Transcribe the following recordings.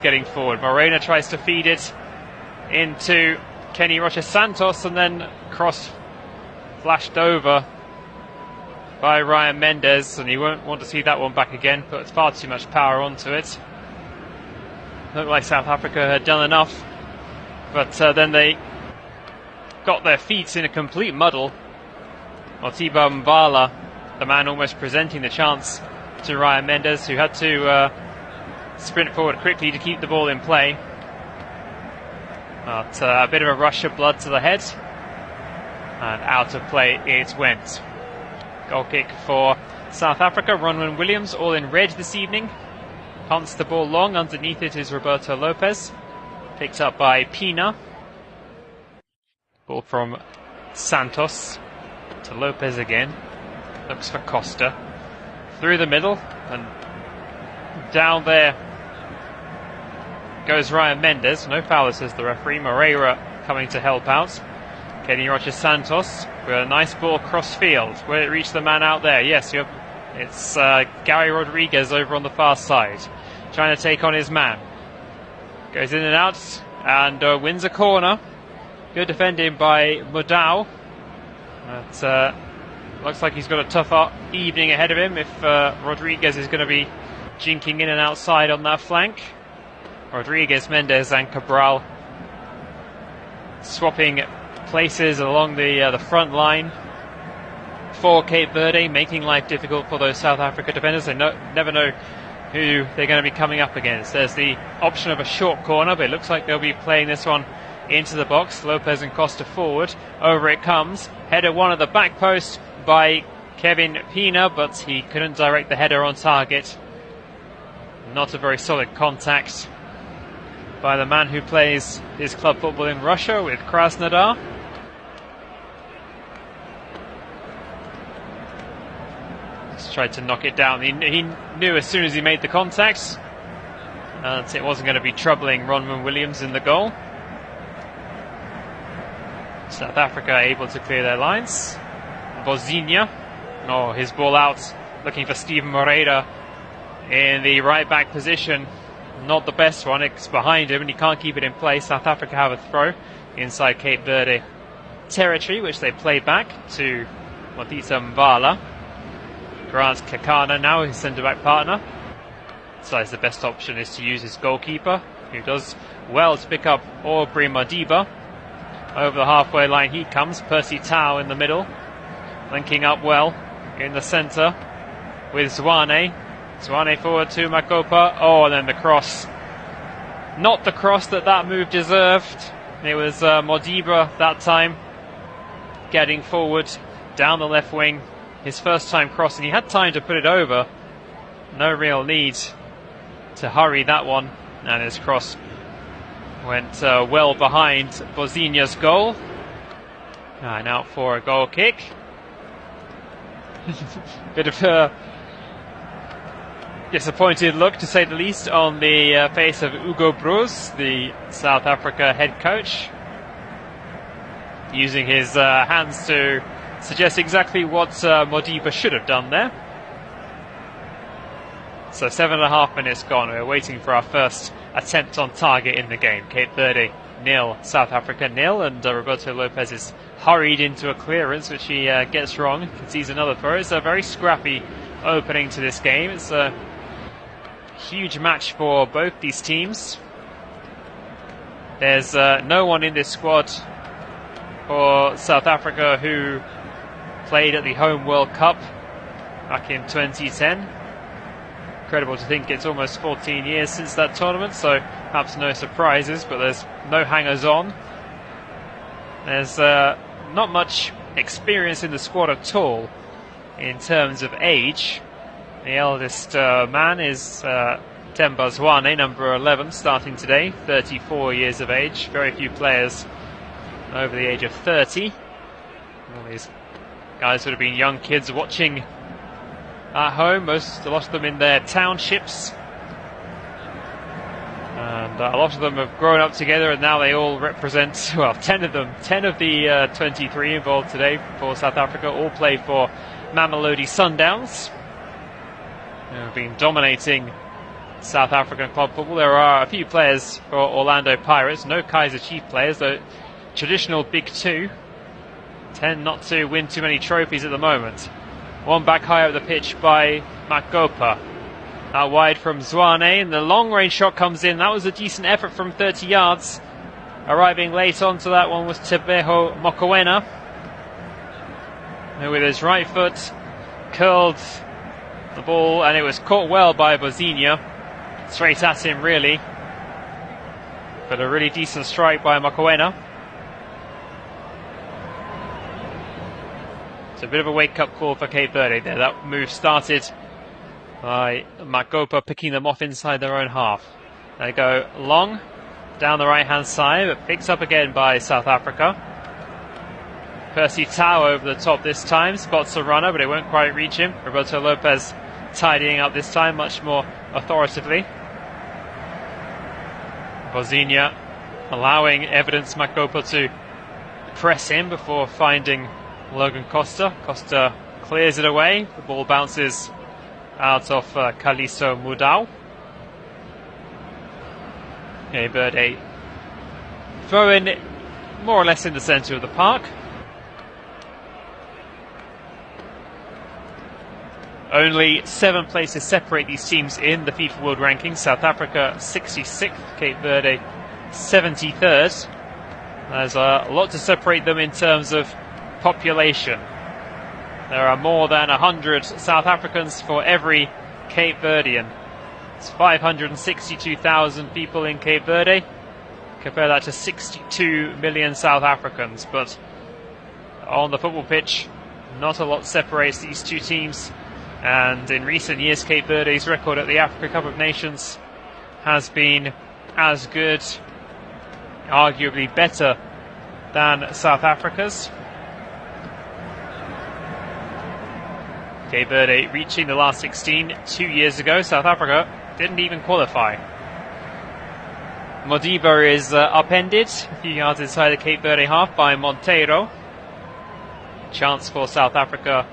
getting forward. Morena tries to feed it into Kenny Rocha Santos, and then cross flashed over by Ryan Mendes, and he won't want to see that one back again. Put far too much power onto it. Looked like South Africa had done enough, but then they got their feet in a complete muddle. Modiba Mbala, the man almost presenting the chance to Ryan Mendes, who had to sprint forward quickly to keep the ball in play. But a bit of a rush of blood to the head, and out of play it went. Goal kick for South Africa. Ronwen Williams, all in red this evening, punts the ball long. Underneath it is Roberto Lopez, picked up by Pina. Ball from Santos to Lopez again. Looks for Costa. Through the middle, and down there goes Ryan Mendes. No foul, says the referee. Moreira coming to help out. Kenny Rocha Santos with a nice ball cross field. Will it reach the man out there? Yes, it's Gary Rodriguez over on the far side, trying to take on his man. Goes in and out, and wins a corner. Good defending by Mudau. But looks like he's got a tough evening ahead of him if Rodriguez is going to be jinking in and outside on that flank. Rodriguez, Mendes and Cabral swapping places along the front line for Cape Verde, making life difficult for those South Africa defenders. They never know who they're going to be coming up against. There's the option of a short corner, but it looks like they'll be playing this one into the box. Lopez and Costa forward. Over it comes. Header one at the back post by Kevin Pina, but he couldn't direct the header on target. Not a very solid contact by the man who plays his club football in Russia with Krasnodar. Just tried to knock it down. He knew as soon as he made the contact that it wasn't going to be troubling Ronwen Williams in the goal. South Africa able to clear their lines. Bozinha, his ball out, looking for Steven Moreira in the right back position. Not the best one, it's behind him and he can't keep it in place. South Africa have a throw inside Cape Verde territory, which they play back to Modiba Mbala. Grant Kakana now, his centre-back partner. Decides the best option is to use his goalkeeper, who does well to pick up Aubrey Modiba. Over the halfway line he comes, Percy Tau in the middle, linking up well in the centre with Zwane. Zwane forward to Makopa. And then the cross. Not the cross that move deserved. It was Modiba that time getting forward down the left wing. His first time crossing. He had time to put it over. No real need to hurry that one. And his cross went well behind Bozinha's goal. And out for a goal kick. Bit of a disappointed look, to say the least, on the face of Hugo Broos, the South Africa head coach, using his hands to suggest exactly what Modiba should have done there. So 7.5 minutes gone. We're waiting for our first attempt on target in the game. Cape Verde 0, South Africa 0, and Roberto Lopez is hurried into a clearance, which he gets wrong. Concedes another throw. It's a very scrappy opening to this game. It's a huge match for both these teams. There's no one in this squad for South Africa who played at the home World Cup back in 2010. Incredible to think it's almost 14 years since that tournament, so perhaps no surprises, but there's no hangers-on. There's not much experience in the squad at all in terms of age. The eldest man is Themba Zwane, number 11, starting today, 34 years of age. Very few players over the age of 30. All these guys would have been young kids watching at home, a lot of them in their townships. And a lot of them have grown up together, and now they all represent, 10 of them, 10 of the 23 involved today for South Africa, all play for Mamelodi Sundowns, who have been dominating South African club football. There are a few players for Orlando Pirates, no Kaiser Chief players. The traditional Big Two tend not to win too many trophies at the moment. One back high up the pitch by Makopa. Out wide from Zwane, and the long-range shot comes in. That was a decent effort from 30 yards. Arriving late onto that one was Tebeho Mokoena, who with his right foot curled the ball, and it was caught well by Bozinia. Straight at him, really. But a really decent strike by Mokoena. It's a bit of a wake-up call for Cape Verde there. That move started by Makopa picking them off inside their own half. They go long down the right-hand side, but picked up again by South Africa. Percy Tau over the top this time, spots a runner, but it won't quite reach him. Roberto Lopez tidying up this time, much more authoritatively. Bozinia allowing Evidence Makopa to press him before finding Logan Costa. Costa clears it away. The ball bounces out of Kaliso Mudau. Cape Verde throw in more or less in the centre of the park. Only 7 places separate these teams in the FIFA World Rankings. South Africa 66th, Cape Verde 73rd. There's a lot to separate them in terms of population. There are more than 100 South Africans for every Cape Verdean. It's 562,000 people in Cape Verde. Compare that to 62 million South Africans. But on the football pitch, not a lot separates these two teams. And in recent years, Cape Verde's record at the Africa Cup of Nations has been as good, arguably better, than South Africa's. Cape Verde reaching the last 16 2 years ago. South Africa didn't even qualify. Modiba is upended a few yards inside the Cape Verde half by Monteiro. Chance for South Africa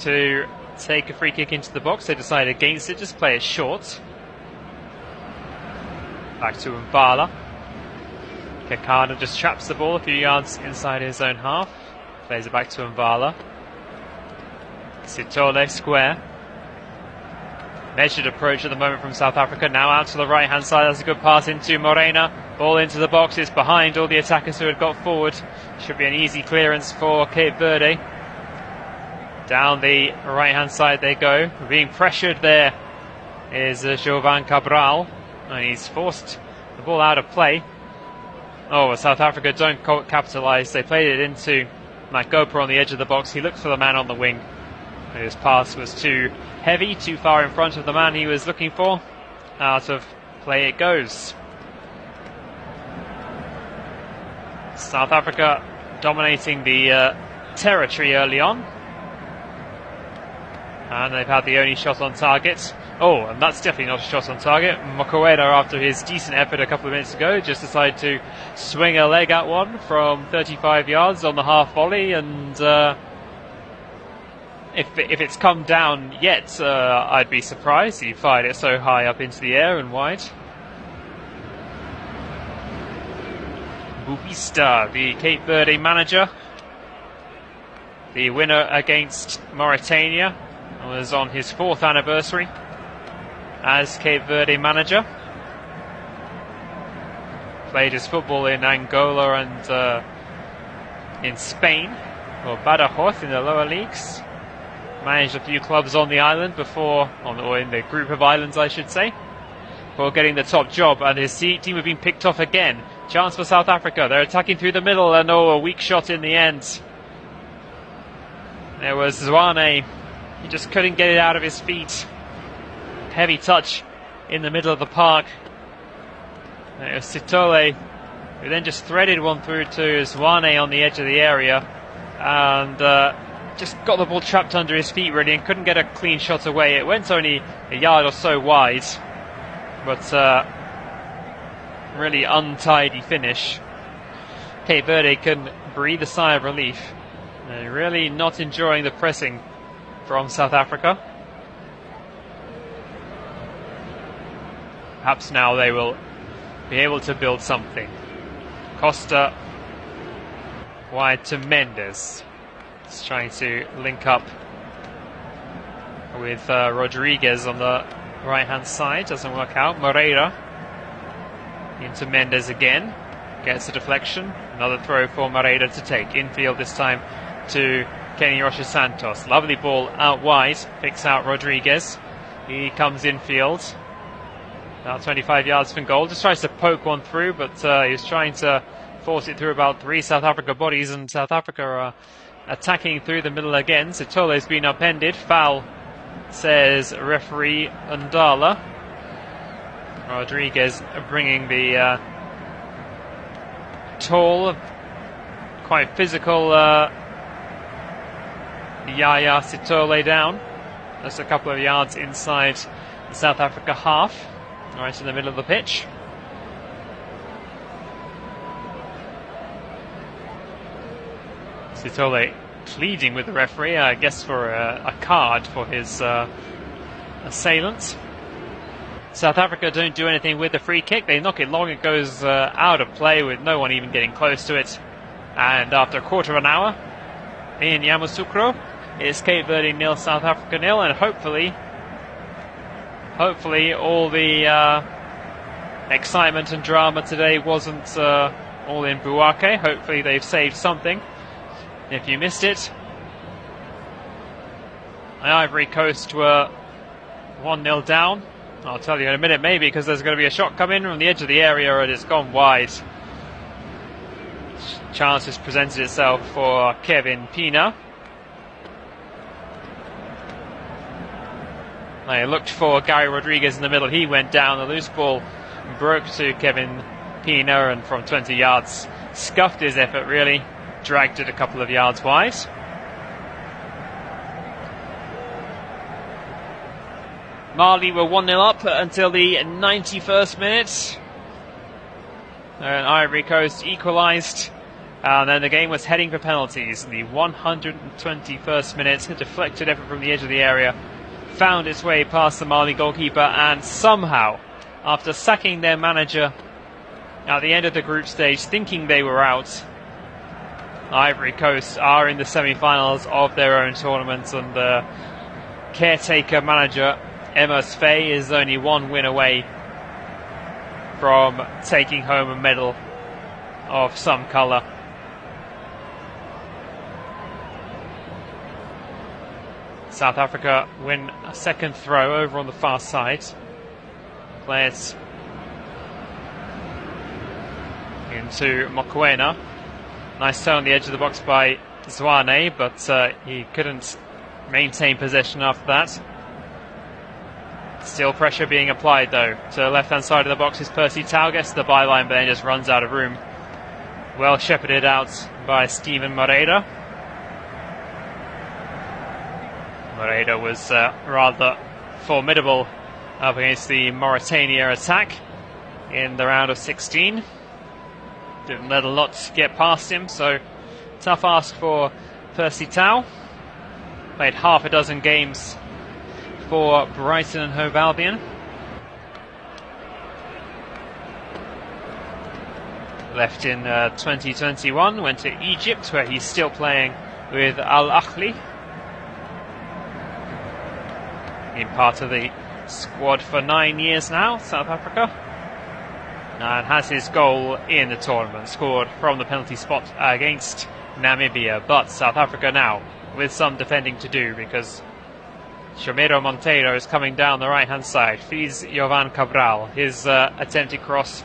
to take a free kick into the box. They decided against it, just play it short. Back to Mbala. Kekana just traps the ball a few yards inside his own half. Plays it back to Mbala. Sitole square. Measured approach at the moment from South Africa. Now out to the right hand side. That's a good pass into Morena. Ball into the box. It's behind all the attackers who had got forward. Should be an easy clearance for Cape Verde. Down the right hand side they go. Being pressured there is Jovan Cabral. And he's forced the ball out of play. Oh, South Africa don't capitalise. They played it into Makopa on the edge of the box. He looked for the man on the wing. His pass was too heavy, too far in front of the man he was looking for. Out of play it goes. South Africa dominating the territory early on. And they've had the only shot on target. Oh, and that's definitely not a shot on target. Mokoena, after his decent effort a couple of minutes ago, just decided to swing a leg at one from 35 yards on the half volley. And if it's come down yet, I'd be surprised. He fired it so high up into the air and wide. Bubista, the Cape Verde manager, the winner against Mauritania, was on his 4th anniversary as Cape Verde manager. Played his football in Angola and in Spain, or Badajoz in the lower leagues. Managed a few clubs on the island before, or in the group of islands I should say, before getting the top job, and his team have been picked off again. Chance for South Africa. They're attacking through the middle, and a weak shot in the end. There was Zwane. He just couldn't get it out of his feet. Heavy touch in the middle of the park. It was Sitole who then just threaded one through to Zwane on the edge of the area, and just got the ball trapped under his feet really, and couldn't get a clean shot away. It went only a yard or so wide, but really untidy finish. Cape Verde can breathe a sigh of relief. They're really not enjoying the pressing from South Africa. Perhaps now they will be able to build something. Costa wide to Mendes. He's trying to link up with Rodriguez on the right-hand side. Doesn't work out. Moreira into Mendes again. Gets a deflection. Another throw for Moreira to take. Infield this time to Kenny Rocha Santos. Lovely ball out wide. Picks out Rodriguez. He comes infield. About 25 yards from goal. Just tries to poke one through, but he was trying to force it through about 3 South Africa bodies, and South Africa are attacking through the middle again. Sitole's been upended. Foul, says referee Ndala. Rodriguez bringing the tall, quite physical Yaya Sitole down. Just a couple of yards inside the South Africa half, right in the middle of the pitch. Sitole pleading with the referee, I guess for a card for his assailant. South Africa don't do anything with the free kick. They knock it long, it goes out of play with no one even getting close to it. And after a quarter of an hour in Yamoussoukro, it's Cape Verde 0, South Africa 0, and hopefully all the excitement and drama today wasn't all in Bouake. Hopefully they've saved something. If you missed it, the Ivory Coast were 1-0 down. I'll tell you in a minute, maybe, because there's going to be a shot come in from the edge of the area and it's gone wide. Chance has presented itself for Kevin Pina. They looked for Gary Rodriguez in the middle. He went down. The loose ball broke to Kevin Pina, and from 20 yards scuffed his effort, really. Dragged it a couple of yards wide. Mali were 1-0 up until the 91st minute. And Ivory Coast equalised. And then the game was heading for penalties. In the 121st minute, a deflected effort from the edge of the area found its way past the Mali goalkeeper, and somehow, after sacking their manager at the end of the group stage, thinking they were out, Ivory Coast are in the semi-finals of their own tournament, and the caretaker manager Emos Faye is only one win away from taking home a medal of some colour. South Africa win a second throw over on the far side. Play it into Mokoena. Nice turn on the edge of the box by Zwane, but he couldn't maintain possession after that. Still pressure being applied, though. To the left-hand side of the box is Percy Tau, gets to the byline, but then just runs out of room. Well shepherded out by Steven Moreira. Moreira was rather formidable up against the Mauritania attack in the round of 16. Didn't let a lot get past him, so tough ask for Percy Tau. Played half a dozen games for Brighton and Hove Albion. Left in 2021, went to Egypt, where he's still playing with Al Ahly. Been part of the squad for 9 years now, South Africa. And has his goal in the tournament, scored from the penalty spot against Namibia. But South Africa now with some defending to do, because Shomero Monteiro is coming down the right-hand side. Feeds Jovan Cabral. His attempted cross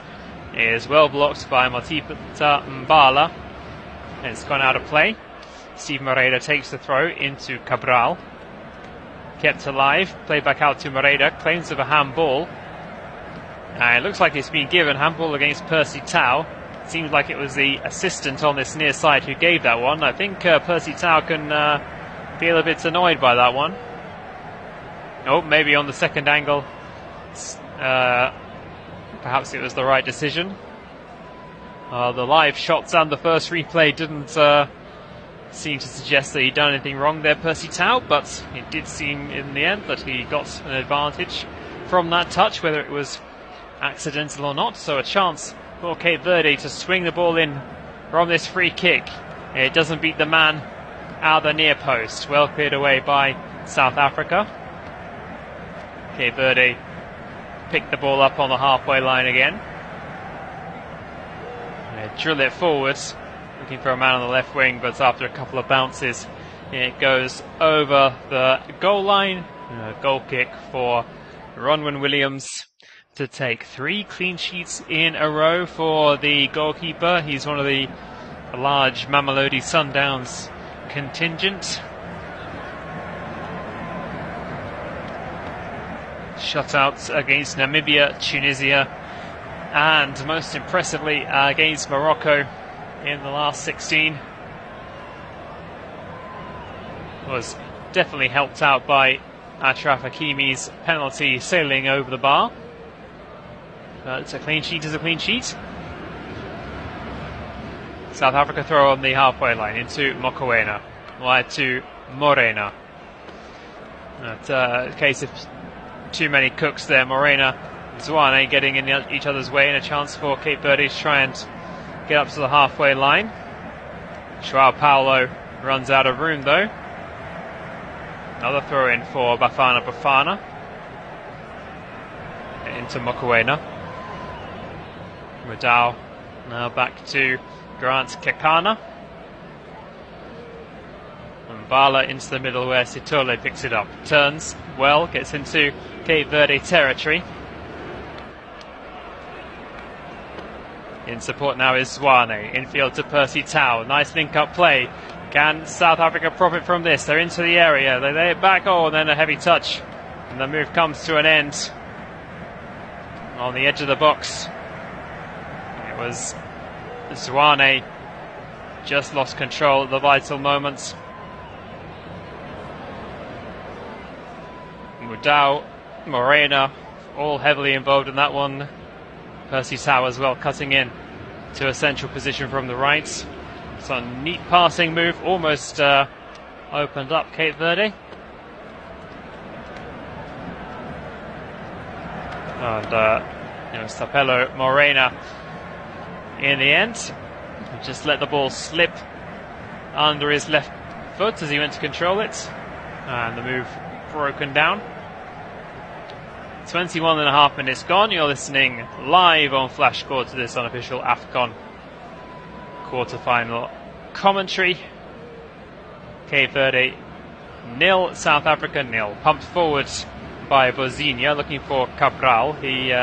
is well blocked by Matipita Mbala. And it's gone out of play. Steve Moreira takes the throw into Cabral. Kept alive. Played back out to Moreira. Claims of a handball. And it looks like it's been given. Handball against Percy Tau. Seems like it was the assistant on this near side who gave that one. I think Percy Tau can feel a bit annoyed by that one. Oh, maybe on the second angle, perhaps it was the right decision. The live shots and the first replay didn't seem to suggest that he'd done anything wrong there, Percy Tau, but it did seem in the end that he got an advantage from that touch, whether it was accidental or not. So a chance for Cape Verde to swing the ball in from this free kick. It doesn't beat the man out of the near post. Well cleared away by South Africa. Cape Verde pick the ball up on the halfway line again. They drill it forwards, looking for a man on the left wing, but after a couple of bounces it goes over the goal line. A goal kick for Ronwen Williams to take 3 clean sheets in a row for the goalkeeper. He's one of the large Mamelodi Sundowns contingent. Shutouts against Namibia, Tunisia, and most impressively against Morocco in the last 16. Was definitely helped out by Achraf Hakimi's penalty sailing over the bar. But a clean sheet is a clean sheet. South Africa throw on the halfway line into Mokoena, wide to Morena. A case of too many cooks there. Morena, Zwane getting in each other's way, and a chance for Cape Verde to try and get up to the halfway line. Joao Paulo runs out of room though. Another throw in for Bafana into Mokoena. Mudau now back to Grant Kekana. And Bala into the middle where Sitole picks it up. Turns well, gets into Cape Verde territory. In support now is Zwane. Infield to Percy Tau. Nice link-up play. Can South Africa profit from this? They're into the area. They lay it back. Oh, and then a heavy touch. And the move comes to an end on the edge of the box. It was Zwane just lost control at the vital moment. Mudau, Morena, all heavily involved in that one. Percy Tau as well, cutting in to a central position from the right. So a neat passing move, almost opened up Cape Verde. And Stapelo Morena in the end just let the ball slip under his left foot as he went to control it, and the move broken down. 21.5 minutes gone. You're listening live on Flash Score to this unofficial AFCON quarter-final commentary. Cape Verde 0, South Africa 0. Pumped forward by Bozinia, looking for Cabral. He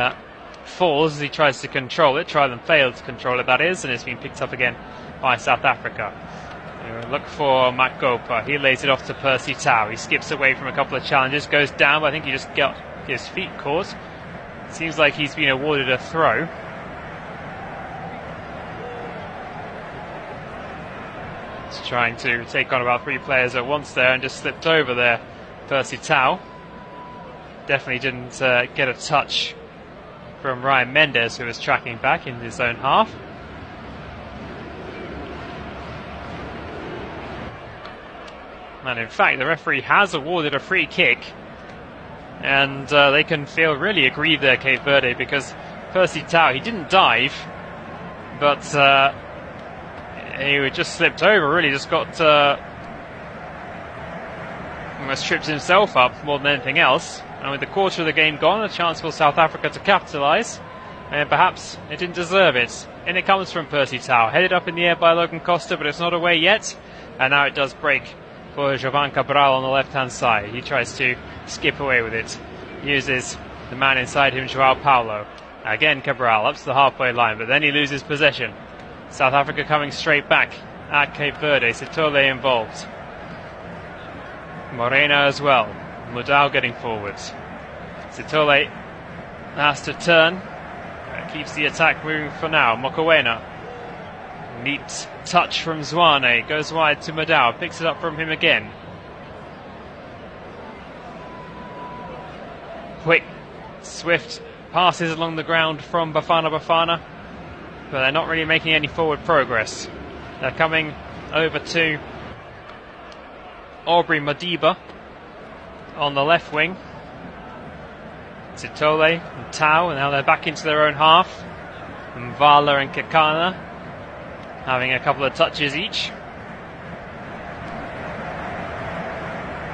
falls as he tries to control it, tried and failed to control it, that is, and it's been picked up again by South Africa. Look for Makopa. He lays it off to Percy Tau. He skips away from a couple of challenges, goes down, but I think he just got his feet caught. Seems like he's been awarded a throw. He's trying to take on about 3 players at once there and just slipped over there. Percy Tau definitely didn't get a touch from Ryan Mendes, who was tracking back in his own half. And in fact, the referee has awarded a free kick, and they can feel really aggrieved there, Cape Verde, because Percy Tau, he didn't dive, but he just slipped over, really just got almost tripped himself up more than anything else. And with the quarter of the game gone, a chance for South Africa to capitalise, and perhaps it didn't deserve it. And it comes from Percy Tau, headed up in the air by Logan Costa, but it's not away yet, and now it does break for Jovan Cabral on the left-hand side. He tries to skip away with it, uses the man inside him, Joao Paulo. Again Cabral up to the halfway line, but then he loses possession. South Africa coming straight back at Cape Verde. Sitole involved, Morena as well. Mudau getting forwards. Sitole has to turn. Keeps the attack moving for now. Mokoena. Neat touch from Zwane. Goes wide to Mudau. Picks it up from him again. Quick, swift passes along the ground from Bafana. But they're not really making any forward progress. They're coming over to Aubrey Madiba on the left wing. Sitole and Tau, and now they're back into their own half. And Vala and Kekana having a couple of touches each.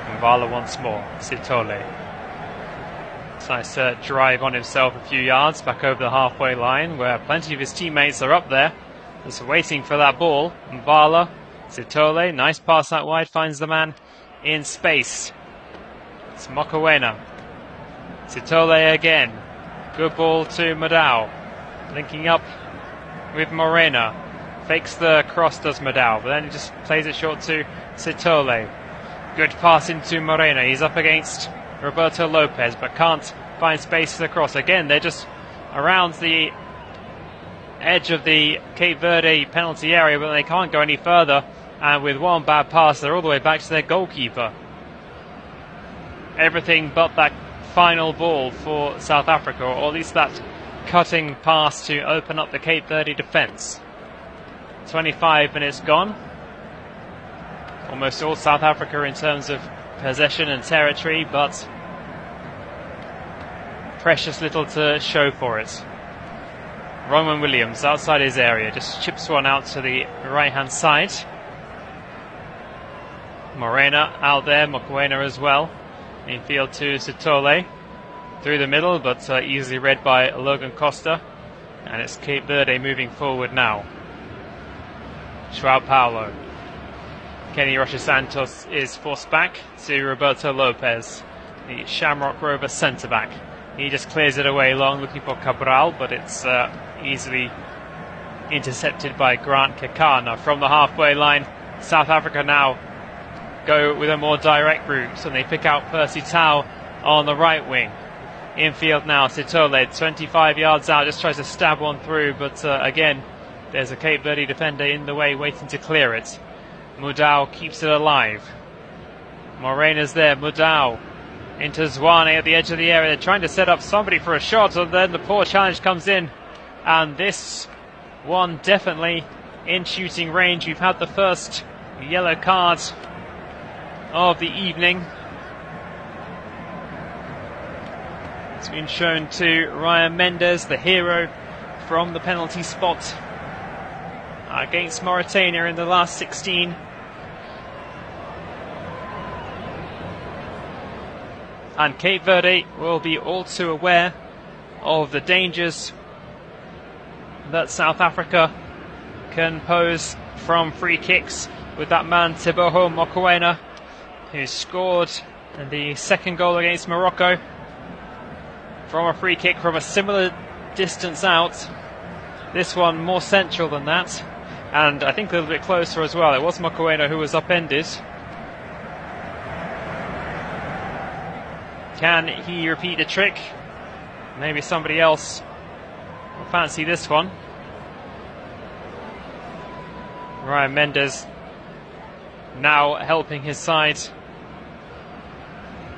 And Vala once more. Sitole. It's nice to drive on himself a few yards back over the halfway line, where plenty of his teammates are up there, just waiting for that ball. And Vala, Sitole, nice pass out wide, finds the man in space. It's Mokoena. Sitole again. Good ball to Madao. Linking up with Morena. Fakes the cross, does Madao, but then he just plays it short to Sitole. Good pass into Morena. He's up against Roberto Lopez, but can't find space for the cross. Again, they're just around the edge of the Cape Verde penalty area, but they can't go any further. And with one bad pass, they're all the way back to their goalkeeper. Everything but that final ball for South Africa, or at least that cutting pass to open up the Cape Verde defence. 25 minutes gone. Almost all South Africa in terms of possession and territory, but precious little to show for it. Roman Williams outside his area, just chips one out to the right hand side. Morena out there, Mokoena as well. Infield to Sitole. Through the middle, but easily read by Logan Costa. And it's Cape Verde moving forward now. João Paulo. Kenny Rocha Santos is forced back to Roberto Lopez, the Shamrock Rovers centre-back. He just clears it away long, looking for Cabral, but it's easily intercepted by Grant Kekana from the halfway line. South Africa now go with a more direct route, and they pick out Percy Tau on the right wing. Infield now, Sitole, 25 yards out, just tries to stab one through, but again, there's a Cape Verde defender in the way waiting to clear it. Mudau keeps it alive. Morena's there, Mudau into Zwane at the edge of the area. They're trying to set up somebody for a shot, and then the poor challenge comes in. And this one definitely in shooting range. We've had the first yellow card of the evening. It's been shown to Ryan Mendes, the hero from the penalty spot against Mauritania in the last 16. And Cape Verde will be all too aware of the dangers that South Africa can pose from free kicks with that man Teboho Mokoena, who scored the second goal against Morocco from a free kick from a similar distance out. This one more central than that, and I think a little bit closer as well. It was Mokoena who was upended. Can he repeat the trick? Maybe somebody else will fancy this one. Ryan Mendes now helping his side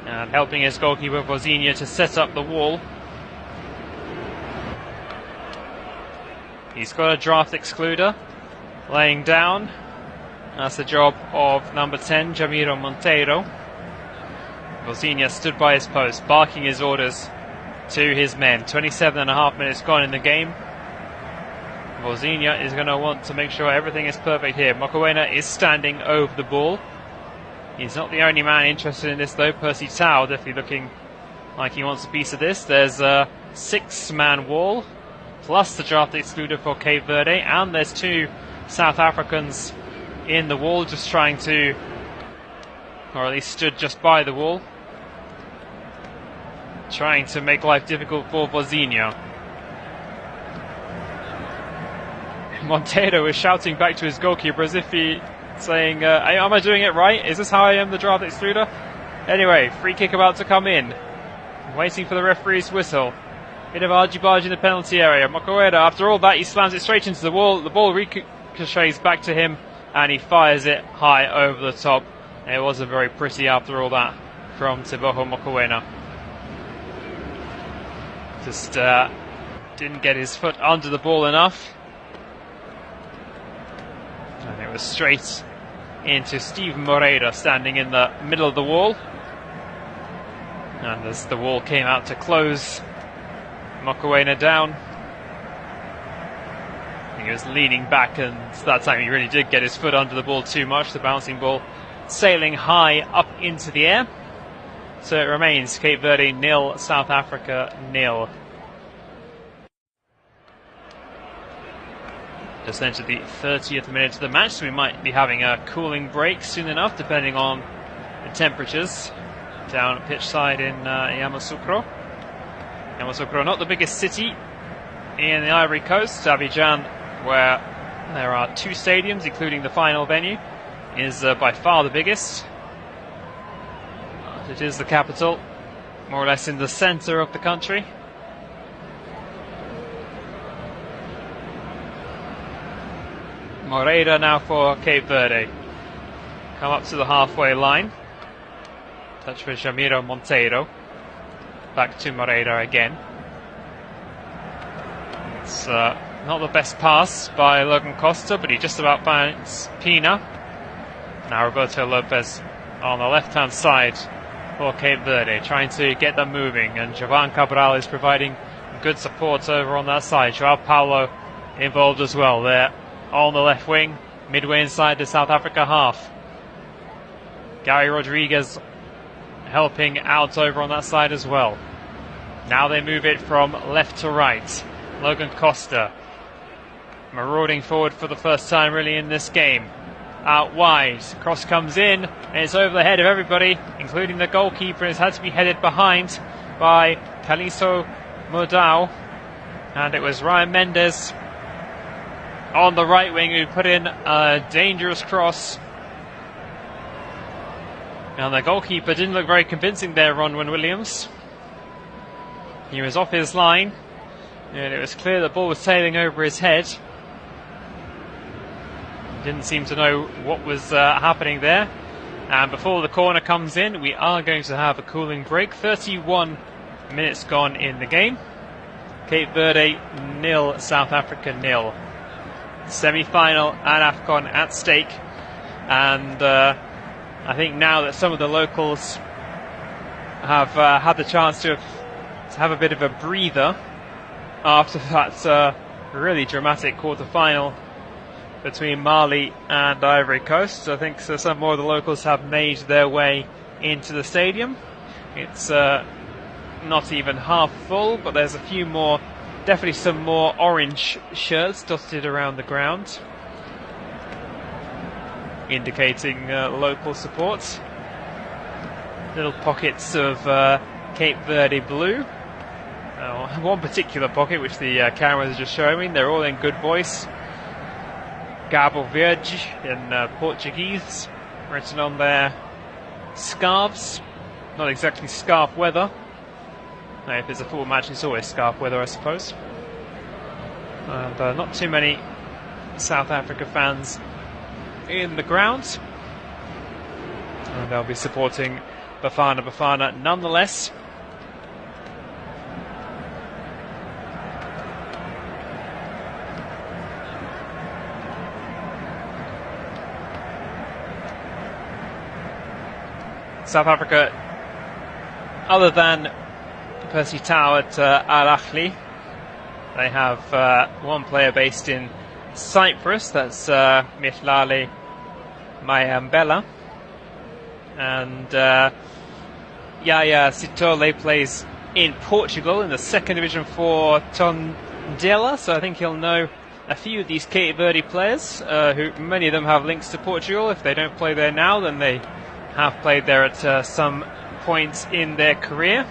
and helping his goalkeeper Vozinha to set up the wall. He's got a draft excluder laying down. That's the job of number 10, Jamiro Monteiro. Vozinha stood by his post, barking his orders to his men. 27.5 minutes gone in the game. Vozinha is going to want to make sure everything is perfect here. Mokoena is standing over the ball. He's not the only man interested in this though. Percy Tau definitely looking like he wants a piece of this. There's a 6-man wall, plus the draft excluder for Cape Verde, and there's 2 South Africans in the wall just trying to, or at least stood just by the wall, trying to make life difficult for Vozinha. Monteiro is shouting back to his goalkeeper as if he saying, am I doing it right? Is this how I am the draft excluder? Anyway, free kick about to come in. Waiting for the referee's whistle. Bit of argy-bargy in the penalty area. Mokoena, after all that, he slams it straight into the wall. The ball ricochets back to him, and he fires it high over the top. It wasn't very pretty after all that from Teboho Mokoena. Just didn't get his foot under the ball enough. And it was straight into Steve Moreira standing in the middle of the wall. And as the wall came out to close Mokoena down, he was leaning back, and that time he really did get his foot under the ball too much. The bouncing ball sailing high up into the air. So it remains Cape Verde 0, South Africa 0. Just entered the 30th minute of the match, so we might be having a cooling break soon enough, depending on the temperatures down pitch side in Yamoussoukro. Yamoussoukro, not the biggest city in the Ivory Coast. Abidjan, where there are 2 stadiums, including the final venue, is by far the biggest. It is the capital, more or less in the centre of the country. Moreira now for Cape Verde. Come up to the halfway line. Touch for Jamiro Monteiro. Back to Moreira again. It's not the best pass by Logan Costa, but he just about finds Pina. Now Roberto Lopez on the left-hand side for Cape Verde, trying to get them moving, and Jovan Cabral is providing good support over on that side. Joao Paulo involved as well there on the left wing, midway inside the South Africa half. Gary Rodriguez helping out over on that side as well. Now they move it from left to right. Logan Costa marauding forward for the first time really in this game. Out wide, cross comes in, and it's over the head of everybody, including the goalkeeper. It's had to be headed behind by Caliso Modao, and it was Ryan Mendes on the right wing who put in a dangerous cross. And the goalkeeper didn't look very convincing there, Ronwen Williams. He was off his line, and it was clear the ball was sailing over his head. Didn't seem to know what was happening there. And before the corner comes in, we are going to have a cooling break. 31 minutes gone in the game. Cape Verde 0, South Africa 0. Semi-final and AFCON at stake. And I think now that some of the locals have had the chance to have a bit of a breather after that really dramatic quarter-final between Mali and Ivory Coast, I think some more of the locals have made their way into the stadium. It's not even half full, but there's a few more, definitely some more orange shirts dotted around the ground, indicating local support. Little pockets of Cape Verde blue. One particular pocket, which the cameras are just showing me, they're all in good voice. Cabo Verde in Portuguese, written on their scarves. Not exactly scarf weather. If it's a full match, it's always scarf weather, I suppose. And not too many South Africa fans in the ground. And they'll be supporting Bafana nonetheless. South Africa, other than Percy Tau at Al Ahly, they have one player based in Cyprus, that's Mihlale Mayambela, and Yaya Sitole plays in Portugal in the second division for Tondela, so I think he'll know a few of these Cape Verde players, who many of them have links to Portugal. If they don't play there now, then they have played there at some point in their career.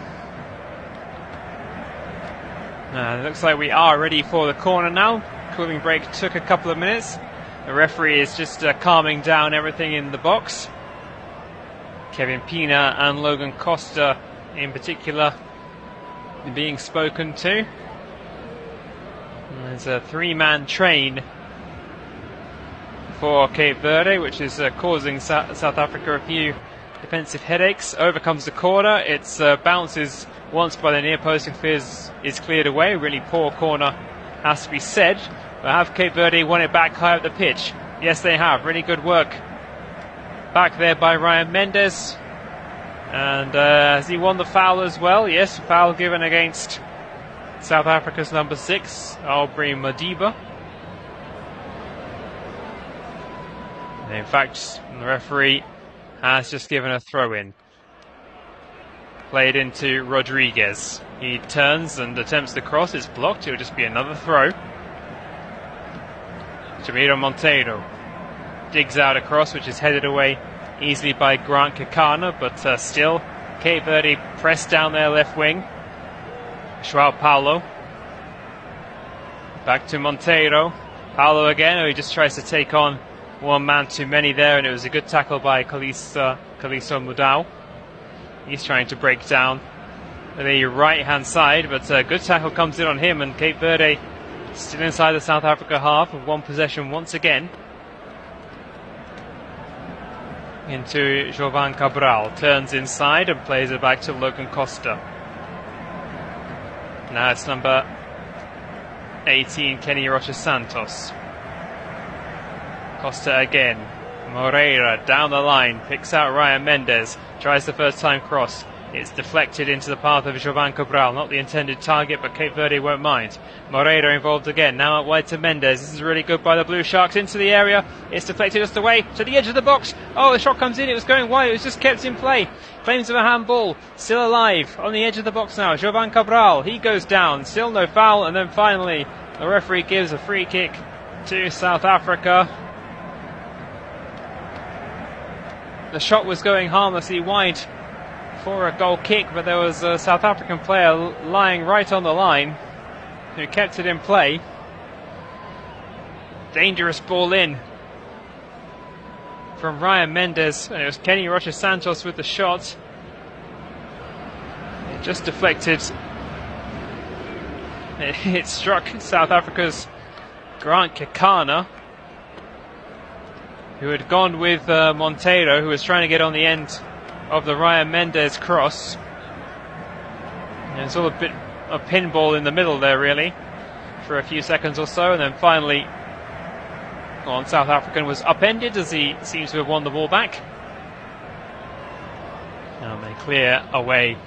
It looks like we are ready for the corner now. Cooling break took a couple of minutes. The referee is just calming down everything in the box. Kevin Pina and Logan Costa in particular being spoken to. There's a 3-man train for Cape Verde, which is causing South Africa a few defensive headaches. Over comes the corner. It bounces once by the near post and is cleared away. Really poor corner, has to be said. But have Cape Verde won it back high up the pitch? Yes, they have. Really good work back there by Ryan Mendes. And has he won the foul as well? Yes, foul given against South Africa's number 6, Aubrey Madiba. And in fact, the referee has just given a throw-in. Played into Rodriguez. He turns and attempts the cross. It's blocked. It will just be another throw. Jamiro Monteiro digs out a cross, which is headed away easily by Grant Kekana, but still Cape Verde pressed down their left wing. Joao Paulo. Back to Monteiro. Paulo again, he just tries to take on one man too many there, and it was a good tackle by Kaliso Mudau. He's trying to break down the right-hand side, but a good tackle comes in on him, and Cape Verde still inside the South Africa half with one possession once again. Into Jovan Cabral, turns inside and plays it back to Logan Costa. Now it's number 18, Kenny Rocha Santos. Costa again. Moreira down the line, picks out Ryan Mendes, tries the first time cross. It's deflected into the path of Jovan Cabral, not the intended target, but Cape Verde won't mind. Moreira involved again, now out wide to Mendes. This is really good by the Blue Sharks into the area. It's deflected just away to the edge of the box. Oh, the shot comes in, it was going wide, it was just kept in play. Claims of a handball, still alive on the edge of the box now. Jovan Cabral, he goes down, still no foul, and then finally the referee gives a free kick to South Africa. The shot was going harmlessly wide for a goal kick, but there was a South African player lying right on the line who kept it in play. Dangerous ball in from Ryan Mendes, and it was Kenny Rocha Santos with the shot. It just deflected. It struck South Africa's Grant Kekana, who had gone with Monteiro, who was trying to get on the end of the Ryan Mendes cross. And it's all a bit of pinball in the middle there, really, for a few seconds or so, and then finally, South African was upended as he seems to have won the ball back. And they clear away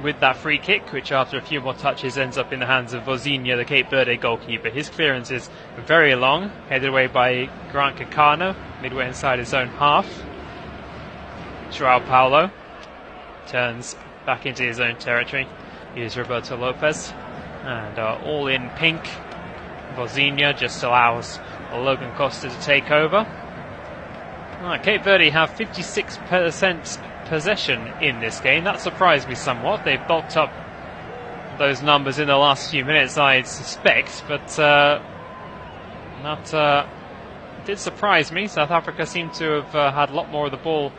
with that free kick, which after a few more touches ends up in the hands of Vozinha, the Cape Verde goalkeeper. His clearance is very long, headed away by Grant Kekana, midway inside his own half. Joao Paulo turns back into his own territory. Here's Roberto Lopez, and all in pink. Vozinha just allows Logan Costa to take over. Cape Verde have 56% possession in this game. That surprised me somewhat. They've bulked up those numbers in the last few minutes, I'd suspect, but that did surprise me. South Africa seemed to have had a lot more of the ball,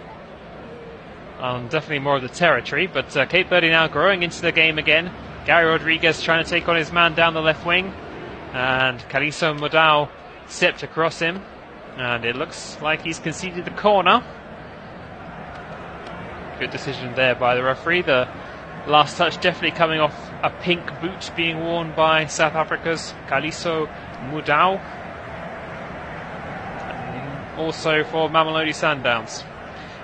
definitely more of the territory, but Cape Verde now growing into the game again. Gary Rodriguez trying to take on his man down the left wing, and Kaliso Mudau stepped across him, and it looks like he's conceded the corner. Good decision there by the referee. The last touch definitely coming off a pink boot being worn by South Africa's Kaliso Mudau. Also for Mamelodi Sundowns.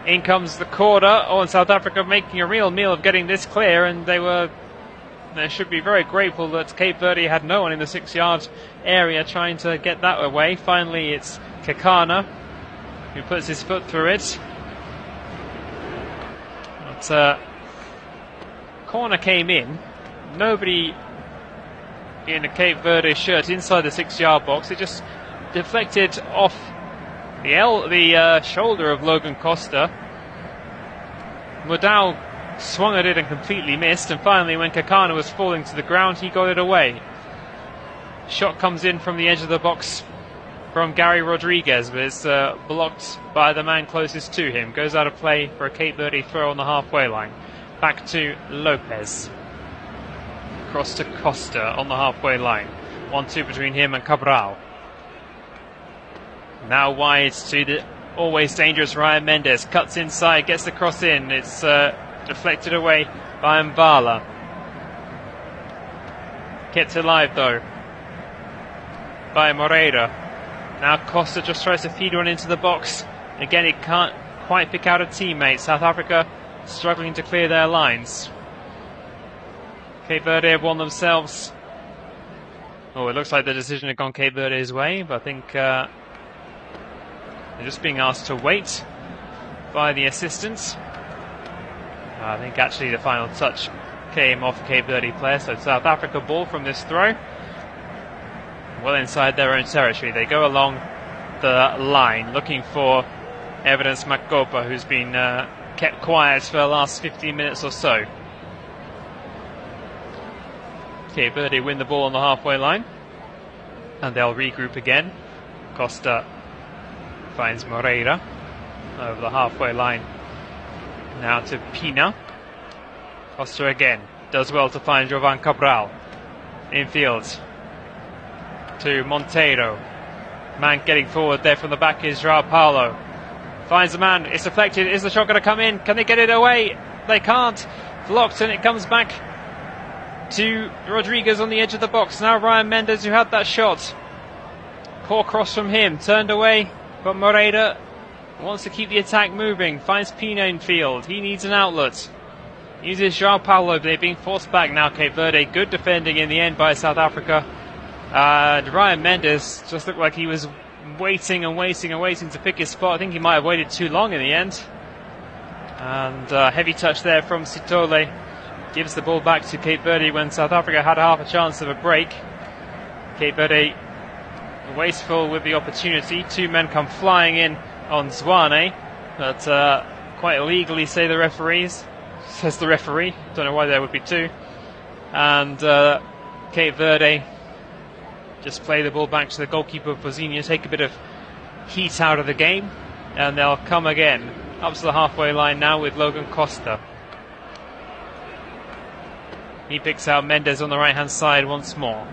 In comes the corner. And South Africa making a real meal of getting this clear, and they should be very grateful that Cape Verde had no one in the 6-yard area trying to get that away. Finally, it's Kekana who puts his foot through it. But corner came in. Nobody in a Cape Verde shirt inside the 6-yard box. It just deflected off the shoulder of Logan Costa. Mudau swung at it and completely missed, and finally when Kekana was falling to the ground, he got it away. Shot comes in from the edge of the box from Gary Rodriguez, but it's blocked by the man closest to him. Goes out of play for a Cape Verde throw on the halfway line. Back to Lopez. Cross to Costa on the halfway line. 1-2 between him and Cabral. Now wide to the always dangerous Ryan Mendes. Cuts inside, gets the cross in. It's deflected away by Mbala. Kept alive though by Moreira. Now Costa just tries to feed one into the box. Again, he can't quite pick out a teammate. South Africa struggling to clear their lines. Cape Verde have won themselves. Oh, it looks like the decision had gone Cape Verde's way, but I think they're just being asked to wait by the assistants. I think actually the final touch came off Cape Verde player, so South Africa ball from this throw. Well inside their own territory. They go along the line looking for Evidence Makopa, who's been kept quiet for the last 15 minutes or so. Cape Verde win the ball on the halfway line, and they'll regroup again. Costa finds Moreira over the halfway line. Now to Pina. Costa again does well to find Jovan Cabral. Infield to Monteiro. Man getting forward there from the back is João Paulo. Finds the man, it's deflected. Is the shot going to come in? Can they get it away? They can't. Blocked, and it comes back to Rodriguez on the edge of the box. Now Ryan Mendes, who had that shot. Poor cross from him, turned away, but Moreira wants to keep the attack moving. Finds Pina in field. He needs an outlet. Uses João Paulo. They're being forced back now, Cape Verde. Good defending in the end by South Africa. Ryan Mendes just looked like he was waiting to pick his spot. I think he might have waited too long in the end. And heavy touch there from Sitole. Gives the ball back to Cape Verde when South Africa had half a chance of a break. Cape Verde wasteful with the opportunity. Two men come flying in on Zwane, but quite illegally, says the referee. Don't know why there would be two. And Cape Verde just play the ball back to the goalkeeper Bosnia, take a bit of heat out of the game, and they'll come again up to the halfway line now with Logan Costa. He picks out Mendes on the right hand side once more.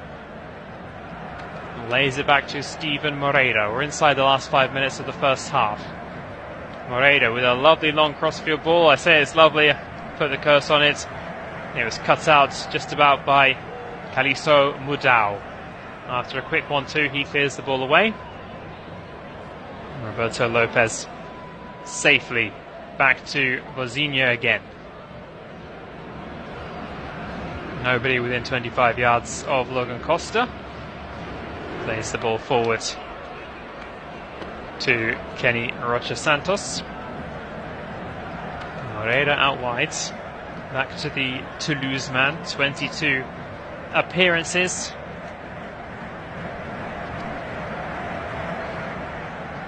Lays it back to Steven Moreira. We're inside the last 5 minutes of the first half. Moreira with a lovely long crossfield ball. I say it's lovely, put the curse on it. It was cut out just about by Caliço Mudau. After a quick 1-2, he clears the ball away. Roberto Lopez safely back to Bosnia again. Nobody within 25 yards of Logan Costa. Plays the ball forward to Kenny Rocha Santos. Moreira out wide. Back to the Toulouse man. 22 appearances.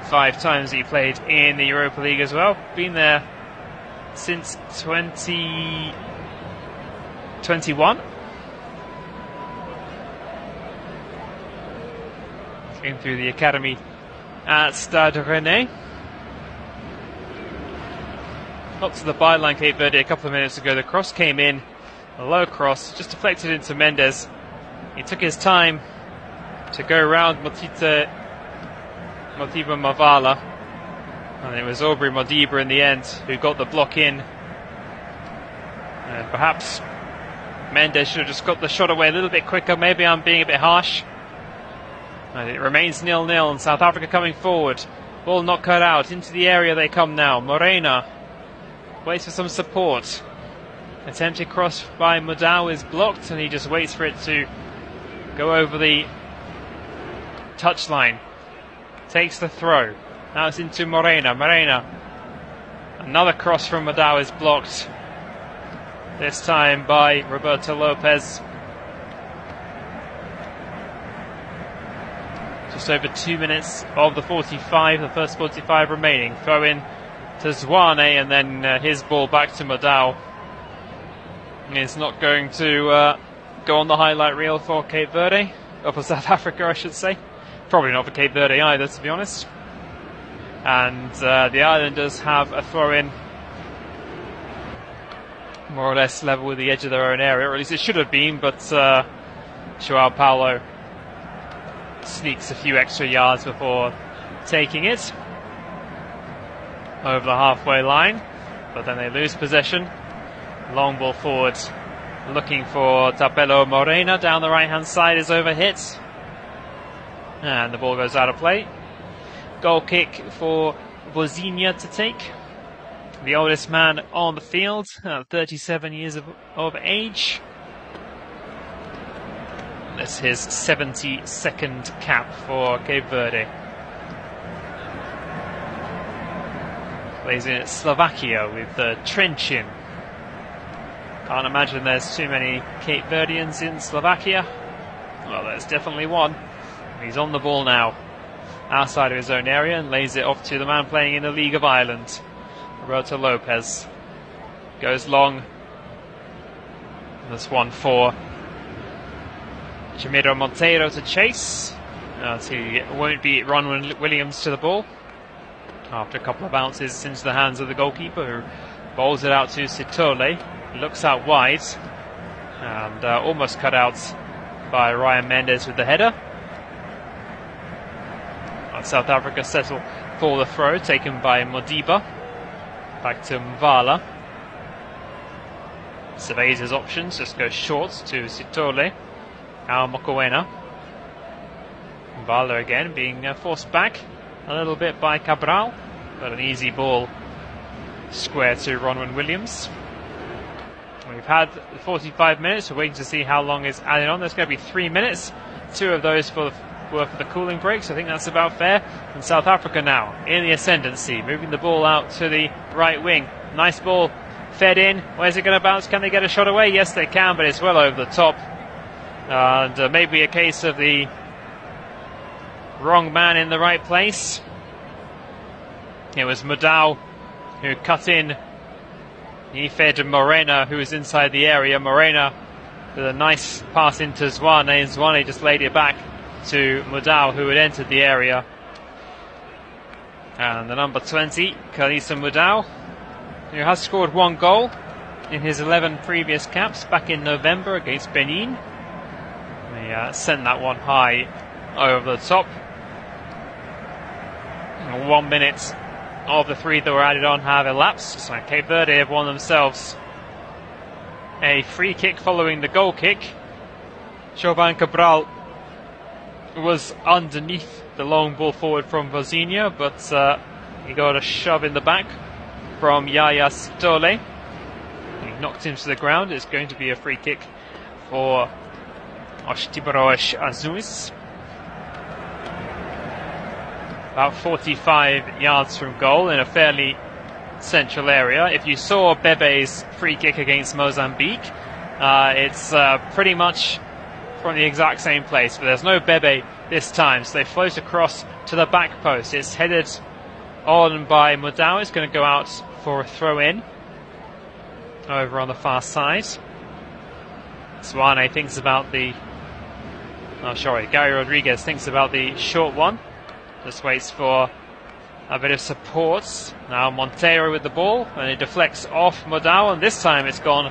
5 times he played in the Europa League as well. Been there since 2021. Came through the academy at Stade Rennais. Got to the byline, Cape Verde, a couple of minutes ago. The cross came in, a low cross, just deflected into Mendes. He took his time to go around Modiba Mavala, and it was Aubrey Modiba in the end who got the block in. And perhaps Mendes should have just got the shot away a little bit quicker. Maybe I'm being a bit harsh. And it remains 0-0, and South Africa coming forward. Ball not cut out. Into the area they come now. Morena waits for some support. Attempted cross by Mudau is blocked, and he just waits for it to go over the touchline. Takes the throw. Now it's into Morena. Another cross from Mudau is blocked. This time by Roberto Lopez. Just over 2 minutes of the 45, the first 45 remaining. Throw in to Zwane, and then his ball back to Mudau. It's not going to go on the highlight reel for Cape Verde, or for South Africa I should say. Probably not for Cape Verde either, to be honest. And the Islanders have a throw in more or less level with the edge of their own area, or at least it should have been, but João Paulo sneaks a few extra yards before taking it over the halfway line, but then they lose possession. Long ball forward, looking for Tapelo Morena down the right hand side, is overhit, and the ball goes out of play. Goal kick for Bosnia to take. the oldest man on the field, 37 years of age. That's his 72nd cap for Cape Verde. Plays in Slovakia with Trenchin. Can't imagine there's too many Cape Verdeans in Slovakia. Well, there's definitely one. He's on the ball now, outside of his own area, and lays it off to the man playing in the League of Ireland. Roberto Lopez goes long. This one for Jamiro Monteiro to chase. He won't beat Ron Williams to the ball after a couple of bounces into the hands of the goalkeeper, who bowls it out to Sitole. Looks out wide and almost cut out by Ryan Mendes with the header. South Africa settle for the throw taken by Modiba. Back to Mvala. Surveys his options, just goes short to Sitole. Al Mokoena. Mvala again being forced back a little bit by Cabral, but an easy ball square to Ronwen Williams. We've had 45 minutes, we're waiting to see how long is added on. There's going to be 3 minutes, 2 of those were for the cooling breaks. I think that's about fair. And South Africa now in the ascendancy, moving the ball out to the right wing. Nice ball fed in. Where's it going to bounce? Can they get a shot away? Yes, they can, but it's well over the top. And maybe a case of the wrong man in the right place. It was Mudau who cut in. He fed Morena, who was inside the area. Morena with a nice pass into Zwane, and Zwane just laid it back to Mudau, who had entered the area. And the number 20, Kalisa Mudau, who has scored 1 goal in his 11 previous caps back in November against Benin. He sent that one high over the top. 1 minute of the 3 that were added on have elapsed. So Cape Verde have won themselves a free kick following the goal kick. Jovan Cabral was underneath the long ball forward from Vozinha, but he got a shove in the back from Yaya Sitole. He knocked him to the ground. It's going to be a free kick for Oshtibarosh Azuis. About 45 yards from goal in a fairly central area. If you saw Bebe's free kick against Mozambique, it's pretty much from the exact same place, but there's no Bebe this time, so they float across to the back post. It's headed on by Mudau. It's going to go out for a throw-in over on the far side. Zwane thinks about Gary Rodriguez thinks about the short one. Just waits for a bit of support. Now Monteiro with the ball, and it deflects off Mudau, and this time it's gone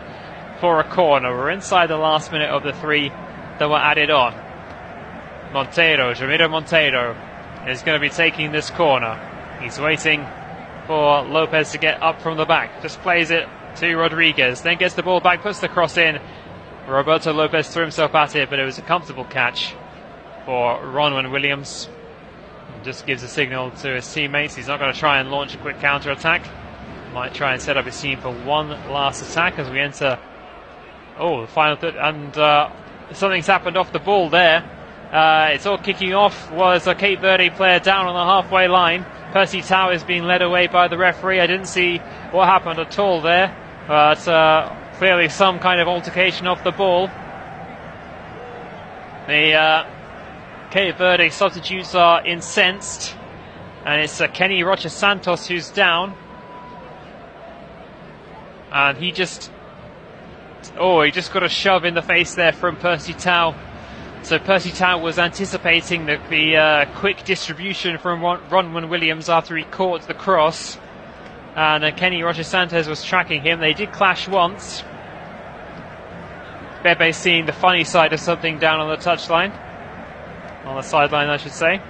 for a corner. We're inside the last minute of the 3 that were added on. Jamiro Monteiro is going to be taking this corner. He's waiting for Lopez to get up from the back. Just plays it to Rodriguez, then gets the ball back, puts the cross in. Roberto Lopez threw himself at it, but it was a comfortable catch for Ronwen Williams. Just gives a signal to his teammates. He's not going to try and launch a quick counter-attack. Might try and set up his team for one last attack as we enter the final third. And something's happened off the ball there. It's all kicking off. Was a Cape Verde player down on the halfway line. Percy Tau is being led away by the referee. I didn't see what happened at all there, but clearly some kind of altercation off the ball. The Cape Verde substitutes are incensed, and it's Kenny Rocha Santos who's down, and he just got a shove in the face there from Percy Tau. So Percy Tau was anticipating the quick distribution from Ronwen Williams after he caught the cross, and Kenny Rocha Santos was tracking him. They did clash once. Bebe seeing the funny side of something down on the touchline. On the sideline, I should say.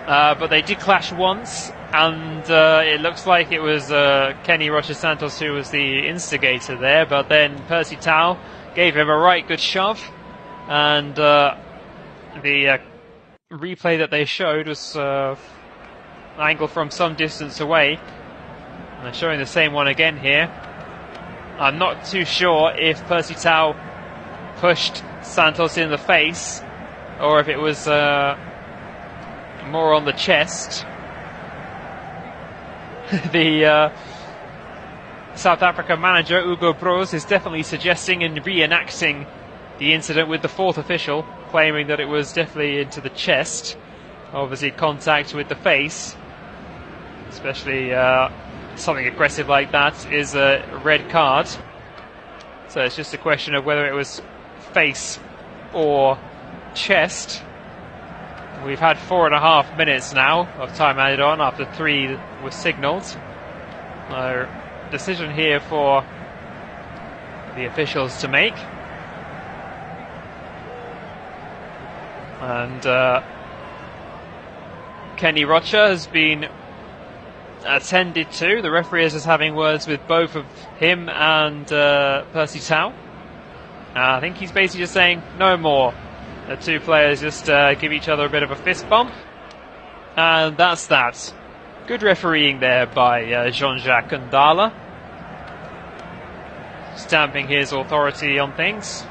But they did clash once, and it looks like it was Kenny Rocha Santos who was the instigator there, but then Percy Tau gave him a right good shove, and the replay that they showed was angled from some distance away, They're showing the same one again here. I'm not too sure if Percy Tau pushed Santos in the face or if it was more on the chest. The South Africa manager, Hugo Broos, is definitely suggesting and reenacting the incident with the fourth official, claiming that it was definitely into the chest. Obviously contact with the face, especially something aggressive like that, is a red card. So it's just a question of whether it was face or chest. We've had 4.5 minutes now of time added on after 3 was signalled. Decision here for the officials to make. And Kenny Rocha has been attended to. The referee is just having words with both of him and Percy Tau. I think he's basically just saying no more. The two players just give each other a bit of a fist bump, and that's that. Good refereeing there by Jean-Jacques Ndala, stamping his authority on things.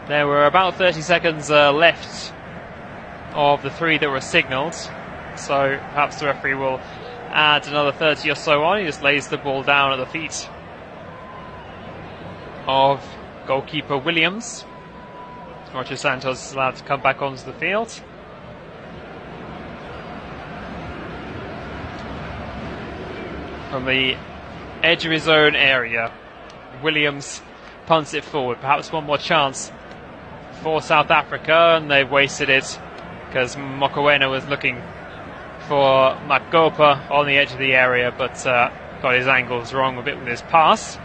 There were about 30 seconds left of the 3 that were signalled, so perhaps the referee will add another 30 or so on. He just lays the ball down at the feet of goalkeeper Williams. Roger Santos is allowed to come back onto the field. From the edge of his own area, Williams punts it forward. Perhaps one more chance for South Africa, and they've wasted it because Mokoena was looking for Makopa on the edge of the area, but got his angles wrong a bit with his pass.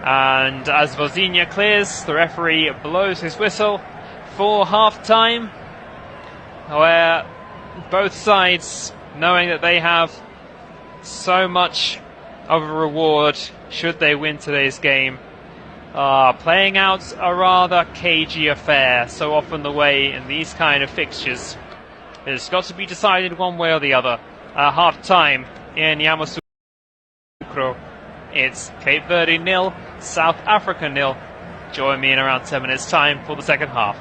And as Vozinha clears, the referee blows his whistle for half-time, where both sides, knowing that they have so much of a reward should they win today's game, are playing out a rather cagey affair. So often the way in these kind of fixtures, it's got to be decided one way or the other. Half-time in Yamoussoukro, it's Cape Verde 0, South Africa 0. Join me in around 10 minutes time for the second half.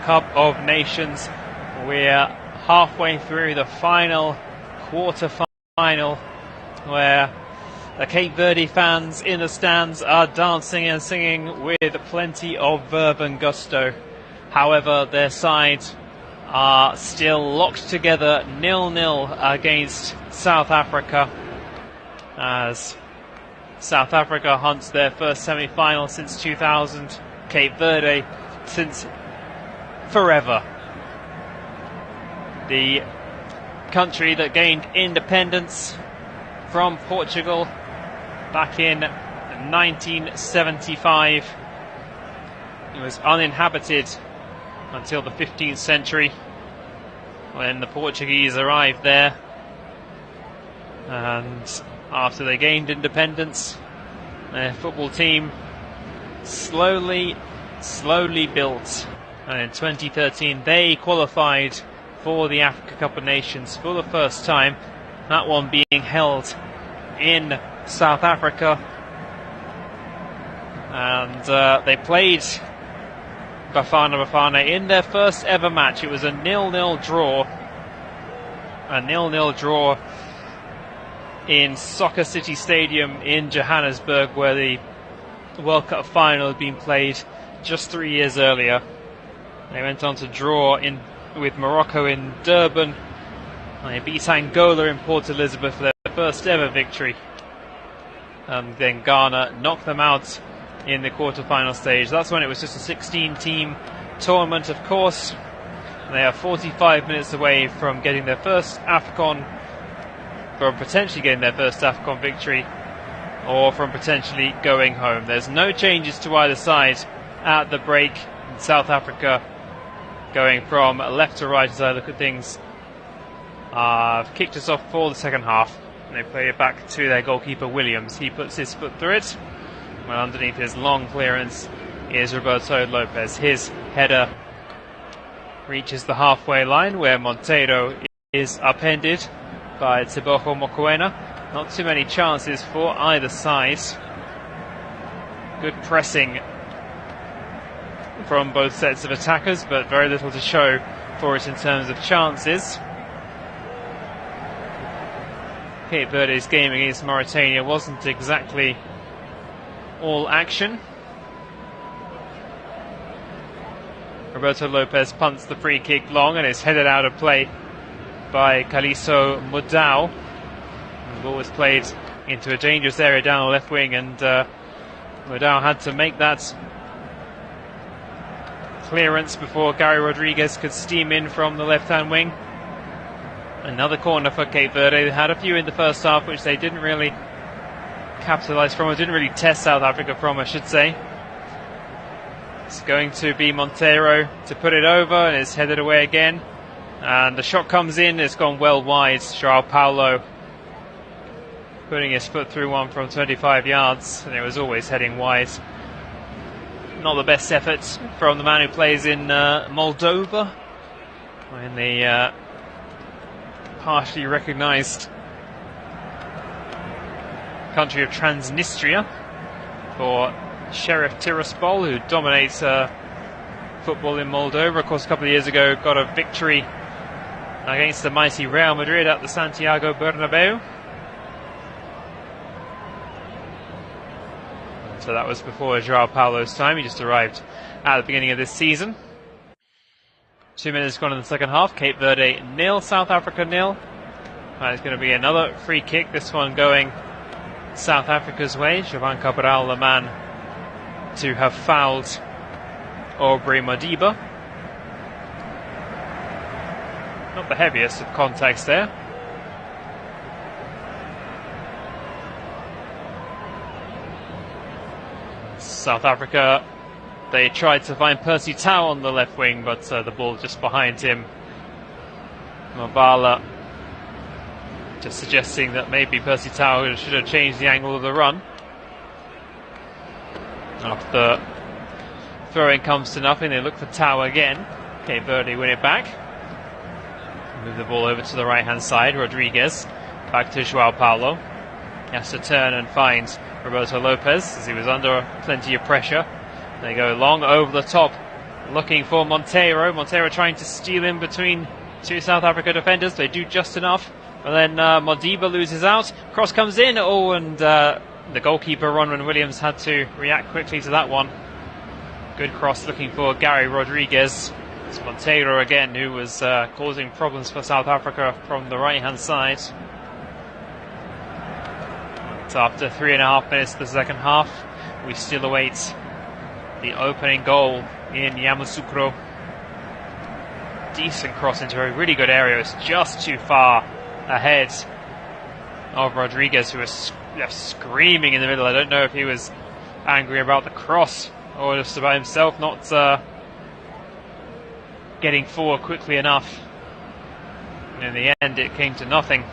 Cup of Nations. We're halfway through the final quarter-final, where the Cape Verde fans in the stands are dancing and singing with plenty of verve and gusto. However, their side are still locked together 0-0 against South Africa, as South Africa hunts their first semi-final since 2000, Cape Verde since forever. The country that gained independence from Portugal back in 1975. It was uninhabited until the 15th century, when the Portuguese arrived there, and after they gained independence, their football team slowly built, and in 2013 they qualified for the Africa Cup of Nations for the first time. That one being held in South Africa. And they played Bafana in their first ever match. It was a 0-0 draw. A 0-0 draw in Soccer City Stadium in Johannesburg, where the World Cup final had been played just 3 years earlier. They went on to draw with Morocco in Durban. They beat Angola in Port Elizabeth for their first ever victory. And then Ghana knocked them out in the quarter-final stage. That's when it was just a 16-team tournament, of course. They are 45 minutes away from getting their first AFCON, from potentially getting their first AFCON victory, or from potentially going home. There's no changes to either side at the break. In South Africa going from left to right as I look at things. Kicked us off for the second half. And they play it back to their goalkeeper Williams. He puts his foot through it. Well, underneath his long clearance is Roberto Lopez. His header reaches the halfway line where Monteiro is upended by Teboho Mokoena. Not too many chances for either side. Good pressing from both sets of attackers, but very little to show for it in terms of chances. Cape Verde's game against Mauritania wasn't exactly all action. Roberto Lopez punts the free kick long and is headed out of play by Kaliso Mudau. The ball was played into a dangerous area down the left wing, and Mudau had to make that clearance before Gary Rodriguez could steam in from the left-hand wing. Another corner for Cape Verde. They had a few in the first half which they didn't really capitalise from, or didn't really test South Africa from, I should say. It's going to be Monteiro to put it over, and it's headed away again. And the shot comes in, it's gone well wide. João Paulo putting his foot through one from 25 yards, and it was always heading wide. Not the best effort from the man who plays in Moldova, in the partially recognised country of Transnistria, for Sheriff Tiraspol, who dominates football in Moldova. Of course, a couple of years ago got a victory against the mighty Real Madrid at the Santiago Bernabeu. So that was before João Paulo's time. He just arrived at the beginning of this season. 2 minutes gone in the second half. Cape Verde 0, South Africa 0. It's going to be another free kick, this one going South Africa's way. Jovan Cabral, the man to have fouled Aubrey Modiba. Not the heaviest of contacts there. South Africa, they tried to find Percy Tau on the left wing, but the ball just behind him. Mabala just suggesting that maybe Percy Tau should have changed the angle of the run. After the throwing comes to nothing, they look for Tau again. Cape Verde win it back. Move the ball over to the right hand side. Rodriguez back to João Paulo. He has to turn and find Roberto Lopez as he was under plenty of pressure. They go long over the top looking for Monteiro. Monteiro trying to steal in between two South Africa defenders. They do just enough. But then Modiba loses out. Cross comes in. Oh, and the goalkeeper, Ronwen Williams, had to react quickly to that one. Good cross looking for Gary Rodriguez. It's Monteiro again who was causing problems for South Africa from the right-hand side. So after 3.5 minutes of the second half, we still await the opening goal in Yamoussoukro. Decent cross into a really good area. It's just too far ahead of Rodriguez, who was screaming in the middle. I don't know if he was angry about the cross or just about himself not getting forward quickly enough. And in the end, it came to nothing.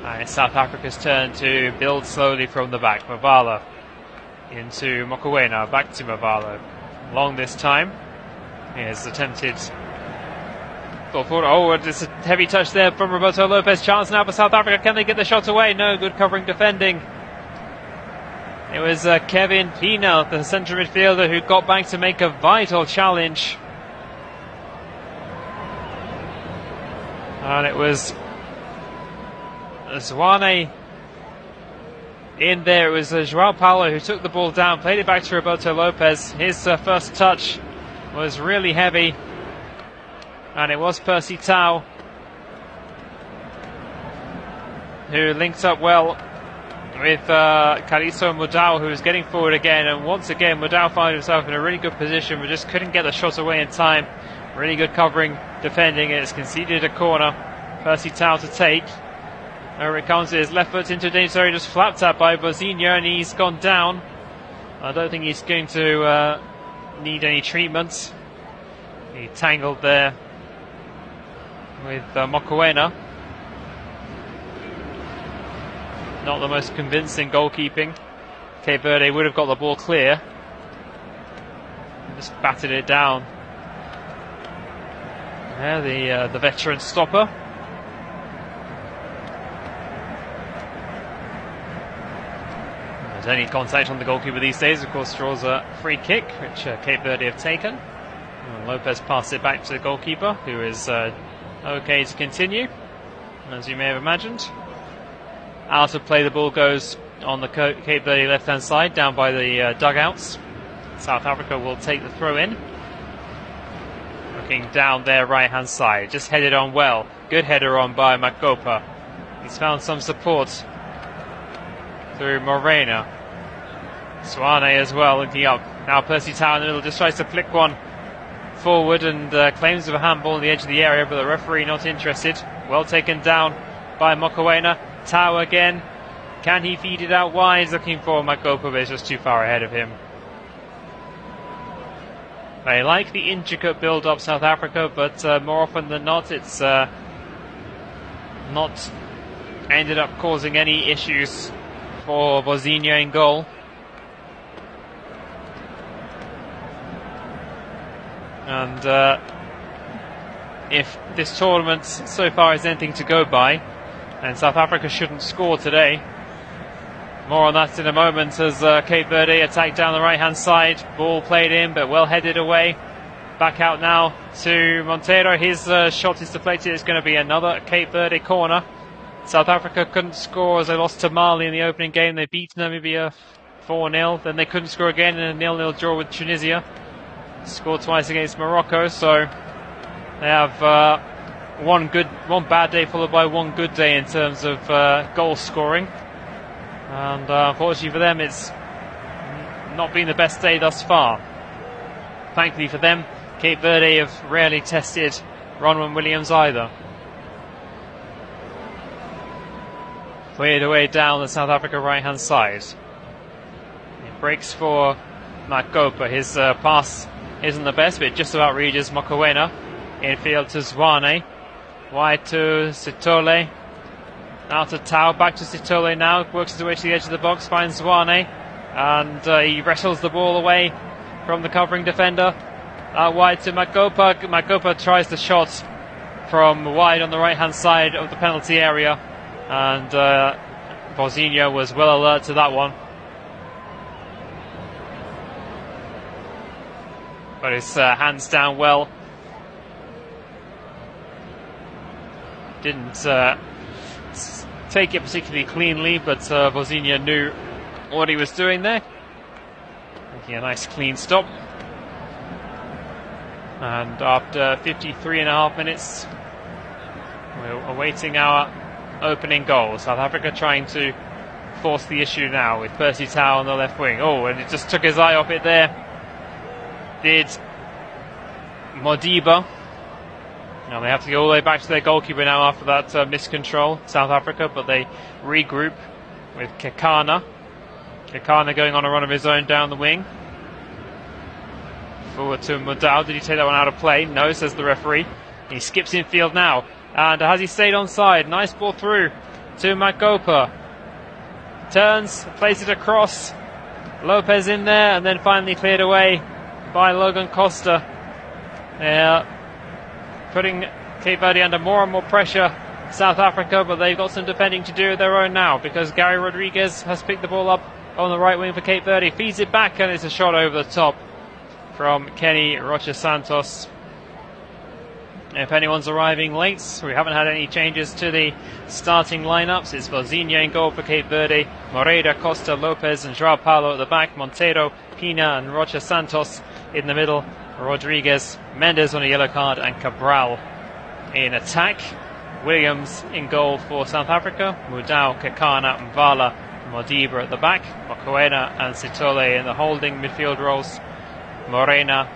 And it's South Africa's turn to build slowly from the back. Mavala into Mokoena, back to Mavala. Long this time. He has attempted Oh, it's a heavy touch there from Roberto Lopez. Chance now for South Africa. Can they get the shot away? No, good covering defending. It was Kevin Pina, the central midfielder, who got back to make a vital challenge. And it was Zwane in there. It was Joao Paulo who took the ball down, played it back to Roberto Lopez. His first touch was really heavy. And it was Percy Tau who linked up well with Kaliso Mudau, who was getting forward again. And once again, Mudau found himself in a really good position, but just couldn't get the shot away in time. Really good covering, defending, and it's conceded a corner. Percy Tau to take. Over it comes, his left foot into danger area, just flapped at by Bozinho, and he's gone down. I don't think he's going to need any treatment. He tangled there with Mokoena. Not the most convincing goalkeeping. Cape Verde would have got the ball clear. Just batted it down. Yeah, the veteran stopper. There's any contact on the goalkeeper these days, of course, draws a free kick, which Cape Verde have taken. And Lopez passed it back to the goalkeeper, who is okay to continue, as you may have imagined. Out of play, the ball goes on the Cape Verde left-hand side, down by the dugouts. South Africa will take the throw in. Looking down their right-hand side, just headed on well. Good header on by Makopa. He's found some support through Morena. Zwane as well, looking up. Now Percy Tau in the middle, just tries to flick one forward and claims of a handball on the edge of the area, but the referee not interested. Well taken down by Mokoena. Tau again. Can he feed it out wide? Looking for Makopa, but it's just too far ahead of him. They like the intricate build-up, South Africa, but more often than not, it's not ended up causing any issues for Bozinho in goal. And if this tournament so far is anything to go by, and South Africa shouldn't score today. More on that in a moment as Cape Verde attack down the right-hand side. Ball played in, but well headed away. Back out now to Monteiro. His shot is deflected. It's going to be another Cape Verde corner. South Africa couldn't score as they lost to Mali in the opening game. They beat Namibia 4-0. Then they couldn't score again in a 0-0 draw with Tunisia. Scored twice against Morocco, so they have one bad day followed by one good day in terms of goal scoring. And unfortunately for them, it's not been the best day thus far. Thankfully for them, Cape Verde have rarely tested Ronwen Williams either. Cleared away down the South Africa right-hand side. It breaks for Makopa. His pass isn't the best, but it just about reaches Mokoena. Infield to Zwane. Wide to Sitole. Out to Tau, back to Sitole now. Works his way to the edge of the box, finds Zwane. And he wrestles the ball away from the covering defender. Wide to Makopa. Makopa tries the shot from wide on the right-hand side of the penalty area. And Bozinho was well alert to that one. But his hands down well. Didn't take it particularly cleanly, but Bozinho knew what he was doing there. Making a nice clean stop. And after 53.5 minutes, we're awaiting our opening goal. South Africa trying to force the issue now with Percy Tau on the left wing. Oh, and it just took his eye off it there. Did Modiba. Now they have to go all the way back to their goalkeeper now after that miscontrol, South Africa, but they regroup with Kekana. Kekana going on a run of his own down the wing. Forward to Mudau. Did he take that one out of play? No, says the referee. He skips infield now. And has he stayed onside? Nice ball through to Makopa. Turns, places it across. Lopez in there, and then finally cleared away by Logan Costa. Putting Cape Verde under more and more pressure. South Africa, but they've got some defending to do of their own now, because Gary Rodriguez has picked the ball up on the right wing for Cape Verde, feeds it back, and it's a shot over the top from Kenny Rocha Santos. If anyone's arriving late, we haven't had any changes to the starting lineups. It's Vozinha in goal for Cape Verde, Moreira, Costa, Lopez and Joao Paulo at the back, Monteiro, Pina and Rocha Santos in the middle, Rodriguez, Mendes on a yellow card and Cabral in attack. Williams in goal for South Africa, Mudau, Kekana, Mvala, Modiba at the back, Mokoena and Sitole in the holding midfield roles, Morena,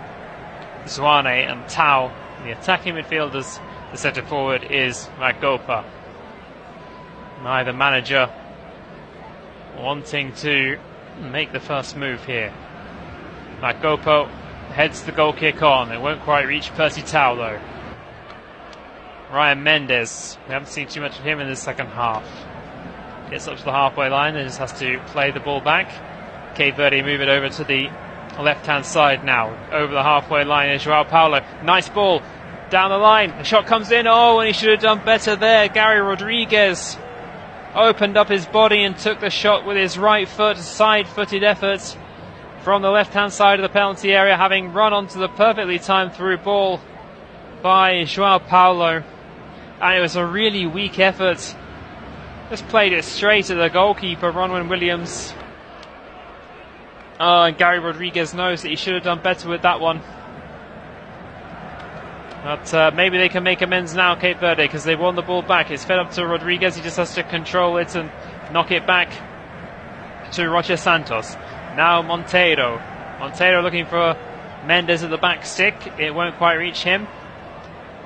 Zwane and Tau. The attacking midfielders, the centre forward is Magopa. Neither manager wanting to make the first move here. Magopa heads the goal kick on, it won't quite reach Percy Tau though. Ryan Mendes, we haven't seen too much of him in the second half. Gets up to the halfway line and just has to play the ball back. Cape Verde move it over to the left-hand side now. Over the halfway line is Joao Paulo. Nice ball down the line. The shot comes in. Oh, and he should have done better there. Gary Rodriguez opened up his body and took the shot with his right foot. Side-footed effort from the left-hand side of the penalty area, having run onto the perfectly timed through ball by Joao Paulo. And it was a really weak effort. Just played it straight at the goalkeeper, Ronwen Williams. And Gary Rodriguez knows that he should have done better with that one. But maybe they can make amends now, Cape Verde, because they won the ball back. It's fed up to Rodriguez. He just has to control it and knock it back to Rocha Santos. Now Monteiro. Monteiro looking for Mendes at the back stick. It won't quite reach him.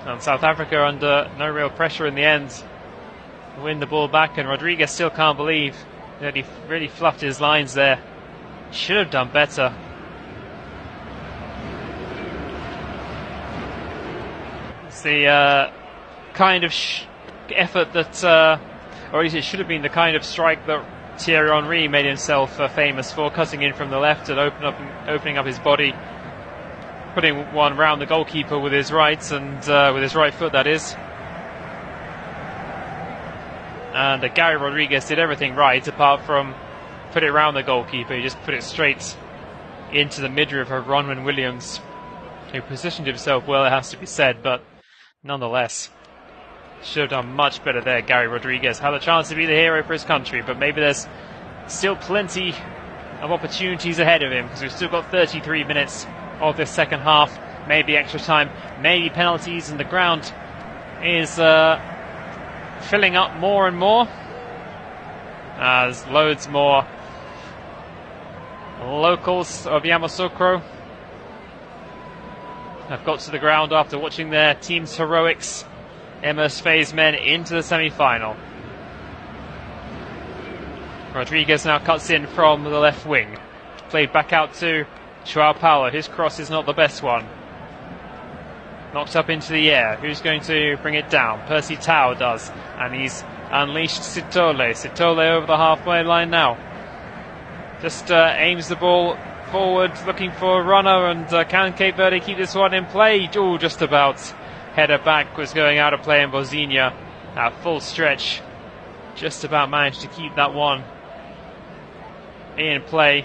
And South Africa under no real pressure in the end. Win the ball back, and Rodriguez still can't believe that he really fluffed his lines there. Should have done better. It's the kind of effort that, or at least it should have been the kind of strike that Thierry Henry made himself famous for, cutting in from the left and opening up his body, putting one round the goalkeeper with his right, and with his right foot, that is. And Gary Rodriguez did everything right apart from put it round the goalkeeper. He just put it straight into the midriff of Ronwen Williams, who positioned himself well, it has to be said, but nonetheless should have done much better there. Gary Rodriguez had a chance to be the hero for his country, but maybe there's still plenty of opportunities ahead of him, because we've still got 33 minutes of this second half, maybe extra time, maybe penalties, and the ground is filling up more and more as loads more locals of Yamoussoukro have got to the ground after watching their team's heroics immerse Faye's men into the semi-final. Rodriguez now cuts in from the left wing, played back out to Joao Paulo. His cross is not the best one. Knocked up into the air. Who's going to bring it down? Percy Tau does, and he's unleashed Sitole. Sitole over the halfway line now. Just aims the ball forward, looking for a runner, and can Cape Verde keep this one in play? Oh, just about. Header back was going out of play, and Vozinha at full stretch just about managed to keep that one in play.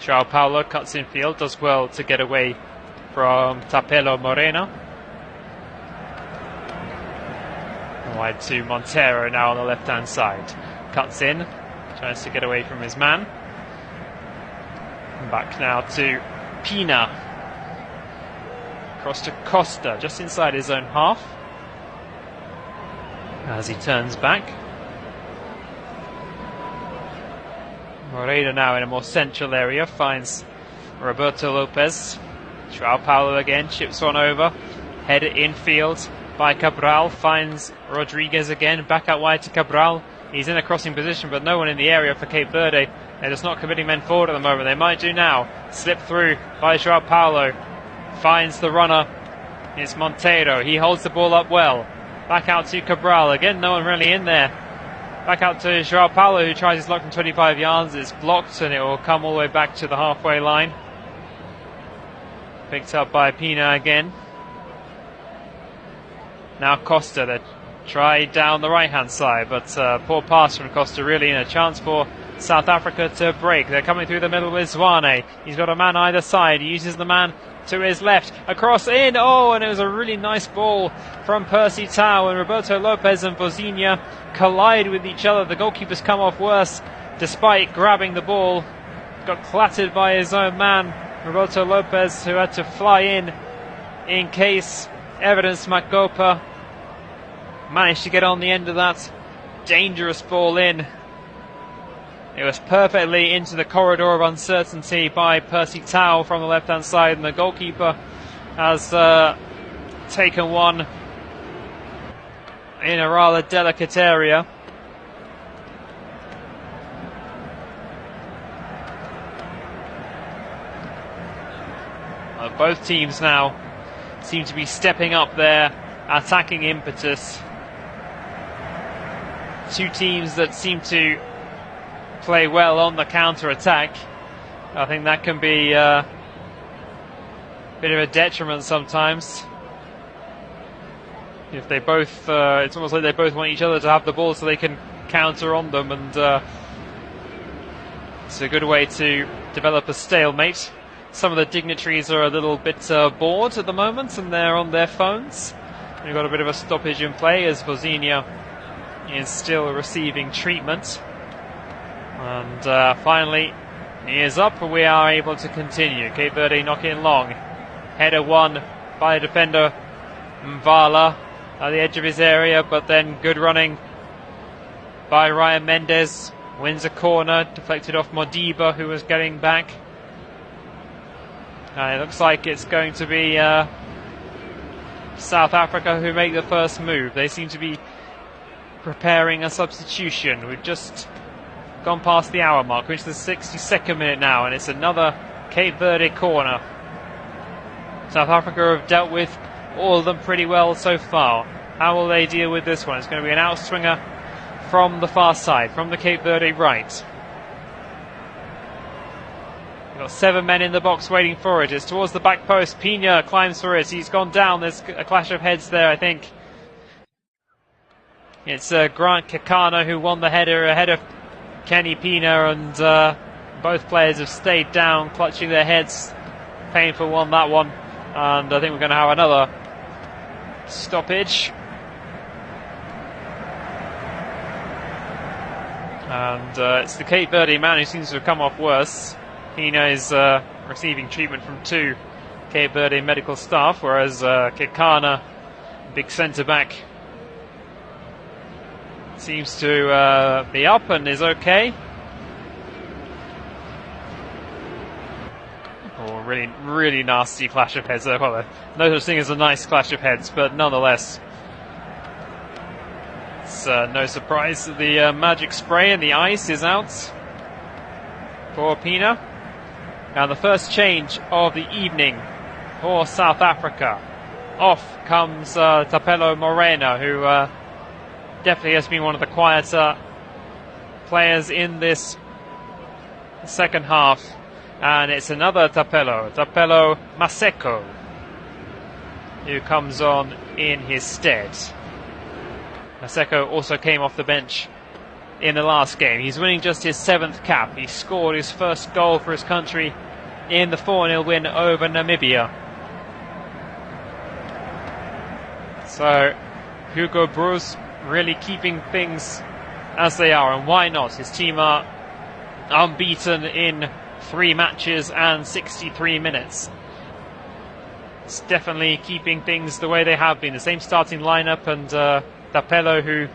Joao Paulo cuts in field, does well to get away from Tapelo Morena. Wide to Monteiro now on the left hand side. Cuts in, tries to get away from his man. Back now to Pina. Cross to Costa, just inside his own half. As he turns back. Moreira now in a more central area, finds Roberto Lopez. Joao Paulo again, chips one over. Headed infield by Cabral, finds Rodriguez again, back out wide to Cabral. He's in a crossing position, but no one in the area for Cape Verde. They're just not committing men forward at the moment. They might do now. Slip through by Joao Paulo. Finds the runner. It's Monteiro. He holds the ball up well. Back out to Cabral. Again, no one really in there Back out to Joao Paulo, who tries his luck from 25 yards. It's blocked and it will come all the way back to the halfway line. Picked up by Pina again. Now Costa, they try down the right hand side, but poor pass from Costa, really, and a chance for South Africa to break. They're coming through the middle with Zwane. He's got a man either side. He uses the man to his left. Across in. Oh, and it was a really nice ball from Percy Tau, and Roberto Lopez and Vozinha collide with each other. The goalkeeper's come off worse despite grabbing the ball. Got clattered by his own man, Roberto Lopez, who had to fly in case Evidence Makopa managed to get on the end of that dangerous ball in. It was perfectly into the corridor of uncertainty by Percy Tau from the left-hand side, and the goalkeeper has taken one in a rather delicate area. Both teams now seem to be stepping up their attacking impetus. Two teams that seem to play well on the counter-attack. I think that can be a bit of a detriment sometimes. If they both, it's almost like they both want each other to have the ball so they can counter on them, and it's a good way to develop a stalemate. Some of the dignitaries are a little bit bored at the moment, and they're on their phones. We've got a bit of a stoppage in play as Vozinha is still receiving treatment. And finally, he is up, and we are able to continue. Cape Verde knock in long. Header won by defender Mvala at the edge of his area, but then good running by Ryan Mendes. Wins a corner, deflected off Modiba, who was getting back. It looks like it's going to be South Africa who make the first move. They seem to be preparing a substitution. We've just gone past the hour mark. We're into the 62nd minute now, and it's another Cape Verde corner. South Africa have dealt with all of them pretty well so far. How will they deal with this one? It's going to be an outswinger from the far side, from the Cape Verde right. We've got 7 men in the box waiting for it. It's towards the back post. Pina climbs for it. He's gone down. There's a clash of heads there, I think. It's Grant Kekana who won the header ahead of Kenny Pina, and both players have stayed down, clutching their heads. Painful one, that one. And I think we're going to have another stoppage. And it's the Cape Verde man who seems to have come off worse. Pina is receiving treatment from 2 Cape Verde medical staff, whereas Kekana, big centre-back, seems to be up and is okay. Oh, really, really nasty clash of heads there. Well, no such thing as a nice clash of heads, but nonetheless, it's no surprise that the magic spray and the ice is out for Pina. Now the first change of the evening for South Africa. Off comes Tapelo Moreno, who definitely has been one of the quieter players in this second half. And it's another Tapelo Maseko, who comes on in his stead. Maseko also came off the bench in the last game. He's winning just his 7th cap. He scored his first goal for his country in the 4-0 win over Namibia. So Hugo Broos really keeping things as they are, and why not? His team are unbeaten in 3 matches and 63 minutes. It's definitely keeping things the way they have been. The same starting lineup, and Tapelo, who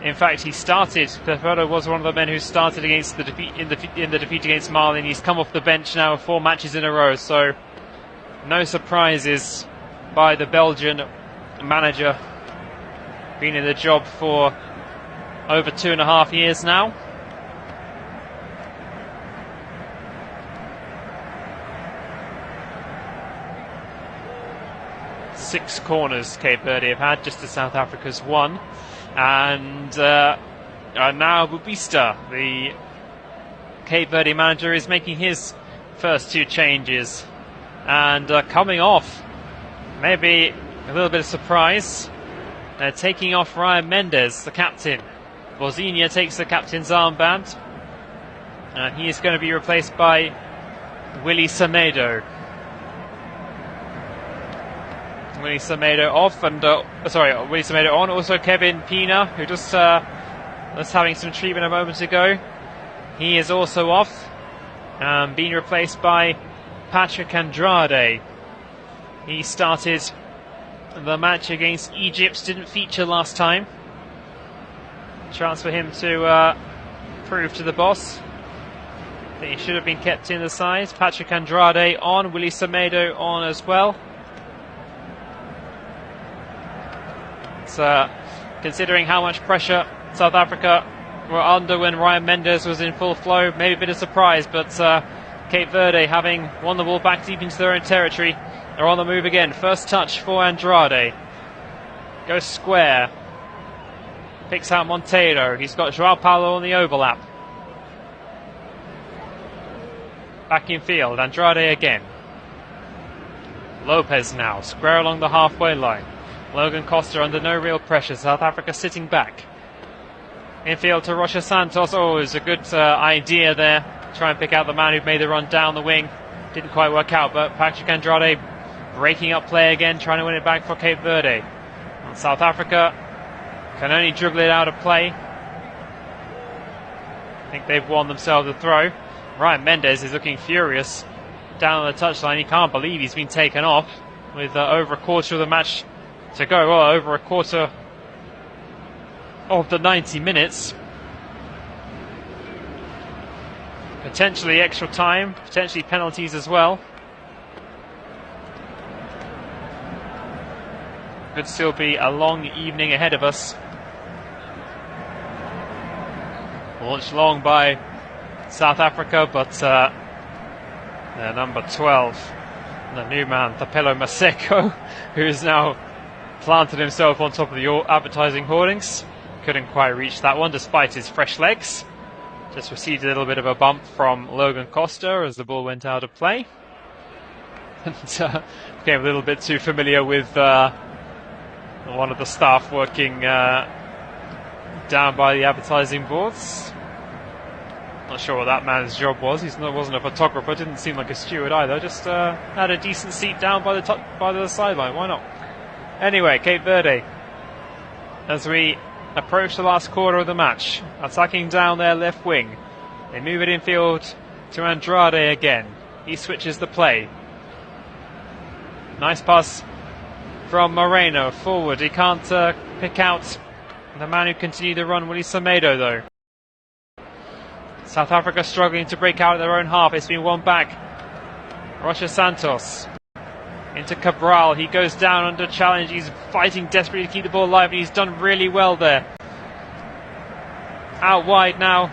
in fact he started. Tapelo was one of the men who started against the defeat in the defeat against Mali, and he's come off the bench now 4 matches in a row. So no surprises by the Belgian manager. Been in the job for over 2.5 years now. Six corners Cape Verde have had, just as South Africa's 1. And now Bubista, the Cape Verde manager, is making his first 2 changes. And coming off, maybe a little bit of surprise, taking off Ryan Mendes, the captain. Bosnia takes the captain's armband, and he is going to be replaced by Willy Semedo. Willy Semedo off, and Willy Semedo on. Also Kevin Pina, who just was having some treatment a moment ago. He is also off, being replaced by Patrick Andrade. He started the match against Egypt, didn't feature last time. Chance for him to prove to the boss that he should have been kept in the side. Patrick Andrade on, Willy Semedo on as well. So, considering how much pressure South Africa were under when Ryan Mendes was in full flow, maybe a bit of surprise, but Cape Verde, having won the ball back deep into their own territory, are on the move again. First touch for Andrade. Goes square. Picks out Monteiro. He's got Joao Paulo on the overlap. Back in field, Andrade again. Lopez now, square along the halfway line. Logan Costa under no real pressure. South Africa sitting back. Infield to Rocha Santos. Oh, it was a good idea there. Try and pick out the man who made the run down the wing. Didn't quite work out, but Patrick Andrade breaking up play again, trying to win it back for Cape Verde. And South Africa can only dribble it out of play. I think they've won themselves a throw. Ryan Mendes is looking furious down on the touchline. He can't believe he's been taken off with over a quarter of the match to go. Well, over a quarter of the 90 minutes. Potentially extra time, potentially penalties as well. Could still be a long evening ahead of us. Launched long by South Africa, but their number 12, the new man, Tapelo Maseko, who has now planted himself on top of the advertising hoardings. Couldn't quite reach that one despite his fresh legs. Just received a little bit of a bump from Logan Costa as the ball went out of play. And became a little bit too familiar with one of the staff working down by the advertising boards. Not sure what that man's job was. He wasn't a photographer, didn't seem like a steward either. Just had a decent seat down by the sideline. Why not? Anyway, Cape Verde, as we approach the last quarter of the match, attacking down their left wing. They move it infield to Andrade again. He switches the play. Nice pass from Moreno forward. He can't pick out the man who continued the run, Willy Semedo, though. South Africa struggling to break out of their own half. It's been won back. Rocha Santos into Cabral. He goes down under challenge. He's fighting desperately to keep the ball alive, and he's done really well there. Out wide now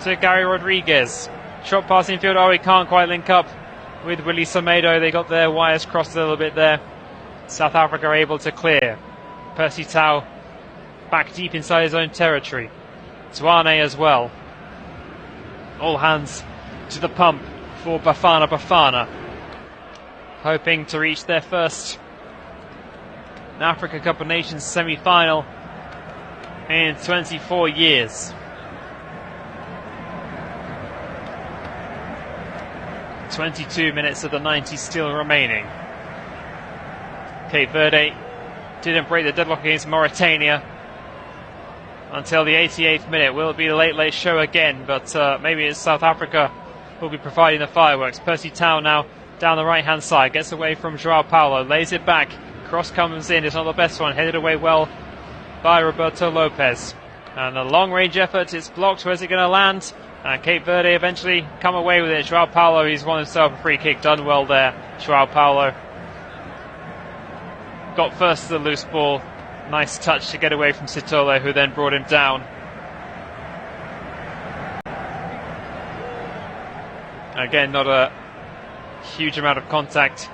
to Gary Rodriguez. Shot pass infield. Oh, he can't quite link up with Willy Semedo. They got their wires crossed a little bit there. South Africa are able to clear. Percy Tau back deep inside his own territory. Zwane as well. All hands to the pump for Bafana. Hoping to reach their first Africa Cup of Nations semi-final in 24 years. 22 minutes of the 90 still remaining. Cape Verde didn't break the deadlock against Mauritania until the 88th minute. Will it be the late show again? But maybe it's South Africa who will be providing the fireworks. Percy Tau now down the right hand side, gets away from Joao Paulo, lays it back, cross comes in, it's not the best one, headed away well by Roberto Lopez, and a long range effort, it's blocked. Where's it going to land? And Cape Verde eventually come away with it. Joao Paulo, he's won himself a free kick, done well there. Joao Paulo got first to the loose ball, nice touch to get away from Sitole, who then brought him down. Again, not a huge amount of contact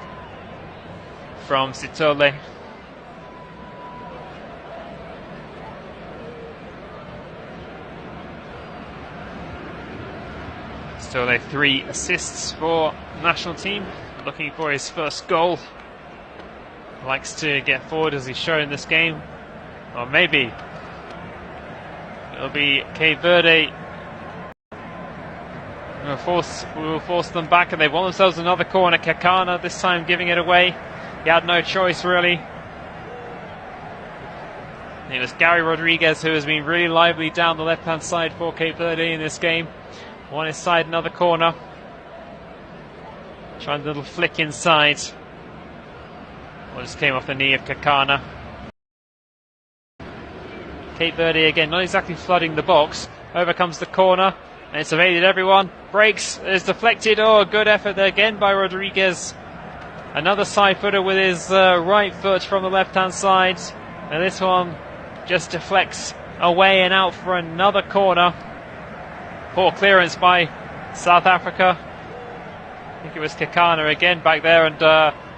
from Sitole. Still no 3 assists for the national team. Looking for his first goal. Likes to get forward as he's shown in this game. Or maybe it'll be Cape Verde. We will force them back, and they've won themselves another corner. Kekana this time giving it away. He had no choice really. It was Gary Rodriguez who has been really lively down the left-hand side for Cape Verde in this game. One inside, another corner. Trying a little flick inside. Well, just came off the knee of Kekana. Cape Verde again, not exactly flooding the box. Over comes the corner, and it's evaded everyone. Breaks, is deflected. Oh, good effort there again by Rodriguez. Another side footer with his right foot from the left-hand side. And this one just deflects away and out for another corner. Poor clearance by South Africa. I think it was Kekana again back there, and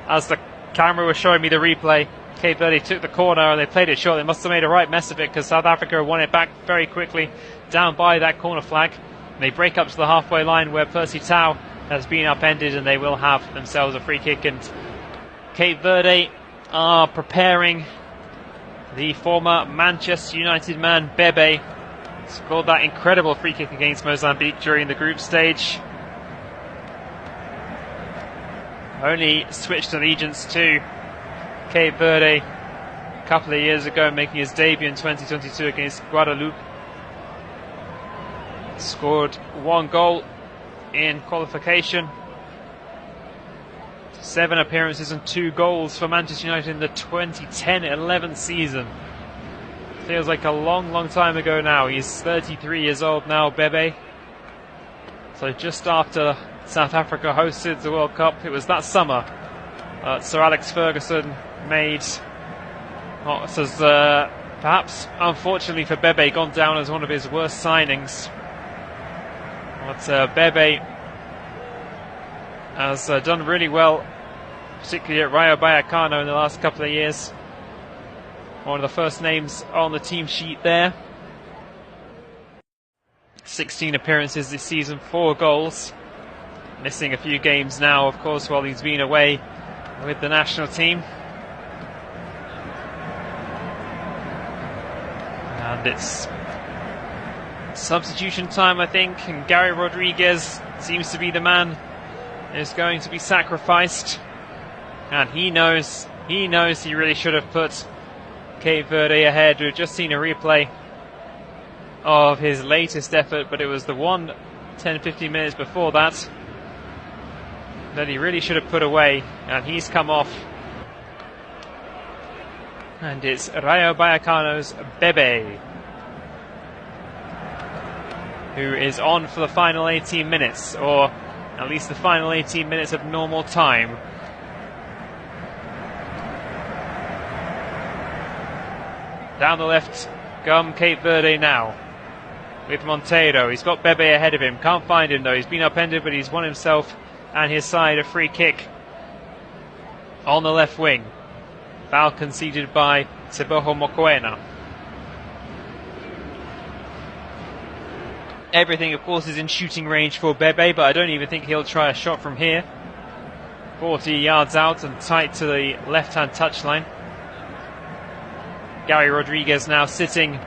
as the camera was showing me the replay, Cape Verde took the corner and they played it short. They must have made a right mess of it, because South Africa won it back very quickly down by that corner flag. And they break up to the halfway line where Percy Tau has been upended, and they will have themselves a free kick. And Cape Verde are preparing. The former Manchester United man Bebe scored that incredible free kick against Mozambique during the group stage. Only switched allegiance to Cape Verde a couple of years ago, making his debut in 2022 against Guadeloupe. Scored 1 goal in qualification. 7 appearances and 2 goals for Manchester United in the 2010-11 season. Feels like a long time ago now. He's 33 years old now, Bebe. So just after South Africa hosted the World Cup, it was that summer Sir Alex Ferguson made what has perhaps, unfortunately for Bebe, gone down as one of his worst signings. But Bebe has done really well, particularly at Rayo Vallecano in the last couple of years. One of the first names on the team sheet there. 16 appearances this season, 4 goals. Missing a few games now, of course, while he's been away with the national team. And it's substitution time, I think, and Gary Rodriguez seems to be the man who's going to be sacrificed. And he knows he really should have put Cape Verde ahead. We've just seen a replay of his latest effort, but it was the one 10-15 minutes before that he really should have put away, and he's come off. And it's Rayo Vallecano's Bebe who is on for the final 18 minutes, or at least the final 18 minutes of normal time. Down the left come Cape Verde now with Monteiro. He's got Bebe ahead of him. Can't find him though. He's been upended, but he's won himself and his side a free kick on the left wing. Foul conceded by Teboho Mokoena. Everything, of course, is in shooting range for Bebe, but I don't even think he'll try a shot from here. 40 yards out and tight to the left-hand touchline. Gary Rodriguez now sitting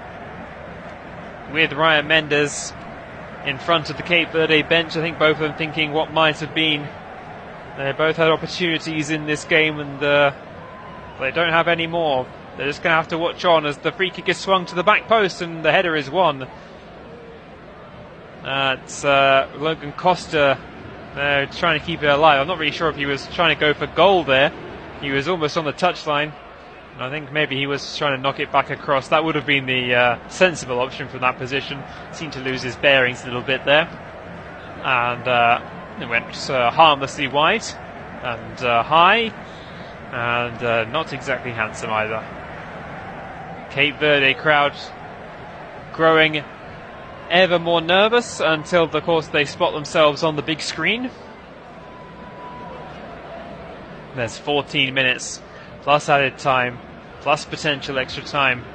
with Ryan Mendes in front of the Cape Verde bench. I think both of them thinking what might have been. They both had opportunities in this game, and they don't have any more. They're just going to have to watch on as the free kick is swung to the back post and the header is won. It's Logan Costa trying to keep it alive. I'm not really sure if he was trying to go for goal there. He was almost on the touchline. I think maybe he was trying to knock it back across. That would have been the sensible option from that position. Seemed to lose his bearings a little bit there. And it went harmlessly wide and high, and not exactly handsome either. Cape Verde crowd growing ever more nervous until, of course, they spot themselves on the big screen. There's 14 minutes plus added time, plus potential extra time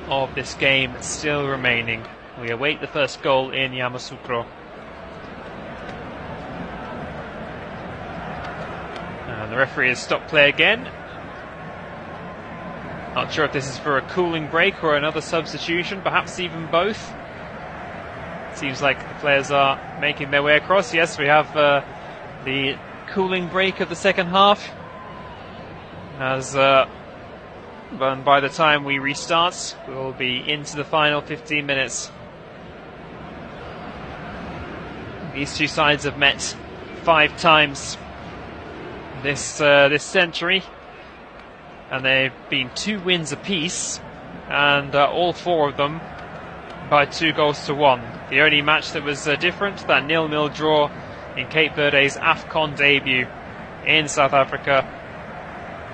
of this game still remaining. We await the first goal in Yamoussoukro. And the referee has stopped play again. Not sure if this is for a cooling break or another substitution, perhaps even both. Seems like the players are making their way across. Yes, we have the cooling break of the second half. As by the time we restart, we'll be into the final 15 minutes. These two sides have met 5 times this century, and they've been 2 wins apiece, and all 4 of them by 2-1. The only match that was different, that 0-0 draw in Cape Verde's AFCON debut in South Africa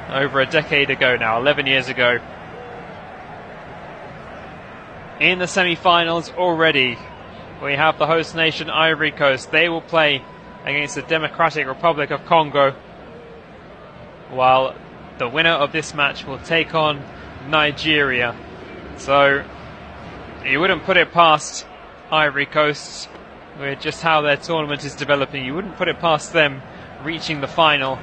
over a decade ago now, 11 years ago. In the semi-finals already, we have the host nation Ivory Coast. They will play against the Democratic Republic of Congo, while the winner of this match will take on Nigeria. So you wouldn't put it past Ivory Coast with just how their tournament is developing. You wouldn't put it past them reaching the final,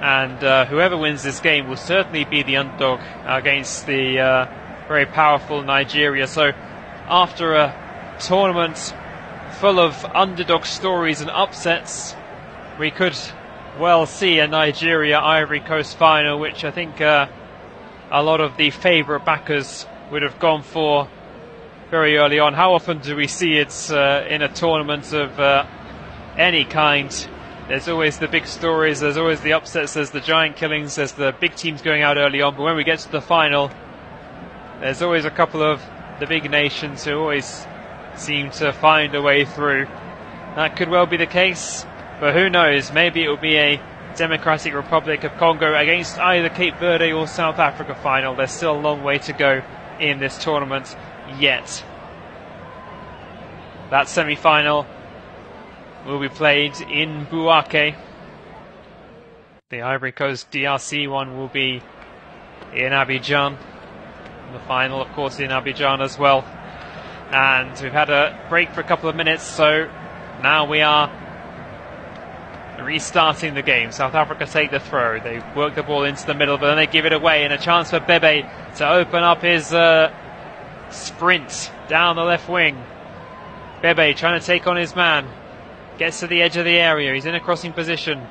and whoever wins this game will certainly be the underdog against the very powerful Nigeria. So after a tournament full of underdog stories and upsets, we could well see a Nigeria-Ivory Coast final, which I think a lot of the favourite backers would have gone for very early on. How often do we see it in a tournament of any kind? There's always the big stories, there's always the upsets, there's the giant killings, there's the big teams going out early on, but when we get to the final, there's always a couple of the big nations who always seem to find a way through. That could well be the case, but who knows, maybe it will be a Democratic Republic of Congo against either Cape Verde or South Africa final. There's still a long way to go in this tournament yet. That semi-final will be played in Bouaké. The Ivory Coast DRC one will be in Abidjan. The final, of course, in Abidjan as well. And we've had a break for a couple of minutes, so now we are restarting the game. South Africa take the throw. They work the ball into the middle, but then they give it away, and a chance for Bebe to open up his sprint down the left wing. Bebe trying to take on his man. Gets to the edge of the area. He's in a crossing position.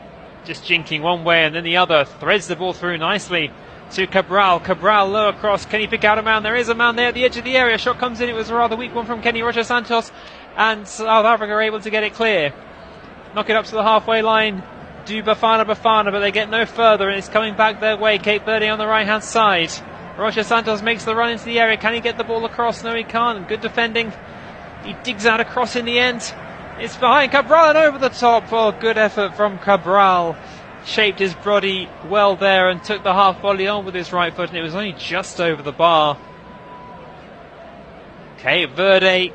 Just jinking one way and then the other. Threads the ball through nicely to Cabral. Cabral low across. Can he pick out a man? There is a man there at the edge of the area. Shot comes in. It was a rather weak one from Kenny Roger Santos. And South Africa are able to get it clear. Knock it up to the halfway line. Do Bafana, but they get no further, and it's coming back their way. Cape Verde on the right hand side. Roger Santos makes the run into the area. Can he get the ball across? No, he can't. Good defending. He digs out across in the end. It's behind Cabral and over the top. Oh, good effort from Cabral. Shaped his body well there and took the half volley on with his right foot, and it was only just over the bar. Cape Verde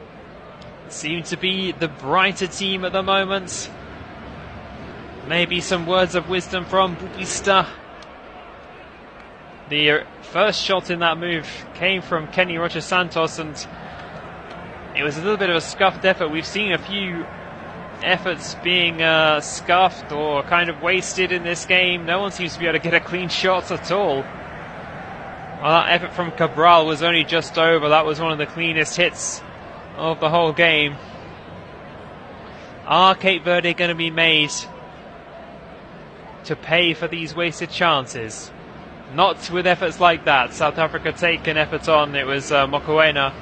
seem to be the brighter team at the moment. Maybe some words of wisdom from Bubista. The first shot in that move came from Kenny Roger Santos, and it was a little bit of a scuffed effort. We've seen a few efforts being scuffed or kind of wasted in this game. No one seems to be able to get a clean shot at all. Well, that effort from Cabral was only just over. That was one of the cleanest hits of the whole game. Are Cape Verde going to be made to pay for these wasted chances? Not with efforts like that. South Africa take an effort on. It was Mokoena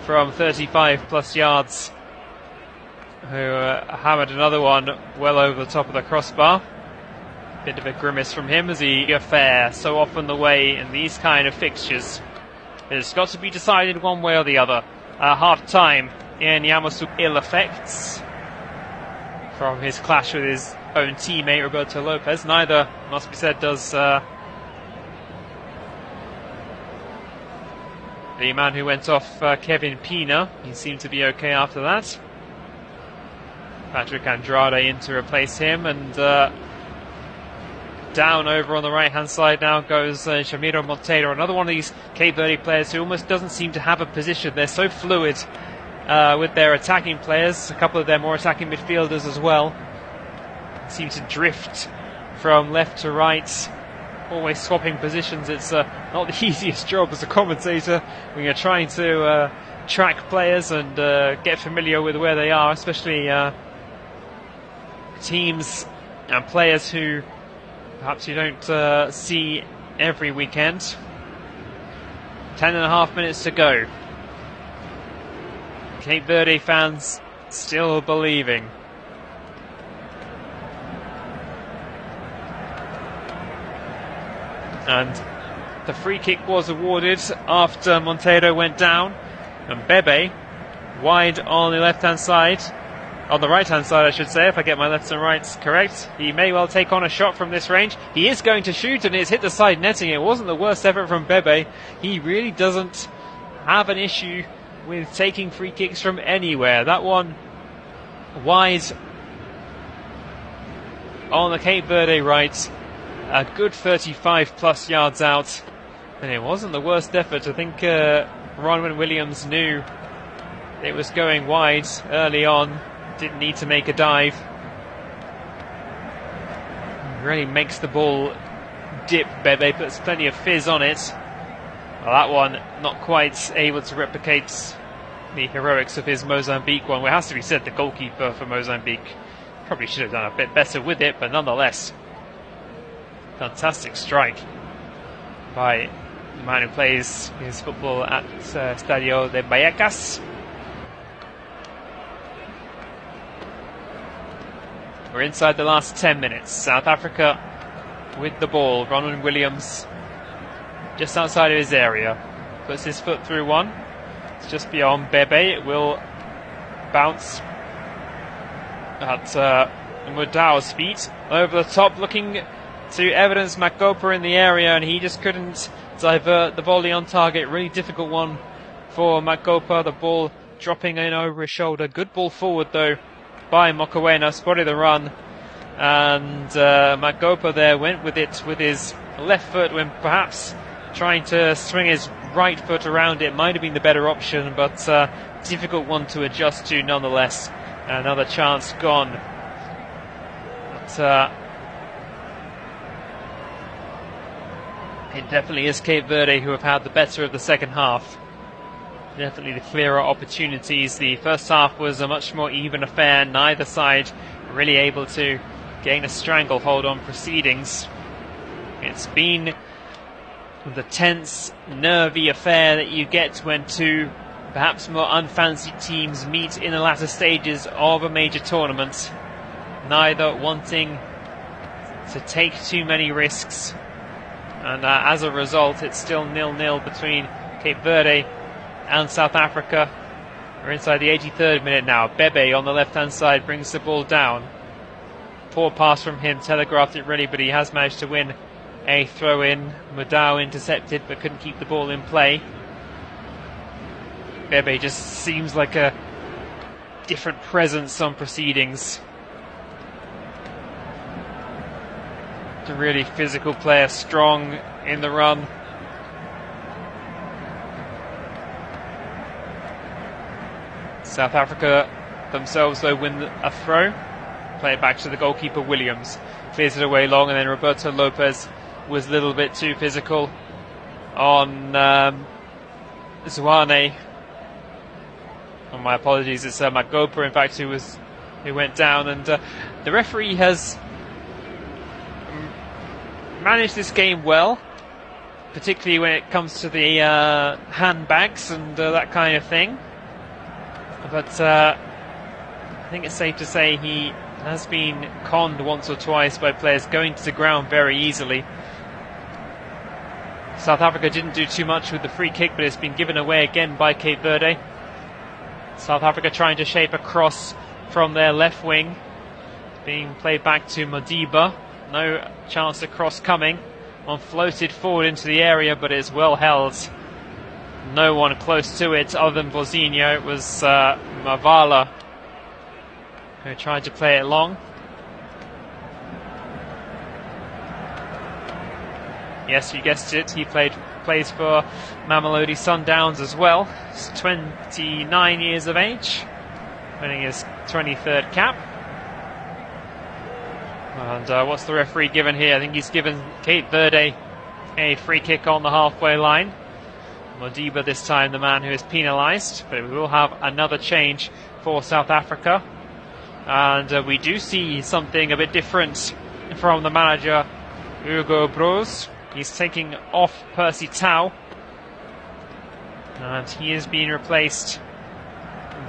from 35 plus yards who hammered another one well over the top of the crossbar. Bit of a grimace from him as he fair so often the way in these kind of fixtures. It's got to be decided one way or the other. Half time in Yamoussoukro, ill effects from his clash with his own teammate Roberto Lopez. Neither, must be said, does the man who went off, Kevin Pina. He seemed to be okay after that. Patrick Andrade in to replace him, and down over on the right hand side now goes Shamiro Monteiro, another one of these Cape Verde players who almost doesn't seem to have a position. They're so fluid with their attacking players, a couple of their more attacking midfielders as well. Seem to drift from left to right, always swapping positions. It's not the easiest job as a commentator when you're trying to track players and get familiar with where they are, especially teams and players who perhaps you don't see every weekend. 10.5 minutes to go. Cape Verde fans still believing. And the free kick was awarded after Monteiro went down, and Bebe wide on the left-hand side, on the right-hand side I should say, if I get my lefts and rights correct. He may well take on a shot from this range. He is going to shoot, and it's hit the side netting. It wasn't the worst effort from Bebe. He really doesn't have an issue with taking free kicks from anywhere. That one wide on the Cape Verde right, a good 35 plus yards out, and it wasn't the worst effort. I think Ryan Williams knew it was going wide early on, didn't need to make a dive. Really makes the ball dip. Bebe puts plenty of fizz on it. Well, that one not quite able to replicate the heroics of his Mozambique one. Well, it has to be said, the goalkeeper for Mozambique probably should have done a bit better with it, but nonetheless, fantastic strike by the man who plays his football at Stadio de Vallecas. We're inside the last 10 minutes. South Africa with the ball. Ronwen Williams just outside of his area. Puts his foot through one. It's just beyond Bebe. It will bounce at Mudau's feet. Over the top, looking to evidence Makopa in the area, and he just couldn't divert the volley on target. Really difficult one for Makopa. The ball dropping in over his shoulder. Good ball forward though by Mokoena, spotted the run, and Makopa there went with it with his left foot when perhaps trying to swing his right foot around it might have been the better option, but difficult one to adjust to nonetheless. Another chance gone. But it definitely is Cape Verde who have had the better of the second half. Definitely the clearer opportunities. The first half was a much more even affair. Neither side really able to gain a stranglehold on proceedings. It's been the tense, nervy affair that you get when two perhaps more unfancied teams meet in the latter stages of a major tournament. Neither wanting to take too many risks. And as a result, it's still 0-0 between Cape Verde and South Africa. We're inside the 83rd minute now. Bebe on the left-hand side brings the ball down. Poor pass from him, telegraphed it really, but he has managed to win a throw-in. Mudau intercepted, but couldn't keep the ball in play. Bebe just seems like a different presence on proceedings. A really physical player, strong in the run. South Africa themselves though win a throw. Play it back to the goalkeeper Williams. Clears it away long, and then Roberto Lopez was a little bit too physical on Zwane. Oh, my apologies, it's Makopa in fact who went down, and the referee has managed this game well, particularly when it comes to the handbags and that kind of thing. But I think it's safe to say he has been conned once or twice by players going to the ground very easily. South Africa didn't do too much with the free kick, but it's been given away again by Cape Verde. South Africa trying to shape a cross from their left wing, being played back to Modiba. No chance of cross coming. One floated forward into the area, but it's well held. No one close to it other than Bozinho. It was Mavala who tried to play it long. Yes, you guessed it, he plays for Mamelodi Sundowns as well. He's 29 years of age, winning his 23rd cap. And what's the referee given here? I think he's given Cape Verde a free kick on the halfway line. Modiba this time the man who is penalised, but we will have another change for South Africa. And we do see something a bit different from the manager, Hugo Broos. He's taking off Percy Tau, and he is being replaced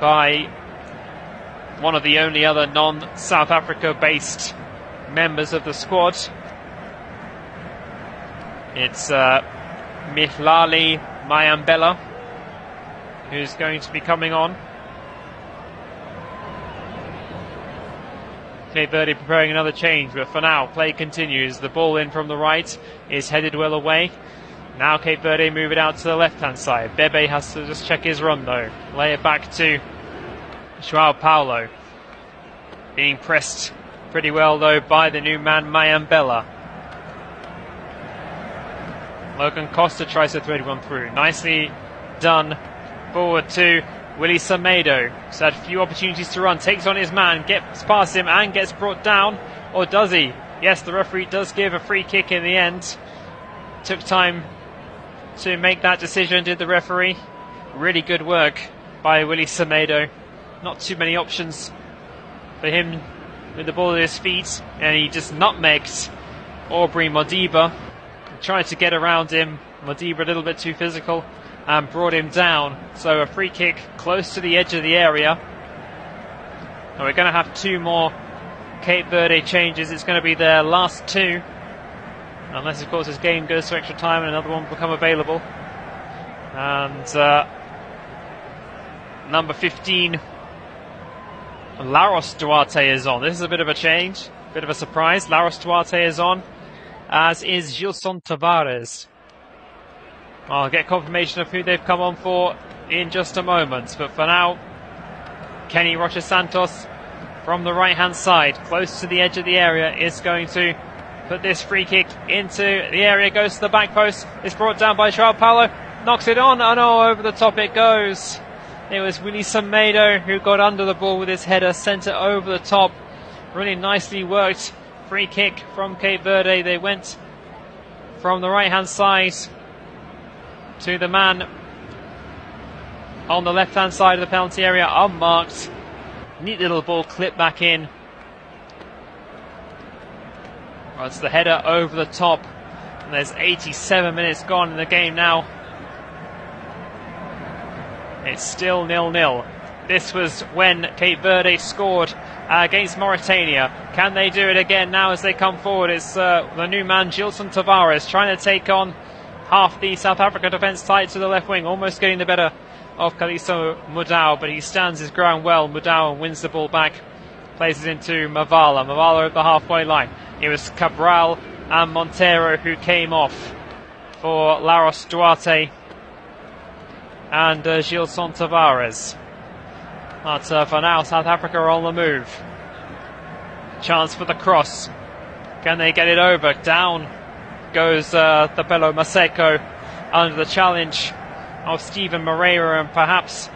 by one of the only other non-South Africa-based members of the squad. It's Mihlali Mayambela who's going to be coming on. Cape Verde preparing another change, but for now, play continues. The ball in from the right is headed well away. Now Cape Verde move it out to the left-hand side. Bebe has to just check his run, though. Lay it back to João Paulo. Being pressed pretty well, though, by the new man, Mayambela. Logan Costa tries to thread one through. Nicely done. Forward to Willie Semedo. He's had a few opportunities to run. Takes on his man, gets past him and gets brought down. Or does he? Yes, the referee does give a free kick in the end. Took time to make that decision, did the referee. Really good work by Willie Semedo. Not too many options for him with the ball at his feet. And he just nutmegged Aubrey Modiba. Tried to get around him. Modiba a little bit too physical and brought him down. So a free kick close to the edge of the area. And we're going to have two more Cape Verde changes. It's going to be their last two, unless of course this game goes to extra time and another one will become available. And number 15, Laros Duarte, is on. This is a bit of a change, bit of a surprise. Laros Duarte is on, as is Gilson Tavares. I'll get confirmation of who they've come on for in just a moment. But for now, Kenny Rocha Santos from the right-hand side, close to the edge of the area, is going to put this free kick into the area. Goes to the back post. It's brought down by João Paulo. Knocks it on. Oh no, over the top it goes. It was Willie Semedo who got under the ball with his header, sent it over the top. Really nicely worked. Free kick from Cape Verde. They went from the right-hand side to the man on the left-hand side of the penalty area, unmarked. Neat little ball clipped back in. Well, it's the header over the top. And there's 87 minutes gone in the game now. It's still 0-0. This was when Cape Verde scored against Mauritania. Can they do it again now as they come forward? It's the new man, Gilson Tavares, trying to take on half the South Africa defence tight to the left wing, almost getting the better of Kaliso Mudau, but he stands his ground well. Mudau wins the ball back, plays it into Mavala. Mavala at the halfway line. It was Cabral and Montero who came off for Laros Duarte and Gilson Tavares. But for now, South Africa are on the move. Chance for the cross. Can they get it over? Down goes Thapelo Maseko under the challenge of Stephen Moreira, and perhaps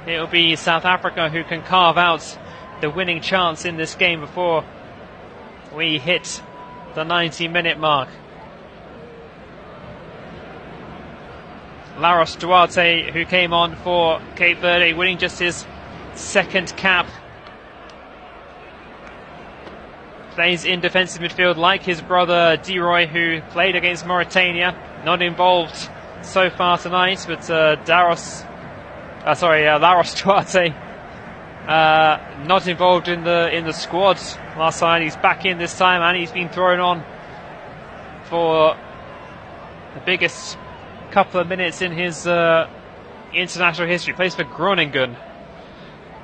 it will be South Africa who can carve out the winning chance in this game before we hit the 90-minute mark. Laros Duarte, who came on for Cape Verde, winning just his second cap. Plays in defensive midfield like his brother Deroy, who played against Mauritania. Not involved so far tonight, but Laros Duarte not involved in the squad last night. He's back in this time, and he's been thrown on for the biggest couple of minutes in his international history. Plays for Groningen.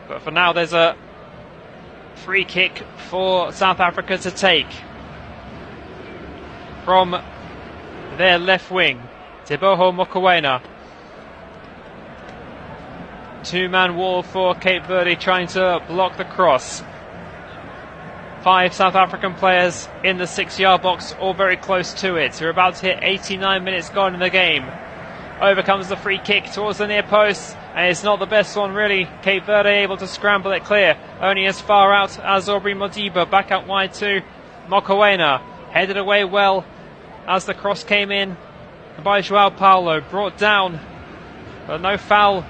But for now, there's a free kick for South Africa to take from their left wing. Teboho Mokoena. Two-man wall for Cape Verde, trying to block the cross. 5 South African players in the 6-yard box, all very close to it. We're about to hit 89 minutes gone in the game. Over comes the free kick towards the near post, and it's not the best one really. Cape Verde able to scramble it clear, only as far out as Aubrey Modiba. Back out wide to Mokoena, headed away well as the cross came in by Joao Paulo, brought down, but no foul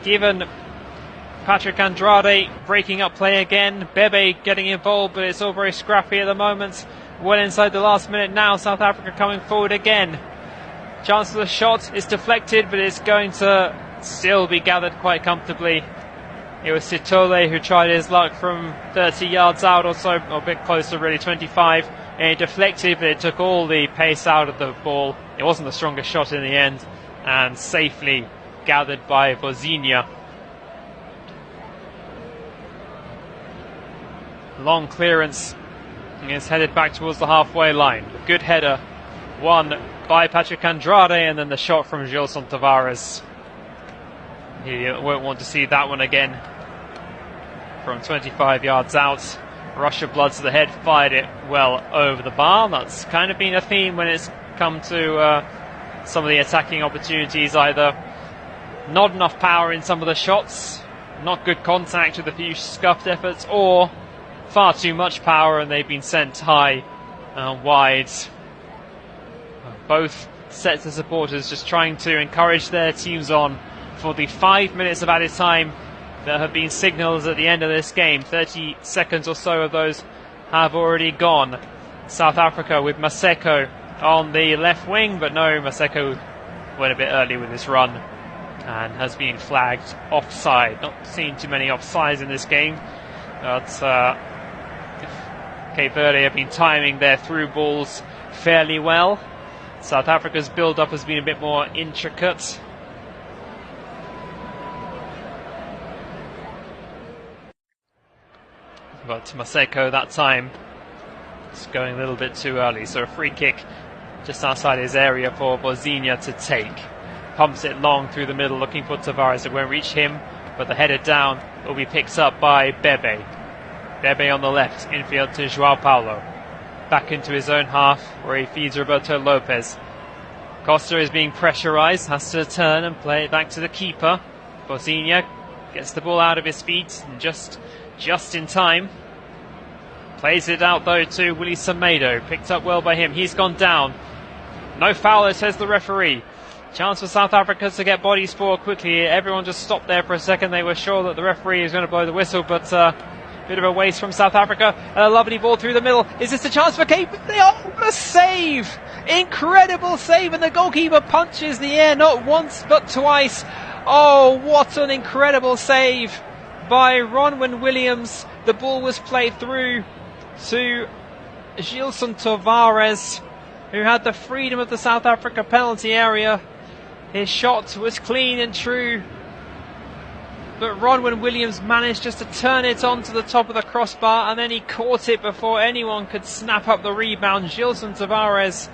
given. Patrick Andrade breaking up play again. Bebe getting involved, but it's all very scrappy at the moment. Well inside the last minute now. South Africa coming forward again. Chance for the shot is deflected, but it's going to still be gathered quite comfortably. It was Sitole who tried his luck from 30 yards out or so, or a bit closer really, 25. And it deflected, but it took all the pace out of the ball. It wasn't the strongest shot in the end, and safely gathered by Bozinia. Long clearance, and it's headed back towards the halfway line. Good header, won by Patrick Andrade, and then the shot from Gilson Tavares. He won't want to see that one again. From 25 yards out, rush of blood to the head, fired it well over the bar. That's kind of been a theme when it's come to some of the attacking opportunities. Either not enough power in some of the shots, not good contact with a few scuffed efforts, or far too much power and they've been sent high and wide. Both sets of supporters just trying to encourage their teams on for the 5 minutes of added time that have been signalled at the end of this game. 30 seconds or so of those have already gone. South Africa with Maseko on the left wing, but no, Maseko went a bit early with his run and has been flagged offside. Not seen too many offsides in this game, but Cape Verde have been timing their through balls fairly well. South Africa's build-up has been a bit more intricate. But Maseko that time is going a little bit too early, so a free kick just outside his area for Bozinia to take. Pumps it long through the middle, looking for Tavares. It won't reach him, but the header down will be picked up by Bebe. Bebe on the left, infield to Joao Paulo. Back into his own half, where he feeds Roberto Lopez. Costa is being pressurised, has to turn and play it back to the keeper. Bozinia gets the ball out of his feet, and just in time. Plays it out though to Willie Semedo, picked up well by him. He's gone down. No foul, says the referee. Chance for South Africa to get bodies forward quickly. Everyone just stopped there for a second. They were sure that the referee was going to blow the whistle, but bit of a waste from South Africa. A lovely ball through the middle. Is this a chance for Cape? Oh, a save! Incredible save, and the goalkeeper punches the air not once but twice. Oh, what an incredible save by Ronwen Williams. The ball was played through to Gilson Tavares, who had the freedom of the South Africa penalty area. His shot was clean and true, but Ronwen Williams managed just to turn it onto the top of the crossbar, and then he caught it before anyone could snap up the rebound. Gilson Tavares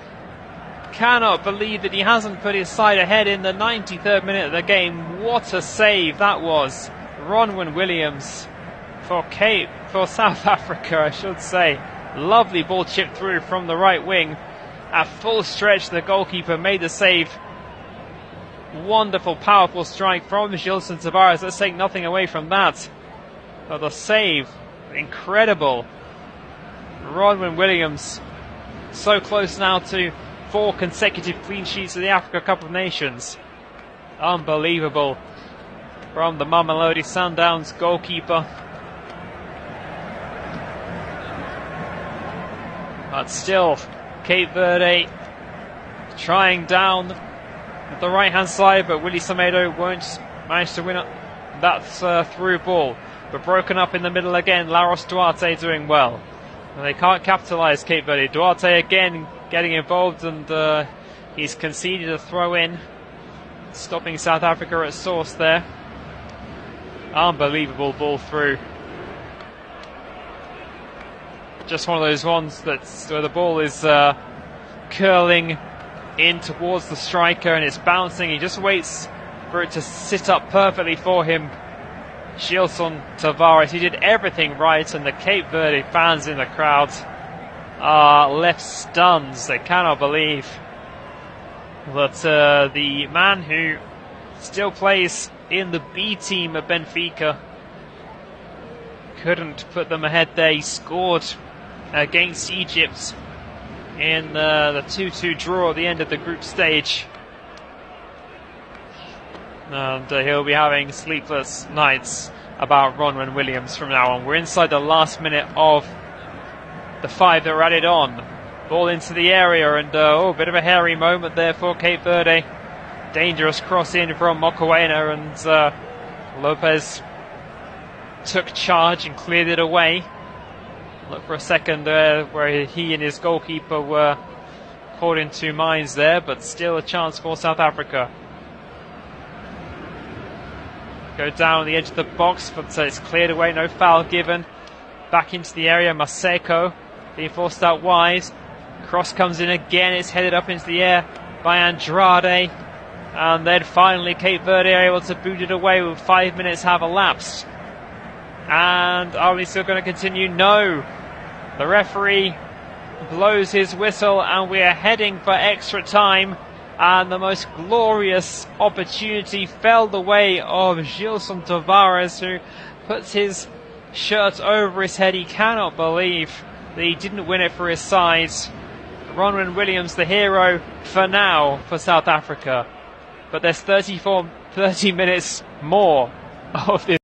cannot believe that he hasn't put his side ahead in the 93rd minute of the game. What a save that was. Ronwen Williams for South Africa, I should say. Lovely ball chipped through from the right wing. At full stretch, the goalkeeper made the save. Wonderful, powerful strike from Gilson Tavares. Let's take nothing away from that. But the save, incredible. Ronwen Williams, so close now to 4 consecutive clean sheets of the Africa Cup of Nations. Unbelievable from the Mamelodi Sundowns goalkeeper. But still, Cape Verde trying down at the right hand side, but Willie Semedo won't manage to win that through ball. But broken up in the middle again. Laros Duarte doing well. And they can't capitalise, Cape Verde. Duarte again getting involved, and he's conceded a throw in, stopping South Africa at source there. Unbelievable ball through. Just one of those ones where the ball is curling in towards the striker and it's bouncing. He just waits for it to sit up perfectly for him, Gilson Tavares. He did everything right, and the Cape Verde fans in the crowd are left stunned. They cannot believe that the man who still plays in the B team at Benfica couldn't put them ahead there. He scored against Egypt in the 2-2 draw at the end of the group stage. And he'll be having sleepless nights about Ronwen Williams from now on. We're inside the last minute of the 5 that were added on. Ball into the area, and a bit of a hairy moment there for Cape Verde. Dangerous cross in from Mokoena, and Lopez took charge and cleared it away. Look for a second where he and his goalkeeper were caught in two minds there, but still a chance for South Africa. Go down on the edge of the box, but it's cleared away, no foul given. Back into the area, Maseko being forced out wide. Cross comes in again, it's headed up into the air by Andrade. And then finally Cape Verde are able to boot it away with 5 minutes have elapsed. And are we still going to continue? No. The referee blows his whistle and we are heading for extra time. And the most glorious opportunity fell the way of Gilson Tavares, who puts his shirt over his head. He cannot believe that he didn't win it for his side. Ronwen Williams, the hero for now for South Africa. But there's 30 minutes more of this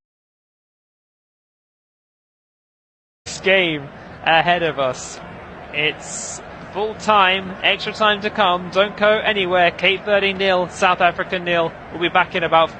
game ahead of us. It's full time, extra time to come. Don't go anywhere. Cape Verde 0, South Africa 0. We'll be back in about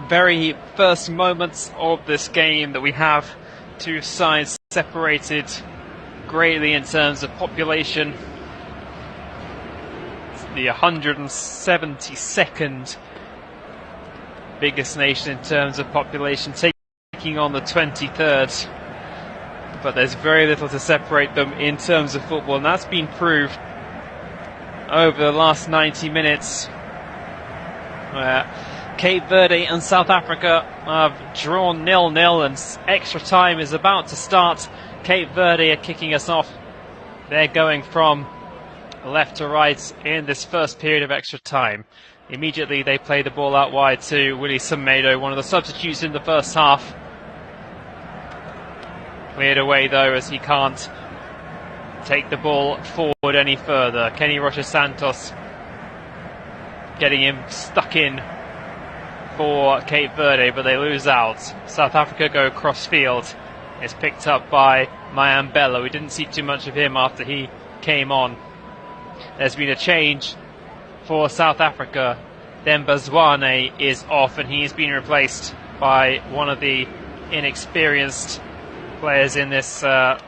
very first moments of this game that we have two sides separated greatly in terms of population. It's the 172nd biggest nation in terms of population, taking on the 23rd. But there's very little to separate them in terms of football, and that's been proved over the last 90 minutes, where Cape Verde and South Africa have drawn 0-0, and extra time is about to start. Cape Verde are kicking us off. They're going from left to right in this first period of extra time. Immediately they play the ball out wide to Willie Semedo, one of the substitutes in the first half. Cleared away though, as he can't take the ball forward any further. Kenny Rocha Santos getting him stuck in for Cape Verde, but they lose out. South Africa go cross field. It's picked up by Mayambela. We didn't see too much of him after he came on. There's been a change for South Africa. Demba Zwane is off, and he's been replaced by one of the inexperienced players in this South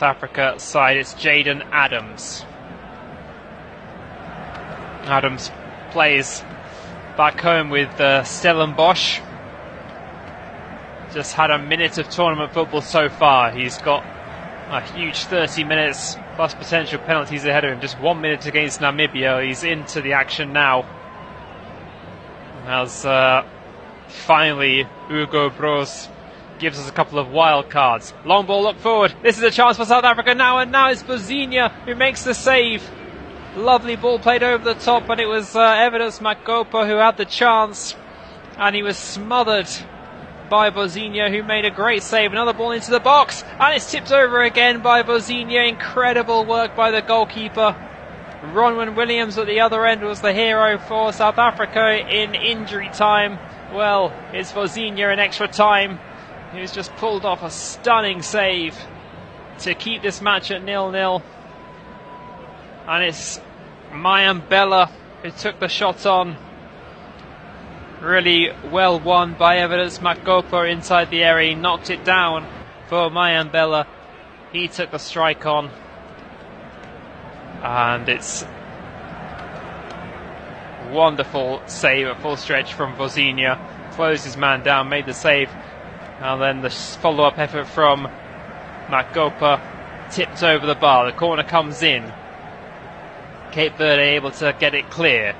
Africa side. It's Jaden Adams. Adams plays back home with Stellenbosch. Just had a minute of tournament football so far. He's got a huge 30 minutes plus potential penalties ahead of him. Just 1 minute against Namibia. He's into the action now. As finally Hugo Broos gives us a couple of wild cards. Long ball, look forward. This is a chance for South Africa now, and now it's Bozinia who makes the save. Lovely ball played over the top, and it was Evidence Makopa who had the chance, and he was smothered by Bozinia, who made a great save. Another ball into the box, and it's tipped over again by Bozinia. Incredible work by the goalkeeper. Ronwen Williams at the other end was the hero for South Africa in injury time. Well, it's Bozinia in extra time, who's just pulled off a stunning save to keep this match at 0-0. And it's Mayambela who took the shot on. Really well won by Evidence Makopa inside the area. He knocked it down for Mayambela. He took the strike on. And it's wonderful save at full stretch from Bozinia. Closed his man down, made the save. And then the follow-up effort from Makopa tipped over the bar. The corner comes in. Cape Verde able to get it clear.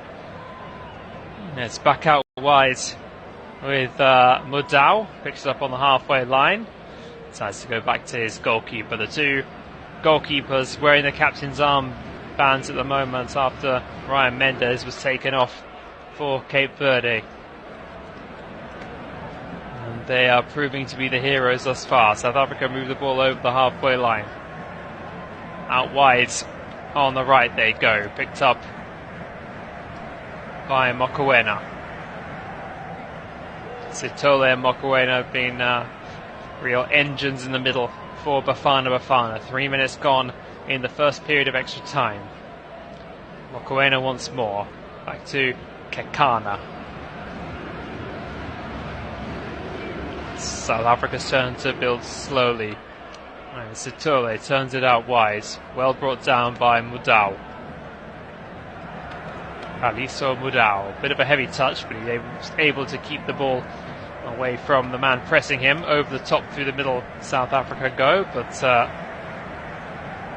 It's back out wide with Mudau. Picks it up on the halfway line. Decides to go back to his goalkeeper. The two goalkeepers wearing the captain's armbands at the moment after Ryan Mendes was taken off for Cape Verde. And they are proving to be the heroes thus far. South Africa move the ball over the halfway line. Out wide on the right they go. Picked up by Mokoena. Sitole and Mokoena have been real engines in the middle for Bafana. 3 minutes gone in the first period of extra time. Mokoena once more. Back to Kekana. South Africa's turn to build slowly. And Sitole turns it out wide. Well brought down by Mudau. Aliso Mudau. Bit of a heavy touch, but he was able to keep the ball away from the man pressing him. Over the top through the middle, South Africa go, but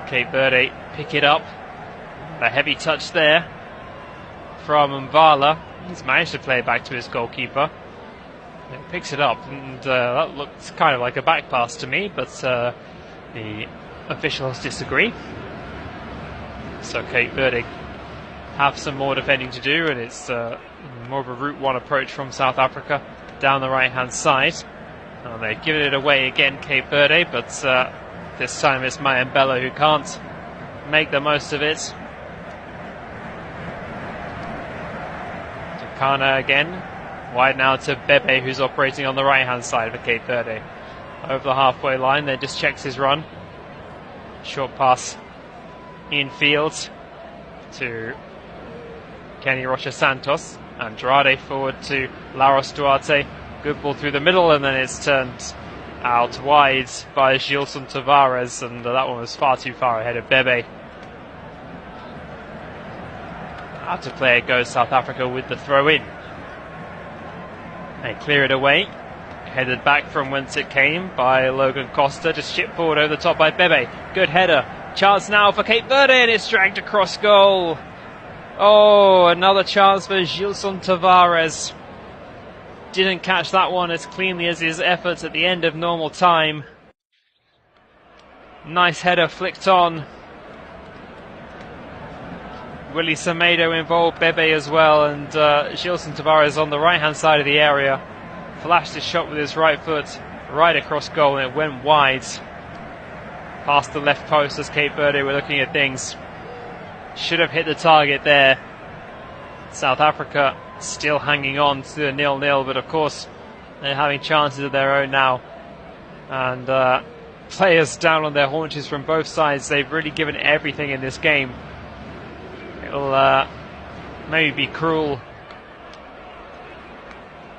Cape Verde pick it up. A heavy touch there from Mvala. He's managed to play it back to his goalkeeper. He picks it up, and that looks kind of like a back pass to me, but the officials disagree. So Cape Verde have some more defending to do, and it's more of a route one approach from South Africa down the right hand side. And they're giving it away again, Cape Verde, but this time it's Mayambela who can't make the most of it. Takana again, wide now to Bebe, who's operating on the right hand side for Cape Verde. Over the halfway line, then just checks his run. Short pass infield to Kenny Rocha Santos. Andrade forward to Laros Duarte. Good ball through the middle, and then it's turned out wide by Gilson Tavares, and that one was far too far ahead of Bebe. Out of play it goes South Africa with the throw in. They clear it away. Headed back from whence it came by Logan Costa, just chipped forward over the top by Bebe. Good header. Chance now for Cape Verde, and it's dragged across goal. Oh, another chance for Gilson Tavares. Didn't catch that one as cleanly as his efforts at the end of normal time. Nice header flicked on. Willie Semedo involved, Bebe as well, and Gilson Tavares on the right hand side of the area flashed his shot with his right foot right across goal, and it went wide past the left post as Cape Verde were looking at things. Should have hit the target there. South Africa still hanging on to the 0-0, but of course they're having chances of their own now, and players down on their haunches from both sides. They've really given everything in this game. It'll maybe be cruel.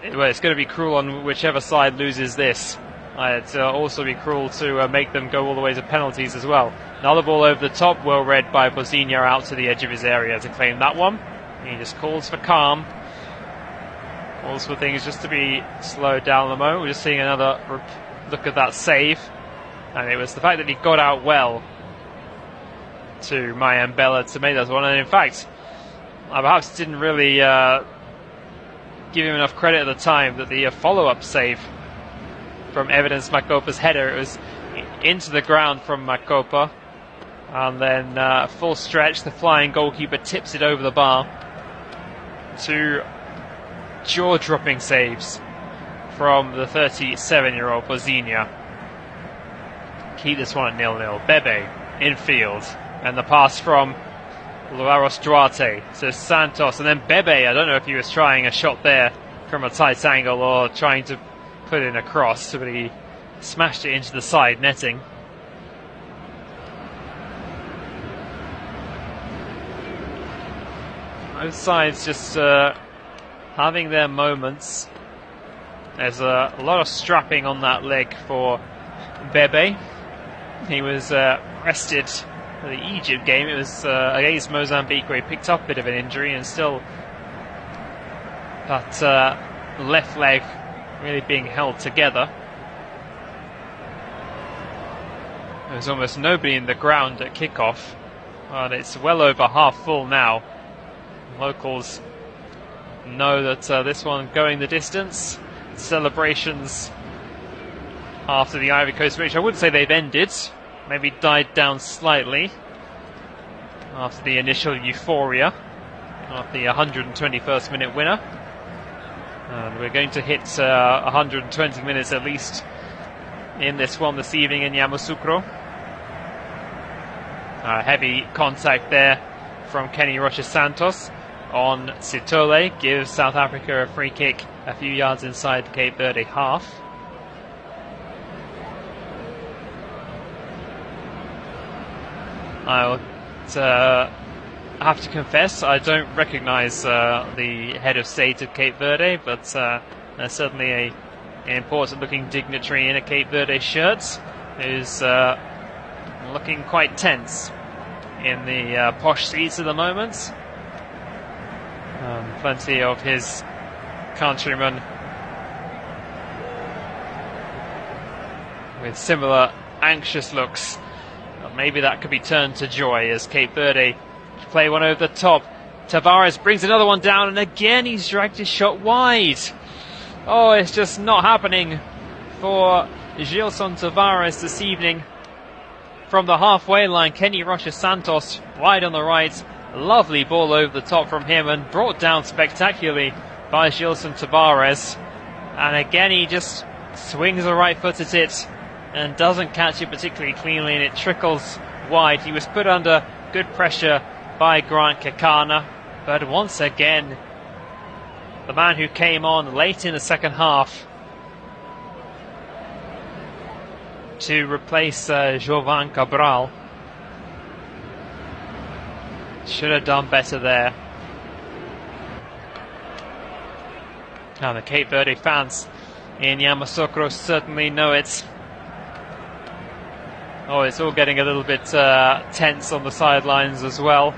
Well, it's going to be cruel on whichever side loses this. It'll also be cruel to make them go all the way to penalties as well. Another ball over the top, well read by Bosnia out to the edge of his area to claim that one. He just calls for calm. Calls for things just to be slowed down at the moment. We're just seeing another look at that save. And it was the fact that he got out well to Mayambela to make that one. And in fact, I perhaps didn't really give him enough credit at the time that the follow-up save from Evidence Makopa's header, it was into the ground from Makopa, and then full stretch, the flying goalkeeper tips it over the bar. Two jaw-dropping saves from the 37-year-old Bosnia. Keep this one at 0-0. Bebe infield, and the pass from Laros Duarte to Santos, and then Bebe, I don't know if he was trying a shot there from a tight angle or trying to put in a cross, but he smashed it into the side netting. Both sides just having their moments. There's a lot of strapping on that leg for Bebe. He was rested for the Egypt game. It was against Mozambique where he picked up a bit of an injury, and still that left leg really being held together. There's almost nobody in the ground at kickoff, and it's well over half full now. Locals know that this one going the distance. Celebrations after the Ivory Coast match, I wouldn't say they've ended, maybe died down slightly after the initial euphoria of the 121st minute winner. And we're going to hit 120 minutes at least in this one this evening in Yamoussoukro. Heavy contact there from Kenny Rocha Santos on Sitole, gives South Africa a free kick a few yards inside the Cape Verde half. I'll have to confess, I don't recognise the head of state of Cape Verde, but there's certainly an important looking dignitary in a Cape Verde shirt who's looking quite tense in the posh seats at the moment. Plenty of his countrymen with similar anxious looks. But maybe that could be turned to joy as Cape Verde play one over the top. Tavares brings another one down, and again he's dragged his shot wide. Oh, it's just not happening for Gilson Tavares this evening. From the halfway line, Kenny Rocha Santos wide on the right. Lovely ball over the top from him and brought down spectacularly by Gilson Tavares. And again he just swings the right foot at it and doesn't catch it particularly cleanly, and it trickles wide. He was put under good pressure by Grant Kekana, but once again the man who came on late in the second half to replace Jovan Cabral should have done better there. Now the Cape Verde fans in Yamoussoukro certainly know it. Oh, it's all getting a little bit tense on the sidelines as well.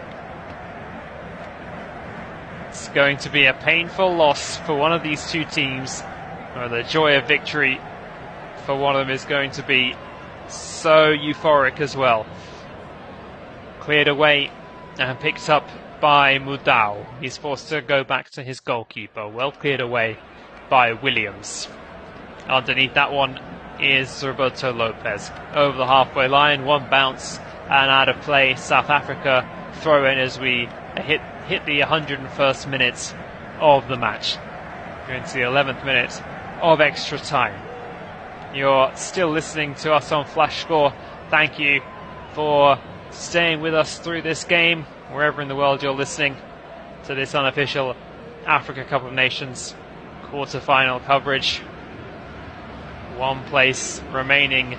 It's going to be a painful loss for one of these two teams. Or the joy of victory for one of them is going to be so euphoric as well. Cleared away and picked up by Mudau. He's forced to go back to his goalkeeper. Well cleared away by Williams. Underneath that one is Roberto Lopez. Over the halfway line, one bounce and out of play. South Africa throw in as we hit the 101st minute of the match. Going to the 11th minute of extra time. You're still listening to us on Flash Score. Thank you for staying with us through this game, wherever in the world you're listening to this unofficial Africa Cup of Nations quarter-final coverage. One place remaining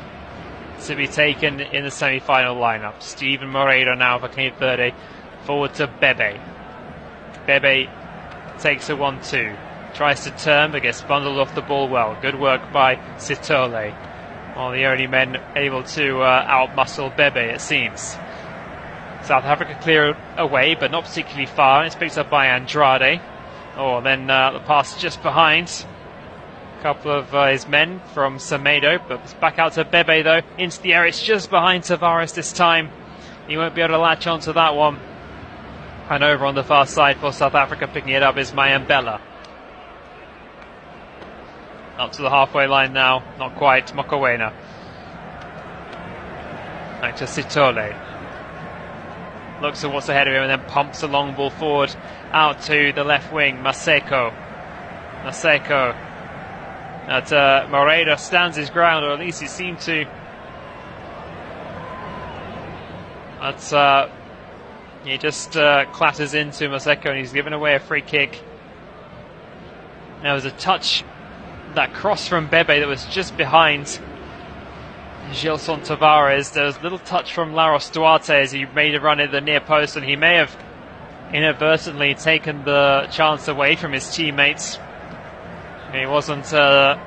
to be taken in the semi-final lineup. Steven Moreira now for Cape Verde, forward to Bebe. Bebe takes a 1-2. Tries to turn but gets bundled off the ball well. Good work by Sitole. One of the only men able to outmuscle Bebe, it seems. South Africa clear away but not particularly far. It's picked up by Andrade. Oh, then the pass just behind. A couple of his men from Semedo, but it's back out to Bebe though. Into the air, it's just behind Tavares this time. He won't be able to latch onto that one. And over on the far side for South Africa, picking it up is Mayambela. Up to the halfway line now, not quite, Mokoena. Back to Sitole. Looks at what's ahead of him and then pumps a long ball forward out to the left wing, Maseko. That Moreira stands his ground, or at least he seemed to. But he just clatters into Maseko and he's given away a free kick. There was a touch, that cross from Bebe that was just behind Gilson Tavares. There was a little touch from Laros Duarte as he made a run at the near post, and he may have inadvertently taken the chance away from his teammates. He wasn't to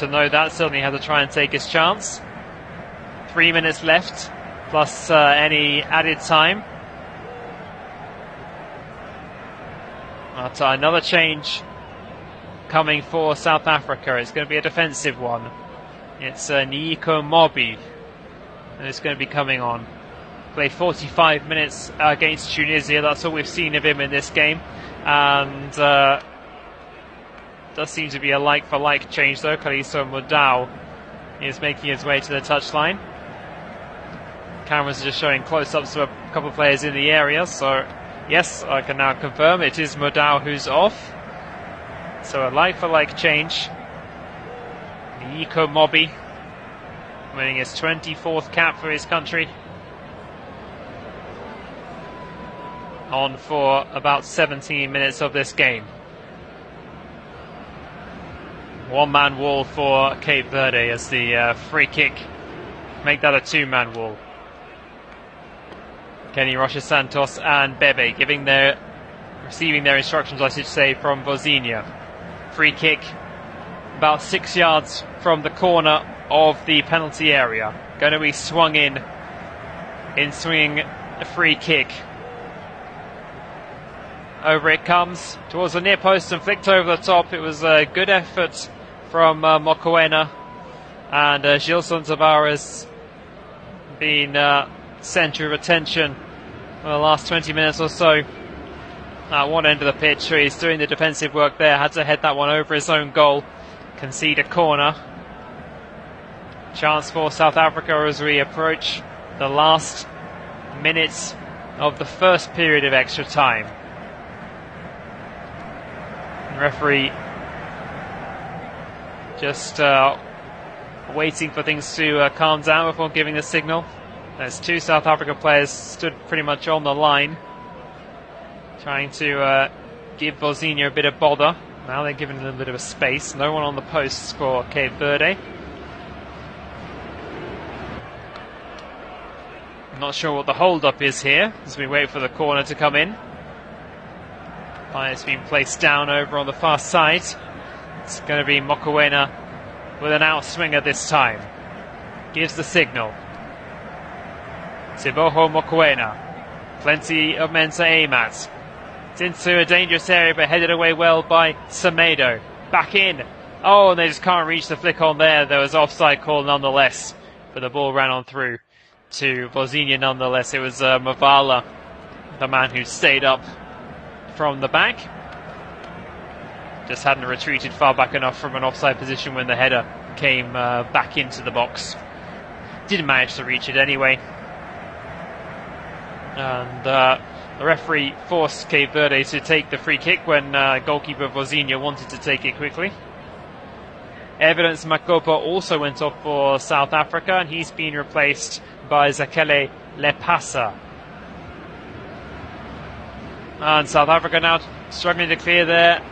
know that. Certainly had to try and take his chance. 3 minutes left, plus any added time. But another change coming for South Africa. It's going to be a defensive one. It's Nico Mobi, and it's going to be coming on. Played 45 minutes against Tunisia. That's all we've seen of him in this game. And does seem to be a like-for-like change though. Kaliso Mudau is making his way to the touchline. Cameras are just showing close-ups of a couple of players in the area. So, yes, I can now confirm it is Mudau who's off. So a like-for-like change. Nico Mobi winning his 24th cap for his country. On for about 17 minutes of this game. One-man wall for Cape Verde as the free kick. Make that a two-man wall. Kenny Rocha Santos and Bebe receiving their instructions, I should say, from Vozinha. Free kick about 6 yards from the corner of the penalty area. Going to be swung in swinging a free kick. Over it comes towards the near post and flicked over the top. It was a good effort from Mokoena, and Gilson Tavares being centre of attention for the last 20 minutes or so. At one end of the pitch, he's doing the defensive work there. Had to head that one over his own goal. Concede a corner. Chance for South Africa as we approach the last minutes of the first period of extra time. The referee just waiting for things to calm down before giving the signal. There's two South Africa players stood pretty much on the line, trying to give Vozinha a bit of bother. Now they're giving a little bit of a space. No one on the posts for Cape Verde. I'm not sure what the hold-up is here as we wait for the corner to come in. It's been placed down over on the far side. It's going to be Mokoena with an outswinger this time. Gives the signal. Siboho Mokoena. Plenty of men to aim at. It's into a dangerous area, but headed away well by Semedo. Back in. Oh, and they just can't reach the flick on there. There was offside call nonetheless, but the ball ran on through to Bosnia nonetheless. It was Mavala, the man who stayed up from the back. Just hadn't retreated far back enough from an offside position when the header came back into the box. Didn't manage to reach it anyway. And the referee forced Cape Verde to take the free kick when goalkeeper Bosnia wanted to take it quickly. Evidence Makopa also went off for South Africa, and he's been replaced by Zakele Lepasa. And South Africa now struggling to clear their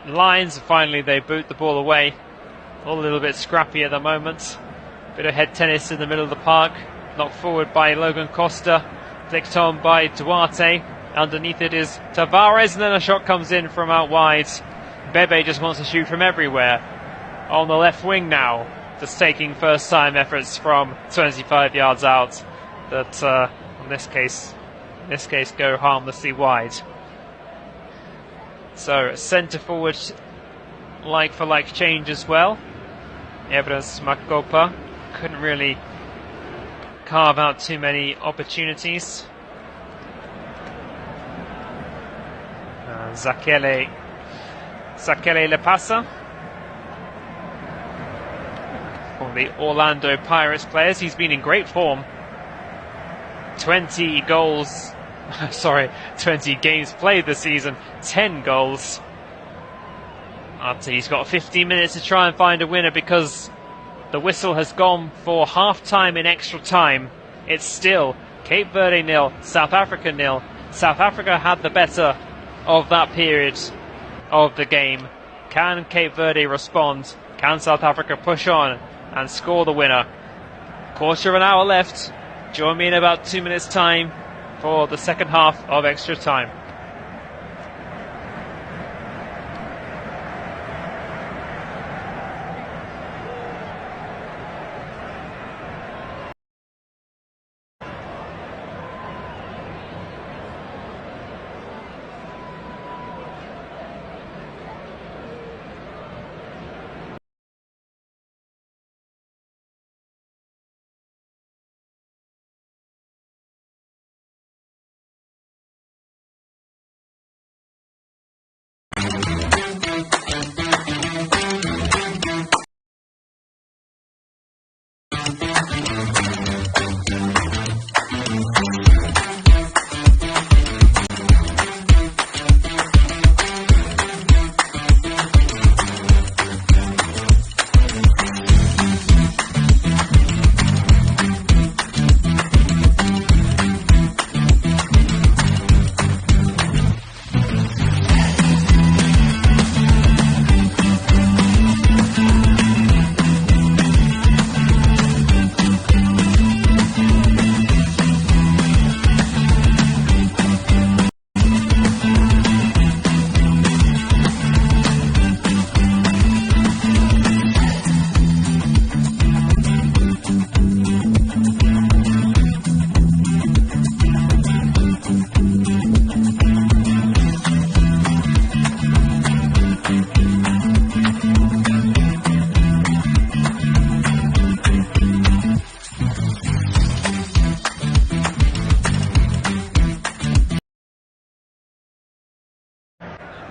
lines. Finally they boot the ball away. All a little bit scrappy at the moment. Bit of head tennis in the middle of the park. Knocked forward by Logan Costa. Flicked on by Duarte. Underneath it is Tavares, and then a shot comes in from out wide. Bebe just wants to shoot from everywhere. On the left wing now, just taking first time efforts from 25 yards out that in this case go harmlessly wide. So centre forward like for like change as well. Evidence Makopa couldn't really carve out too many opportunities. Zakele Lepasa, from the Orlando Pirates players. He's been in great form. 20 games played this season, 10 goals. He's got 15 minutes to try and find a winner because the whistle has gone for half-time in extra time. It's still Cape Verde 0, South Africa 0. South Africa had the better of that period of the game. Can Cape Verde respond? Can South Africa push on and score the winner? Quarter of an hour left. Join me in about 2 minutes' time for the second half of extra time.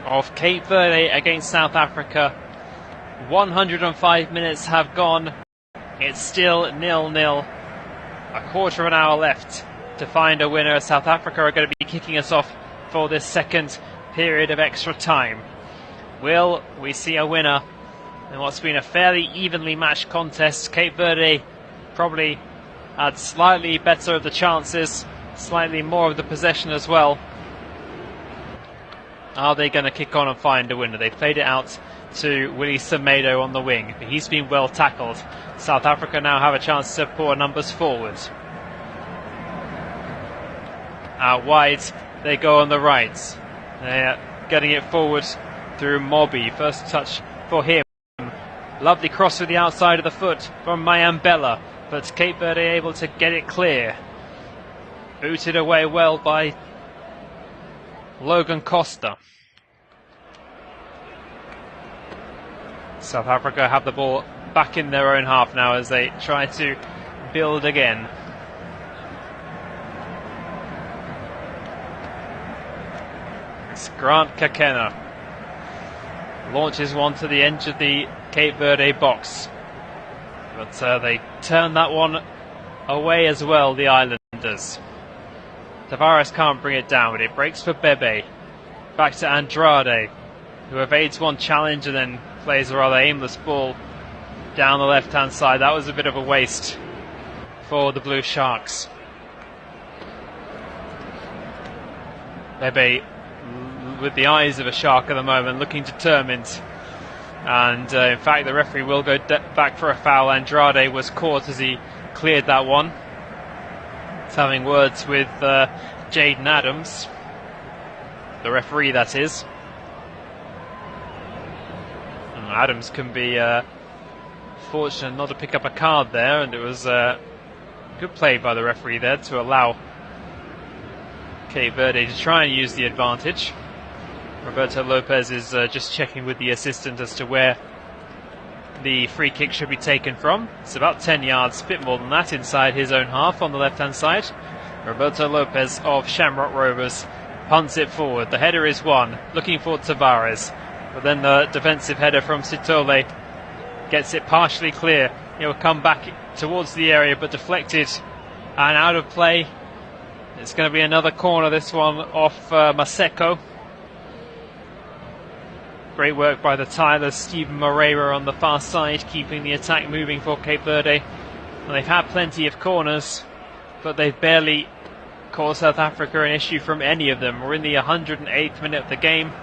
Of Cape Verde against South Africa. 105 minutes have gone. It's still 0-0. A quarter of an hour left to find a winner. South Africa are going to be kicking us off for this second period of extra time. Will we see a winner in what's been a fairly evenly matched contest? Cape Verde probably had slightly better of the chances, slightly more of the possession as well. Are they going to kick on and find a winner? They played it out to Willie Semedo on the wing, but he's been well tackled. South Africa now have a chance to pour numbers forward. Out wide, they go on the right. getting it forward through Mobi. First touch for him. Lovely cross with the outside of the foot from Mayambela, but Cape Verde able to get it clear. Booted away well by Logan Costa. South Africa have the ball back in their own half now as they try to build again. It's Grant Kakena. Launches one to the edge of the Cape Verde box. But they turn that one away as well, the Islanders. Tavares can't bring it down, but it breaks for Bebe. Back to Andrade, who evades one challenge and then plays a rather aimless ball down the left-hand side. That was a bit of a waste for the Blue Sharks. Bebe with the eyes of a shark at the moment, looking determined. And in fact, the referee will go back for a foul. Andrade was caught as he cleared that one. He's having words with Jaden Adams, the referee, that is. And Adams can be fortunate not to pick up a card there, and it was good play by the referee there to allow Cape Verde to try and use the advantage. Roberto Lopez is just checking with the assistant as to where the free kick should be taken from. It's about 10 yards, a bit more than that, inside his own half on the left-hand side. Roberto Lopez of Shamrock Rovers punts it forward. The header is won, looking for Tavares. But then the defensive header from Sitole gets it partially clear. He'll come back towards the area, but deflected and out of play. It's going to be another corner, this one off Maseko. Great work by the Tylers. Stephen Moreira on the far side, keeping the attack moving for Cape Verde. And they've had plenty of corners, but they've barely caused South Africa an issue from any of them. We're in the 108th minute of the game.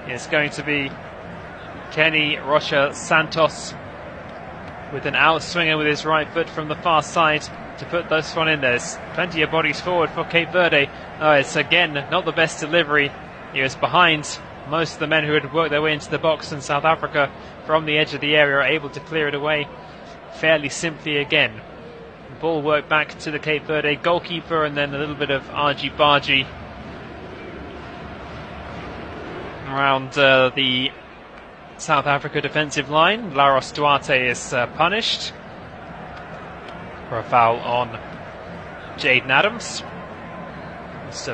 It's going to be Kenny Rocha Santos with an outswinger with his right foot from the far side to put this one in. There's plenty of bodies forward for Cape Verde. It's again not the best delivery. He was behind most of the men who had worked their way into the box, and South Africa from the edge of the area are able to clear it away fairly simply again. The ball worked back to the Cape Verde goalkeeper, and then a little bit of argy-bargy around the South Africa defensive line. Laros Duarte is punished for a foul on Jaden Adams.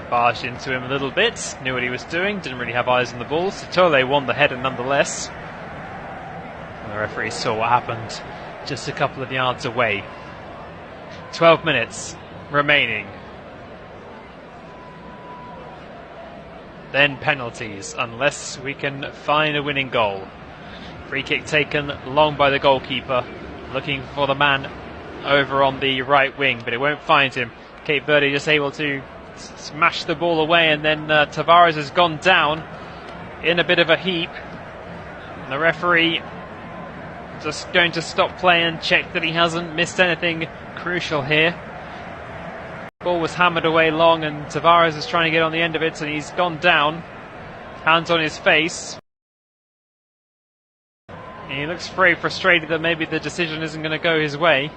Barged into him a little bit, knew what he was doing, didn't really have eyes on the ball. Sitole won the header nonetheless. And the referee saw what happened just a couple of yards away. 12 minutes remaining. Then penalties, unless we can find a winning goal. Free kick taken long by the goalkeeper, looking for the man over on the right wing, but it won't find him. Cape Verde just able to smash the ball away, and then Tavares has gone down in a bit of a heap. And the referee just going to stop play and check that he hasn't missed anything crucial here. Ball was hammered away long, and Tavares is trying to get on the end of it, and he's gone down, hands on his face. He looks very frustrated that maybe the decision isn't going to go his way.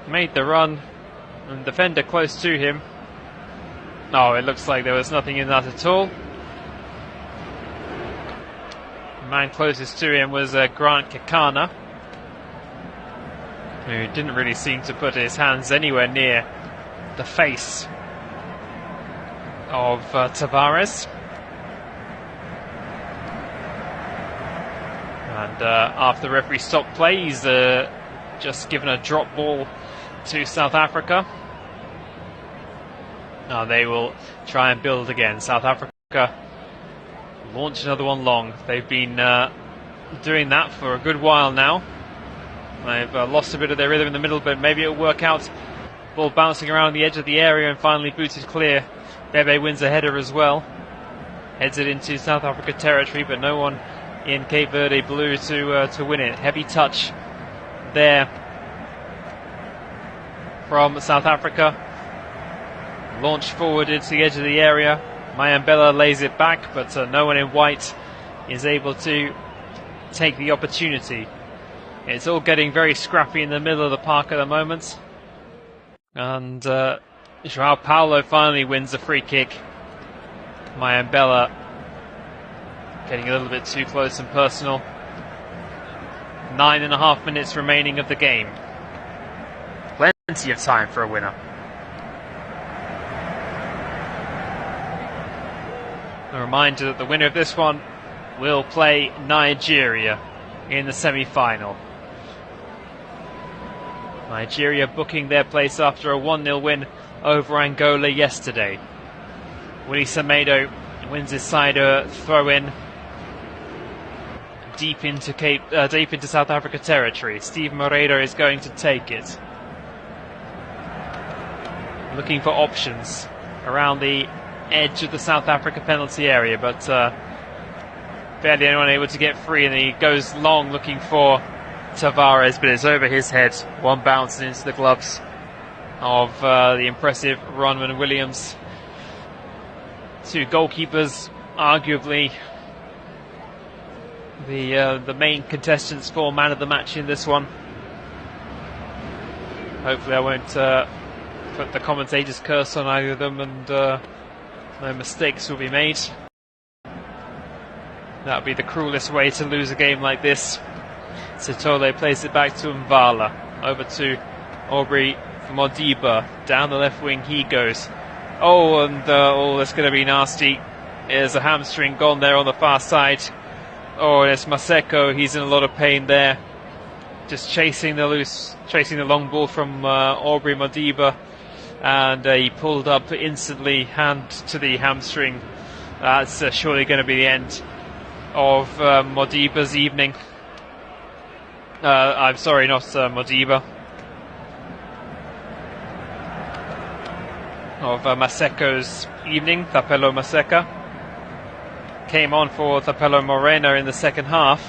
Made the run, and defender close to him. No, it looks like there was nothing in that at all. The man closest to him was Grant Kakana, who didn't really seem to put his hands anywhere near the face of Tavares. And after the referee stopped play, he's just given a drop ball to South Africa. Now they will try and build again. South Africa launch another one long. They've been doing that for a good while now. They've lost a bit of their rhythm in the middle, but maybe it'll work out. Ball bouncing around the edge of the area and finally booted clear. Bebe wins a header as well. Heads it into South Africa territory, but no one in Cape Verde blue to win it. Heavy touch there from South Africa. Launched forward into the edge of the area. Mayambela lays it back, but no one in white is able to take the opportunity. It's all getting very scrappy in the middle of the park at the moment. And Joao Paulo finally wins the free kick. Mayambela getting a little bit too close and personal. 9.5 minutes remaining of the game. Plenty of time for a winner. A reminder that the winner of this one will play Nigeria in the semi-final. Nigeria booking their place after a 1-0 win over Angola yesterday. Willy Semedo wins his side a throw-in deep into South Africa territory. Steve Moreira is going to take it. Looking for options around the edge of the South Africa penalty area, but barely anyone able to get free, and he goes long looking for Tavares, but it's over his head. One bounces into the gloves of the impressive Ronwen Williams. Two goalkeepers, arguably the main contestants for man of the match in this one. Hopefully I won't put the commentator's curse on either of them, and no mistakes will be made. That would be the cruelest way to lose a game like this. Sitole plays it back to Mvala. Over to Aubrey Modiba. Down the left wing he goes. Oh, and that's going to be nasty. There's a hamstring gone there on the far side. Oh, and it's Maseko. He's in a lot of pain there. Just chasing the long ball from Aubrey Modiba. And he pulled up instantly, hand to the hamstring. That's surely going to be the end of Modiba's evening. I'm sorry, not Modiba. Of Maseko's evening. Thapelo Maseka came on for Thapelo Moreno in the second half.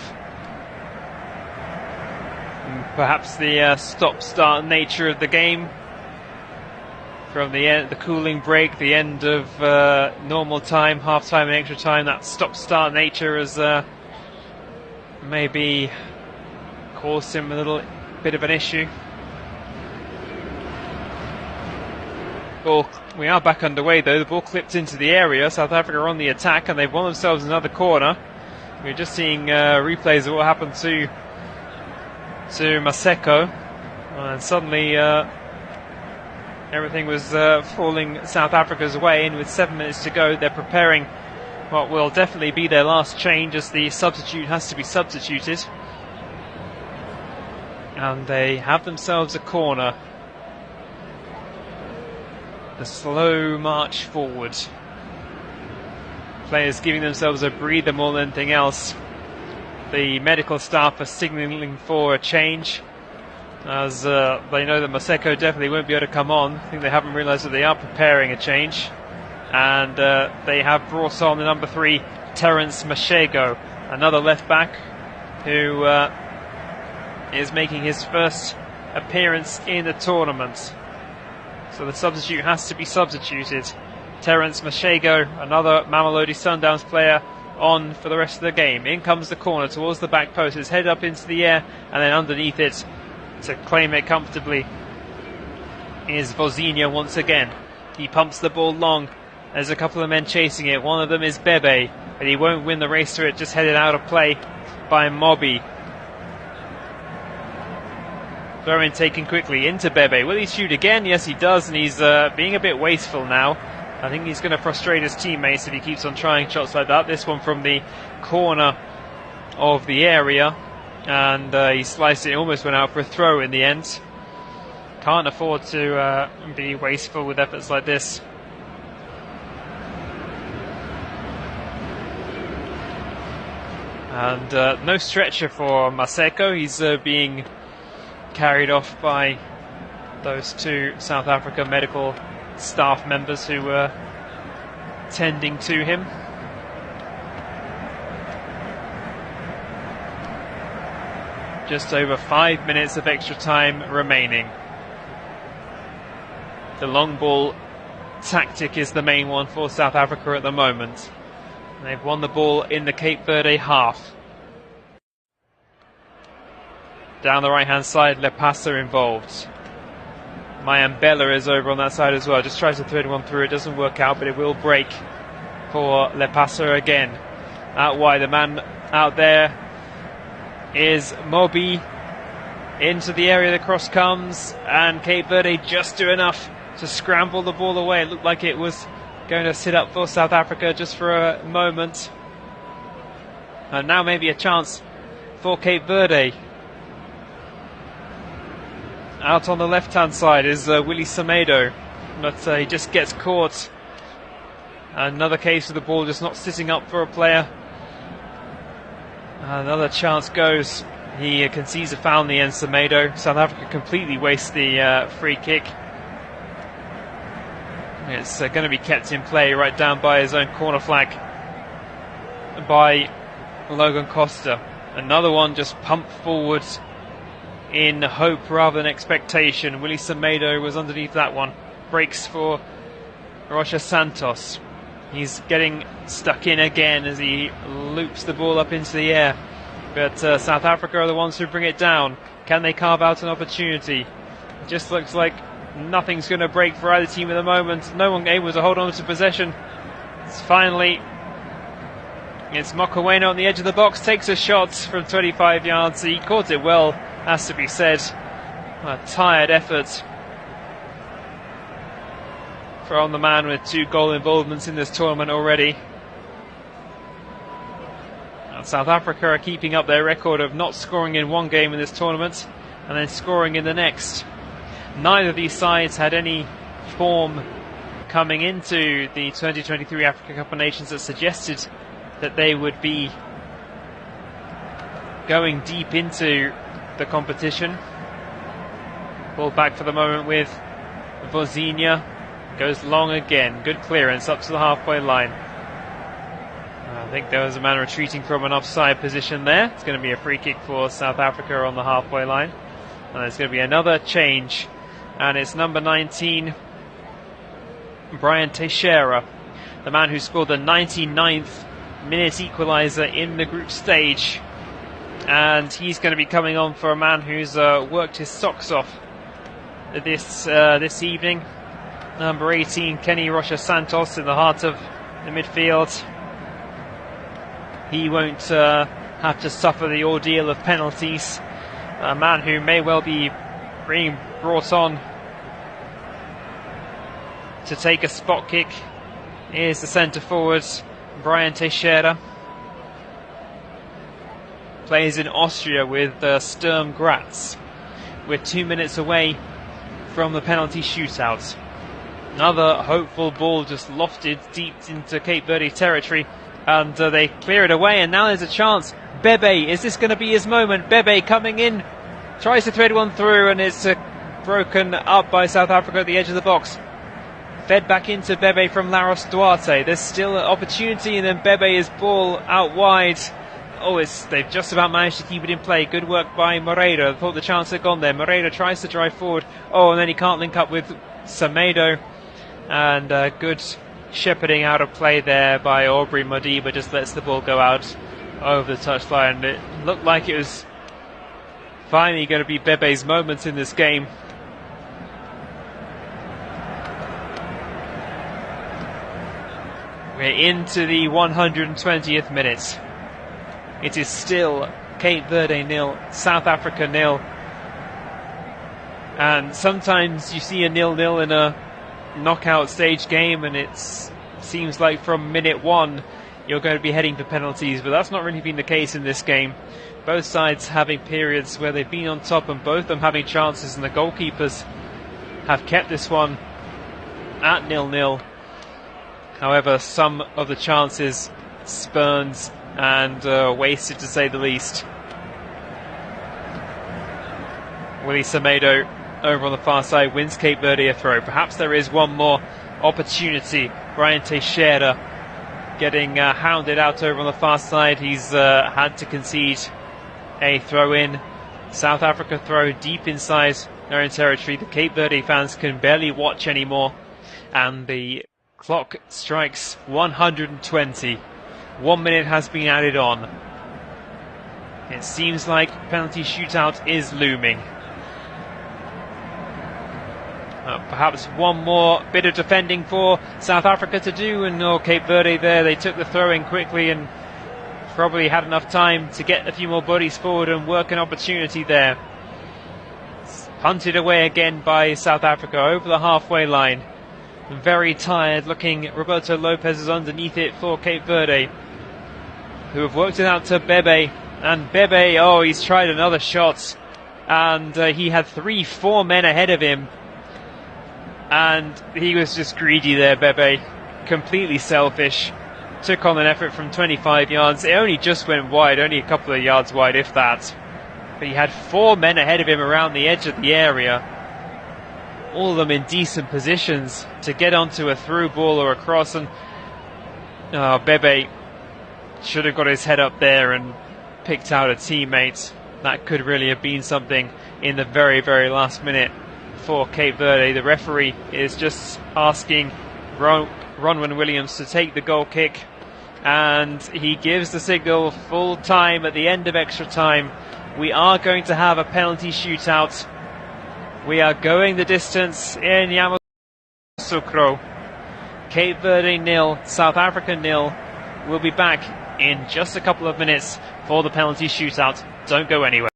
Perhaps the stop-start nature of the game, from the cooling break, the end of normal time, half-time and extra time, that stop-start nature has maybe caused him a little bit of an issue. Ball, we are back underway though. The ball clipped into the area. South Africa are on the attack, and they've won themselves another corner. We're just seeing replays of what happened to Maseko, and suddenly everything was falling South Africa's way, and with 7 minutes to go they're preparing what will definitely be their last change, as the substitute has to be substituted. And they have themselves a corner. The slow march forward. Players giving themselves a breather more than anything else. The medical staff are signalling for a change, as they know that Maseko definitely won't be able to come on. I think they haven't realised that they are preparing a change. And they have brought on the number 3, Terence Mashego, another left back who is making his first appearance in the tournament. So the substitute has to be substituted. Terence Mashego, another Mamelodi Sundowns player, on for the rest of the game. In comes the corner towards the back post. His head up into the air, and then underneath it to claim it comfortably is Vozinha once again. He pumps the ball long. There's a couple of men chasing it. One of them is Bebe, but he won't win the race to it. Just headed out of play by Mobi. Throw-in taken quickly into Bebe. Will he shoot again? Yes, he does, and he's being a bit wasteful now. I think he's going to frustrate his teammates if he keeps on trying shots like that. This one from the corner of the area, and he sliced it. Almost went out for a throw in the end. Can't afford to be wasteful with efforts like this. And no stretcher for Maseko. He's being carried off by those 2 South Africa medical staff members who were tending to him. Just over 5 minutes of extra time remaining. The long ball tactic is the main one for South Africa at the moment. They've won the ball in the Cape Verde half. Down the right-hand side, Lepasa involved. Mayambela is over on that side as well. Just tries to thread one through. It doesn't work out, but it will break for Lepasa again. Out wide, the man out there is Moby. Into the area the cross comes, and Cape Verde just do enough to scramble the ball away. It looked like it was going to sit up for South Africa just for a moment. And now maybe a chance for Cape Verde. Out on the left-hand side is Willie Semedo, but he just gets caught. Another case of the ball just not sitting up for a player. Another chance goes. He concedes a foul in the end, Semedo. South Africa completely wastes the free kick. It's going to be kept in play right down by his own corner flag by Logan Costa. Another one just pumped forward in hope rather than expectation. Willie Semedo was underneath that one. Breaks for Rocha Santos. He's getting stuck in again as he loops the ball up into the air. But South Africa are the ones who bring it down. Can they carve out an opportunity? It just looks like nothing's going to break for either team at the moment. No one able to hold on to possession. It's Mokoena on the edge of the box. Takes a shot from 25 yards. He caught it well, has to be said. A tired effort from the man with 2 goal involvements in this tournament already. And South Africa are keeping up their record of not scoring in one game in this tournament and then scoring in the next. Neither of these sides had any form coming into the 2023 Africa Cup of Nations that suggested that they would be going deep into the competition. Ball back for the moment with Vozinha. Goes long again. Good clearance up to the halfway line. I think there was a man retreating from an offside position there. It's going to be a free kick for South Africa on the halfway line. And there's going to be another change. And it's number 19, Brian Teixeira, the man who scored the 99th minute equaliser in the group stage. And he's going to be coming on for a man who's worked his socks off this evening. Number 18, Kenny Rocha Santos, in the heart of the midfield. He won't have to suffer the ordeal of penalties. A man who may well be being brought on to take a spot kick is the centre forward, Brian Teixeira. Plays in Austria with Sturm Graz. We're 2 minutes away from the penalty shootout. Another hopeful ball just lofted deep into Cape Verde territory, and they clear it away, and now there's a chance. Bebe, is this going to be his moment? Bebe coming in, tries to thread one through, and it's broken up by South Africa at the edge of the box. Fed back into Bebe from Laros Duarte. There's still an opportunity, and then Bebe is ball out wide. They've just about managed to keep it in play. Good work by Moreira. Thought the chance had gone there. Moreira tries to drive forward. And then he can't link up with Semedo. And good shepherding out of play there by Aubrey Modiba. Just lets the ball go out over the touchline. It looked like it was finally going to be Bebe's moment in this game. We're into the 120th minute. It is still Cape Verde 0, South Africa 0. And sometimes you see a 0-0 in a knockout stage game, and it seems like from minute 1 you're going to be heading for penalties, but that's not really been the case in this game. Both sides having periods where they've been on top, and both of them having chances, and the goalkeepers have kept this one at 0-0. However, some of the chances spurned and wasted, to say the least. Willie Semedo over on the far side wins Cape Verde a throw. Perhaps there is one more opportunity. Brian Teixeira getting hounded out over on the far side. He's had to concede a throw in. South Africa throw deep inside their own territory. The Cape Verde fans can barely watch anymore And the clock strikes 120. 1 minute has been added on. It seems like penalty shootout is looming. Perhaps one more bit of defending for South Africa to do, and Cape Verde there, they took the throw-in quickly and probably had enough time to get a few more bodies forward and work an opportunity there. It's punted away again by South Africa over the halfway line. Very tired looking. Roberto Lopez is underneath it for Cape Verde, who have worked it out to Bebe. And Bebe, he's tried another shot, and he had 3-4 men ahead of him. And he was just greedy there, Bebe. Completely selfish. Took on an effort from 25 yards. It only just went wide, only a couple of yards wide, if that. But he had 4 men ahead of him around the edge of the area. All of them in decent positions to get onto a through ball or a cross. And Bebe should have got his head up there and picked out a teammate. That could really have been something in the very, very last minute for Cape Verde. The referee is just asking Ronwen Williams to take the goal kick, and he gives the signal full time at the end of extra time. We are going to have a penalty shootout. We are going the distance in Yamoussoukro. Cape Verde 0, South Africa 0. We'll be back in just a couple of minutes for the penalty shootout. Don't go anywhere.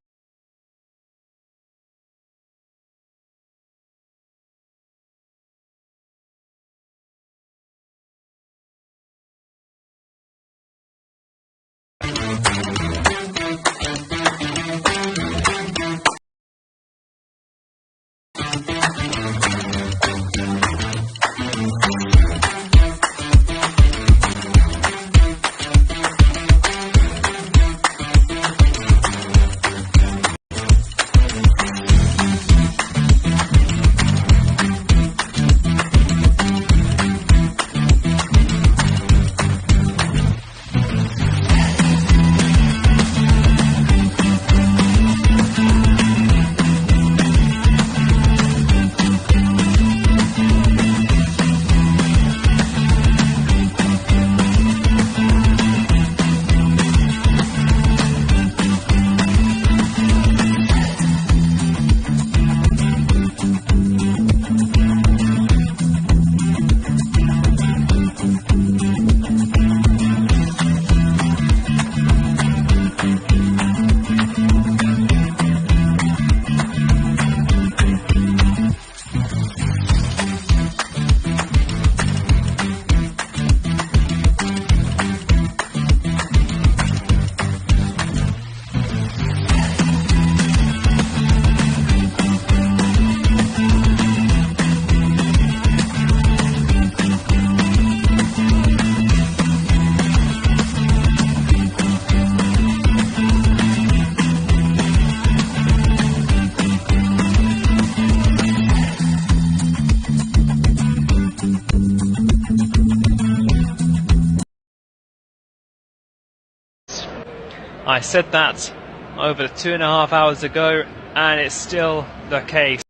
I said that over 2.5 hours ago, and it's still the case.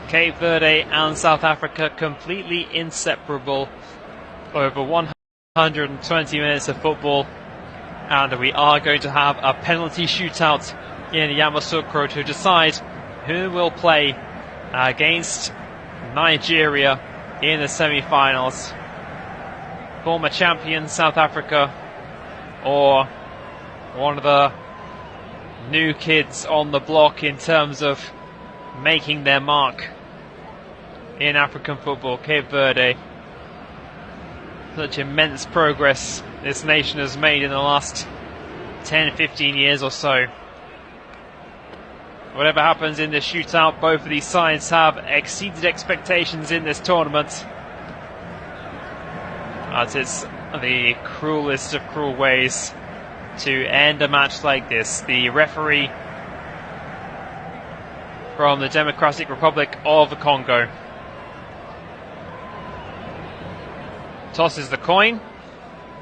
Cape Verde and South Africa completely inseparable over 120 minutes of football, and we are going to have a penalty shootout in Yamoussoukro to decide who will play against Nigeria in the semi-finals. Former champion South Africa, or one of the new kids on the block in terms of making their mark in African football, Cape Verde. Such immense progress this nation has made in the last 10-15 years or so. Whatever happens in this shootout, both of these sides have exceeded expectations in this tournament. But it's the cruelest of cruel ways to end a match like this. The referee from the Democratic Republic of the Congo tosses the coin.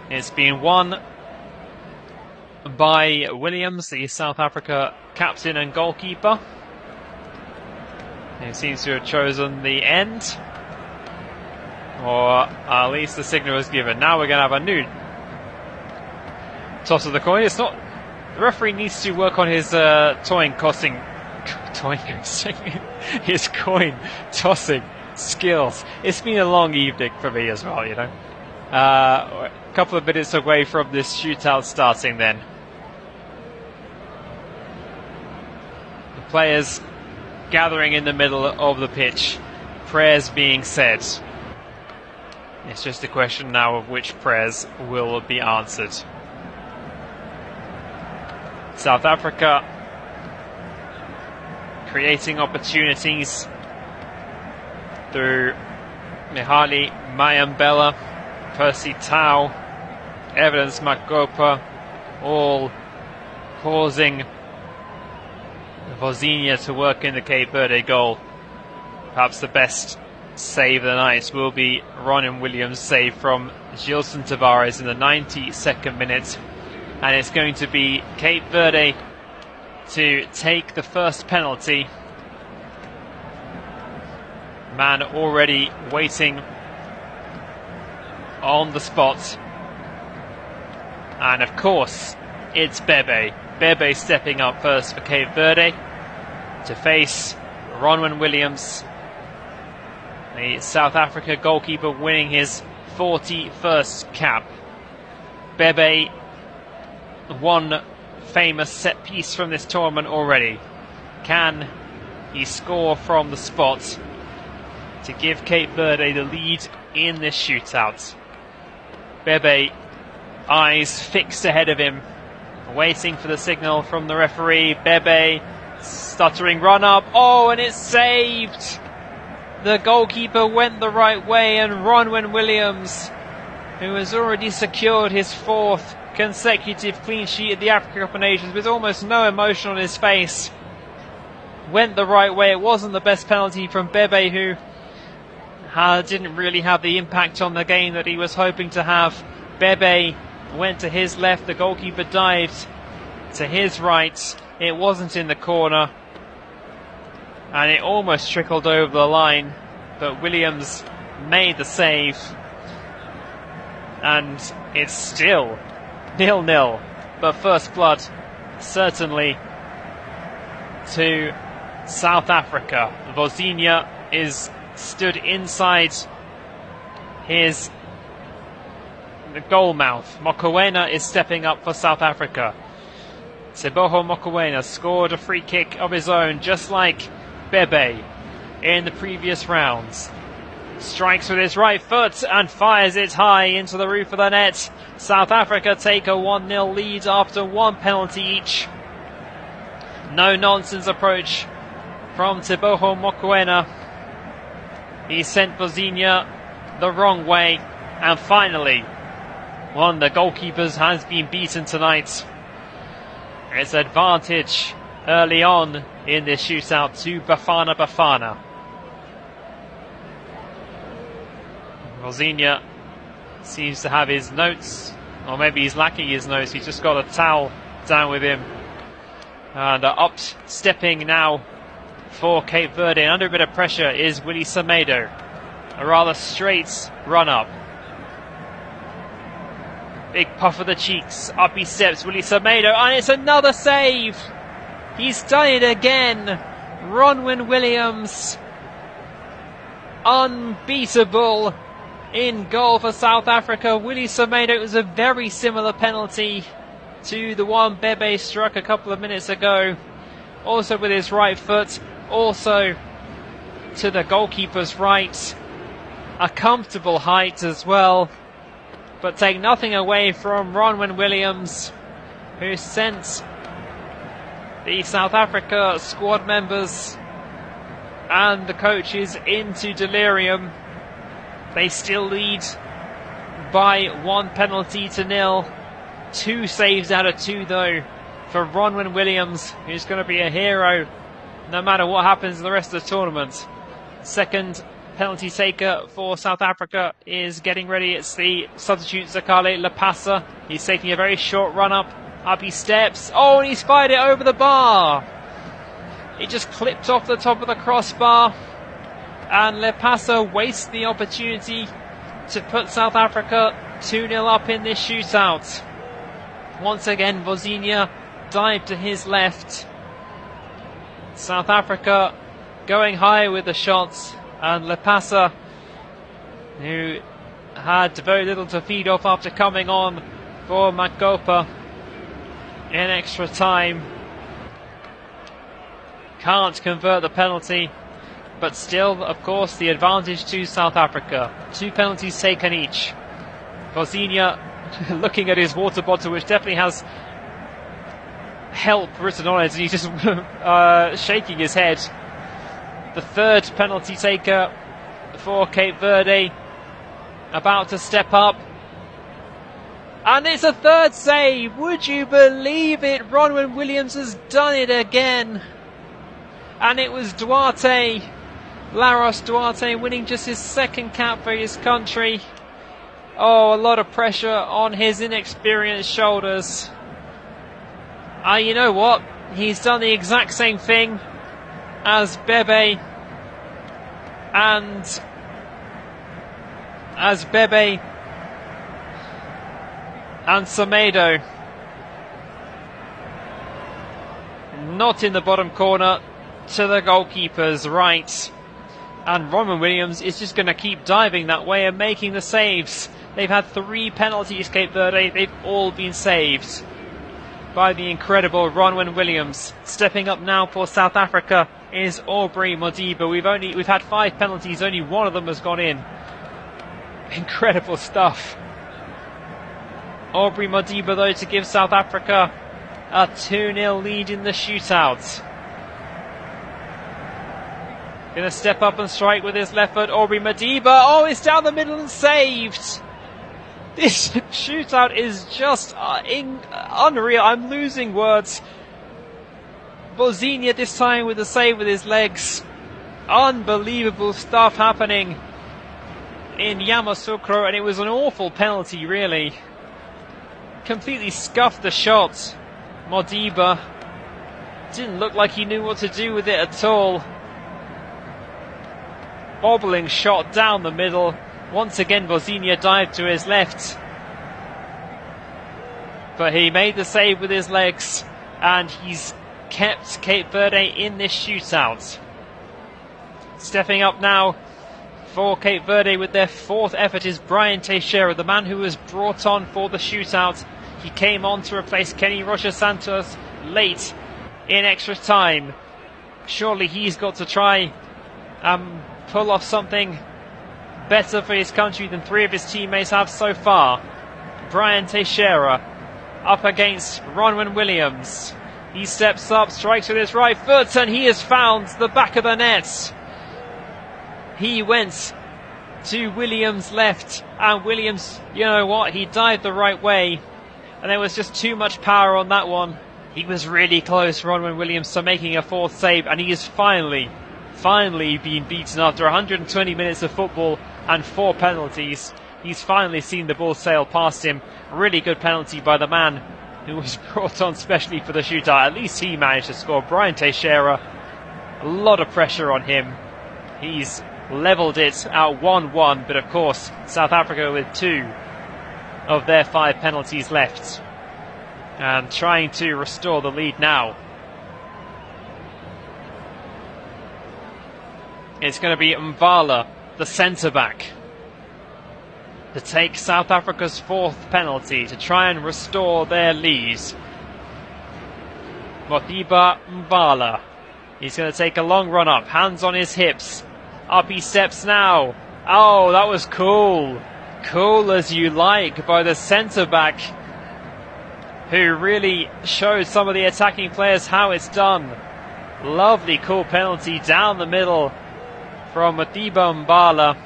It's been won by Williams, the South Africa captain and goalkeeper. He seems to have chosen the end. Or at least the signal was given. Now we're going to have a new toss of the coin. It's not. The referee needs to work on his his coin tossing skills. It's been a long evening for me as well, you know. A couple of minutes away from this shootout starting then. The players gathering in the middle of the pitch. Prayers being said. It's just a question now of which prayers will be answered. South Africa creating opportunities through Mihali Mayambela, Percy Tau, Evidence Magopa, all causing Verdeans to work in the Cape Verde goal. Perhaps the best save of the night will be Ryan Williams' save from Gilson Tavares in the 92nd minute. And it's going to be Cape Verde to take the first penalty. Man already waiting on the spot. And of course, it's Bebe. Bebe stepping up first for Cape Verde to face Ronwen Williams. The South Africa goalkeeper winning his 41st cap. Bebe, one famous set piece from this tournament already. Can he score from the spot to give Cape Verde the lead in this shootout? Bebe, eyes fixed ahead of him, waiting for the signal from the referee. Bebe, stuttering run up. Oh, and it's saved! The goalkeeper went the right way, and Ronwen Williams, who has already secured his 4th consecutive clean sheet at the Africa Cup of Nations with almost no emotion on his face, went the right way. It wasn't the best penalty from Bebe, who didn't really have the impact on the game that he was hoping to have. Bebe went to his left, the goalkeeper dived to his right. It wasn't in the corner, and it almost trickled over the line, but Williams made the save, and it's still 0-0, but first blood certainly to South Africa. Verdeans is stood inside his goal mouth. Mokoena is stepping up for South Africa. Teboho Mokoena scored a free kick of his own, just like Bebe in the previous rounds. Strikes with his right foot and fires it high into the roof of the net. South Africa take a 1-0 lead after one penalty each. No nonsense approach from Teboho Mokoena. He sent Verdeans the wrong way, and finally one of the goalkeepers has been beaten tonight. It's advantage early on in this shootout to Bafana Bafana. Verdeans seems to have his notes, or maybe he's lacking his notes. He's just got a towel down with him. And up stepping now for Cape Verde, and under a bit of pressure is Willie Semedo. A rather straight run up. Big puff of the cheeks. Up he steps, Willie Semedo, and it's another save! He's done it again! Ronwen Williams, unbeatable in goal for South Africa. Willie Semedo, was a very similar penalty to the one Bebe struck a couple of minutes ago. Also with his right foot, also to the goalkeeper's right. A comfortable height as well, but take nothing away from Ronwen Williams, who sent the South Africa squad members and the coaches into delirium. They still lead by 1 penalty to 0. 2 saves out of 2 though for Ronwen Williams, who's going to be a hero no matter what happens in the rest of the tournament. Second penalty taker for South Africa is getting ready. It's the substitute Zakale Lapasa. He's taking a very short run up. Up he steps. Oh, and he's fired it over the bar. It just clipped off the top of the crossbar, and Lapasa wastes the opportunity to put South Africa 2-0 up in this shootout. Once again, Bosnia dived to his left. South Africa going high with the shots, and Lepasa, who had very little to feed off after coming on for Makopa in extra time, can't convert the penalty, but still, of course, the advantage to South Africa. 2 penalties taken each. Bosnia looking at his water bottle, which definitely has help written on it, and he's just shaking his head. The 3rd penalty taker for Cape Verde about to step up, and it's a 3rd save. Would you believe it? Ronwen Williams has done it again, and it was Duarte, Laros Duarte, winning just his 2nd cap for his country. Oh, a lot of pressure on his inexperienced shoulders. You know what? He's done the exact same thing as Bebe and Semedo. Not in the bottom corner, to the goalkeeper's right. And Ronwen Williams is just going to keep diving that way and making the saves. They've had 3 penalties, Cape Verde. They've all been saved by the incredible Ronwen Williams. Stepping up now for South Africa is Aubrey Modiba. We've had 5 penalties, only 1 of them has gone in. Incredible stuff. Aubrey Modiba, though, to give South Africa a 2-0 lead in the shootout. Going to step up and strike with his left foot, Aubrey Modiba. Oh, it's down the middle and saved. This shootout is just unreal. I'm losing words. Bosnia this time with a save with his legs. Unbelievable stuff happening in Yamoussoukro, and it was an awful penalty, really. Completely scuffed the shot. Modiba didn't look like he knew what to do with it at all. Bobbling shot down the middle. Once again, Bosnia dived to his left, but he made the save with his legs, and he's kept Cape Verde in this shootout. Stepping up now for Cape Verde with their 4th effort is Brian Teixeira, the man who was brought on for the shootout. He came on to replace Kenny Rocha Santos late in extra time. Surely he's got to try pull off something better for his country than 3 of his teammates have so far. Brian Teixeira up against Ronwen Williams. He steps up, strikes with his right foot, and he has found the back of the net. He went to Williams' left, and Williams, you know what, he dived the right way, and there was just too much power on that one. He was really close, Ronwen Williams, to making a 4th save, and he is finally been beaten after 120 minutes of football and 4 penalties. He's finally seen the ball sail past him. Really good penalty by the man who was brought on specially for the shootout. At least he managed to score. Brian Teixeira, a lot of pressure on him. He's levelled it at 1-1, but of course South Africa with 2 of their 5 penalties left and trying to restore the lead now. It's going to be Mvala, the centre-back, to take South Africa's 4th penalty to try and restore their lead. Modiba Mvala. He's going to take a long run up, hands on his hips. Up he steps now. Oh, that was cool. Cool as you like by the centre-back, who really showed some of the attacking players how it's done. Lovely, cool penalty down the middle from Modiba Mvala.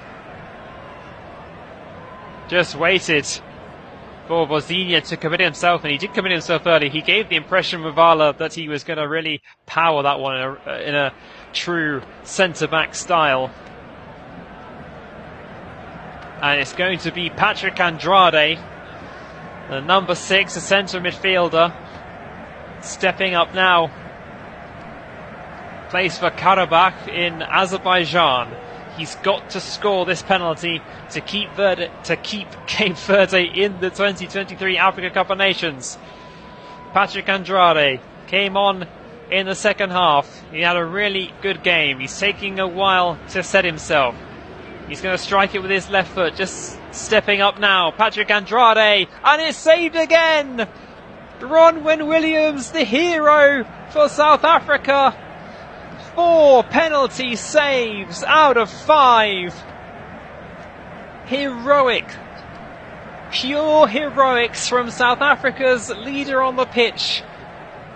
Just waited for Bosnia to commit himself, and he did commit himself early. He gave the impression of Mvala that he was going to really power that one in a true centre-back style. And it's going to be Patrick Andrade, the number 6, a centre midfielder, stepping up now. Plays for Karabakh in Azerbaijan. He's got to score this penalty to keep Cape Verde in the 2023 Africa Cup of Nations. Patrick Andrade came on in the second half. He had a really good game. He's taking a while to set himself. He's going to strike it with his left foot, just stepping up now. Patrick Andrade, and it's saved again! Ronwen Williams, the hero for South Africa. 4 penalty saves out of 5. Heroic. Pure heroics from South Africa's leader on the pitch.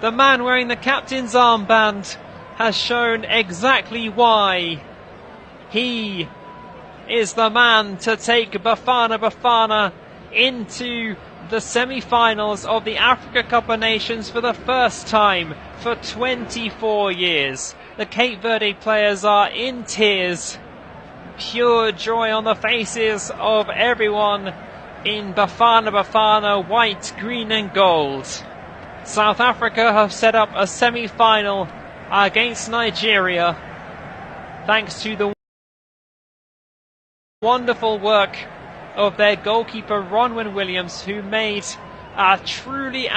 The man wearing the captain's armband has shown exactly why he is the man to take Bafana into the semi-finals of the Africa Cup of Nations for the first time for 24 years. The Cape Verde players are in tears. Pure joy on the faces of everyone in Bafana, white, green and gold. South Africa have set up a semi-final against Nigeria thanks to the wonderful work of their goalkeeper Ronwen Williams, who made a truly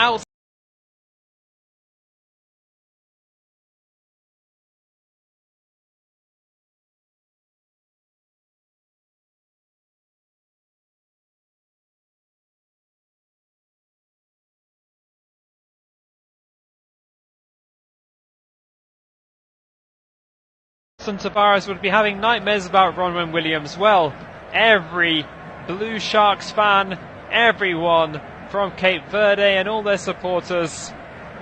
Tavares would be having nightmares about Ronwen Williams. Well, every Blue Sharks fan, everyone from Cape Verde and all their supporters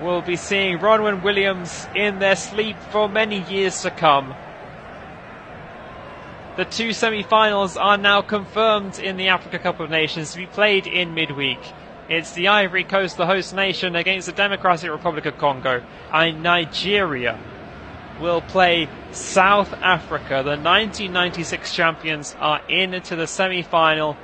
will be seeing Ronwen Williams in their sleep for many years to come. The 2 semi-finals are now confirmed in the Africa Cup of Nations to be played in midweek. It's the Ivory Coast, the host nation, against the Democratic Republic of Congo, and Nigeria will play South Africa. The 1996 champions are into the semi-final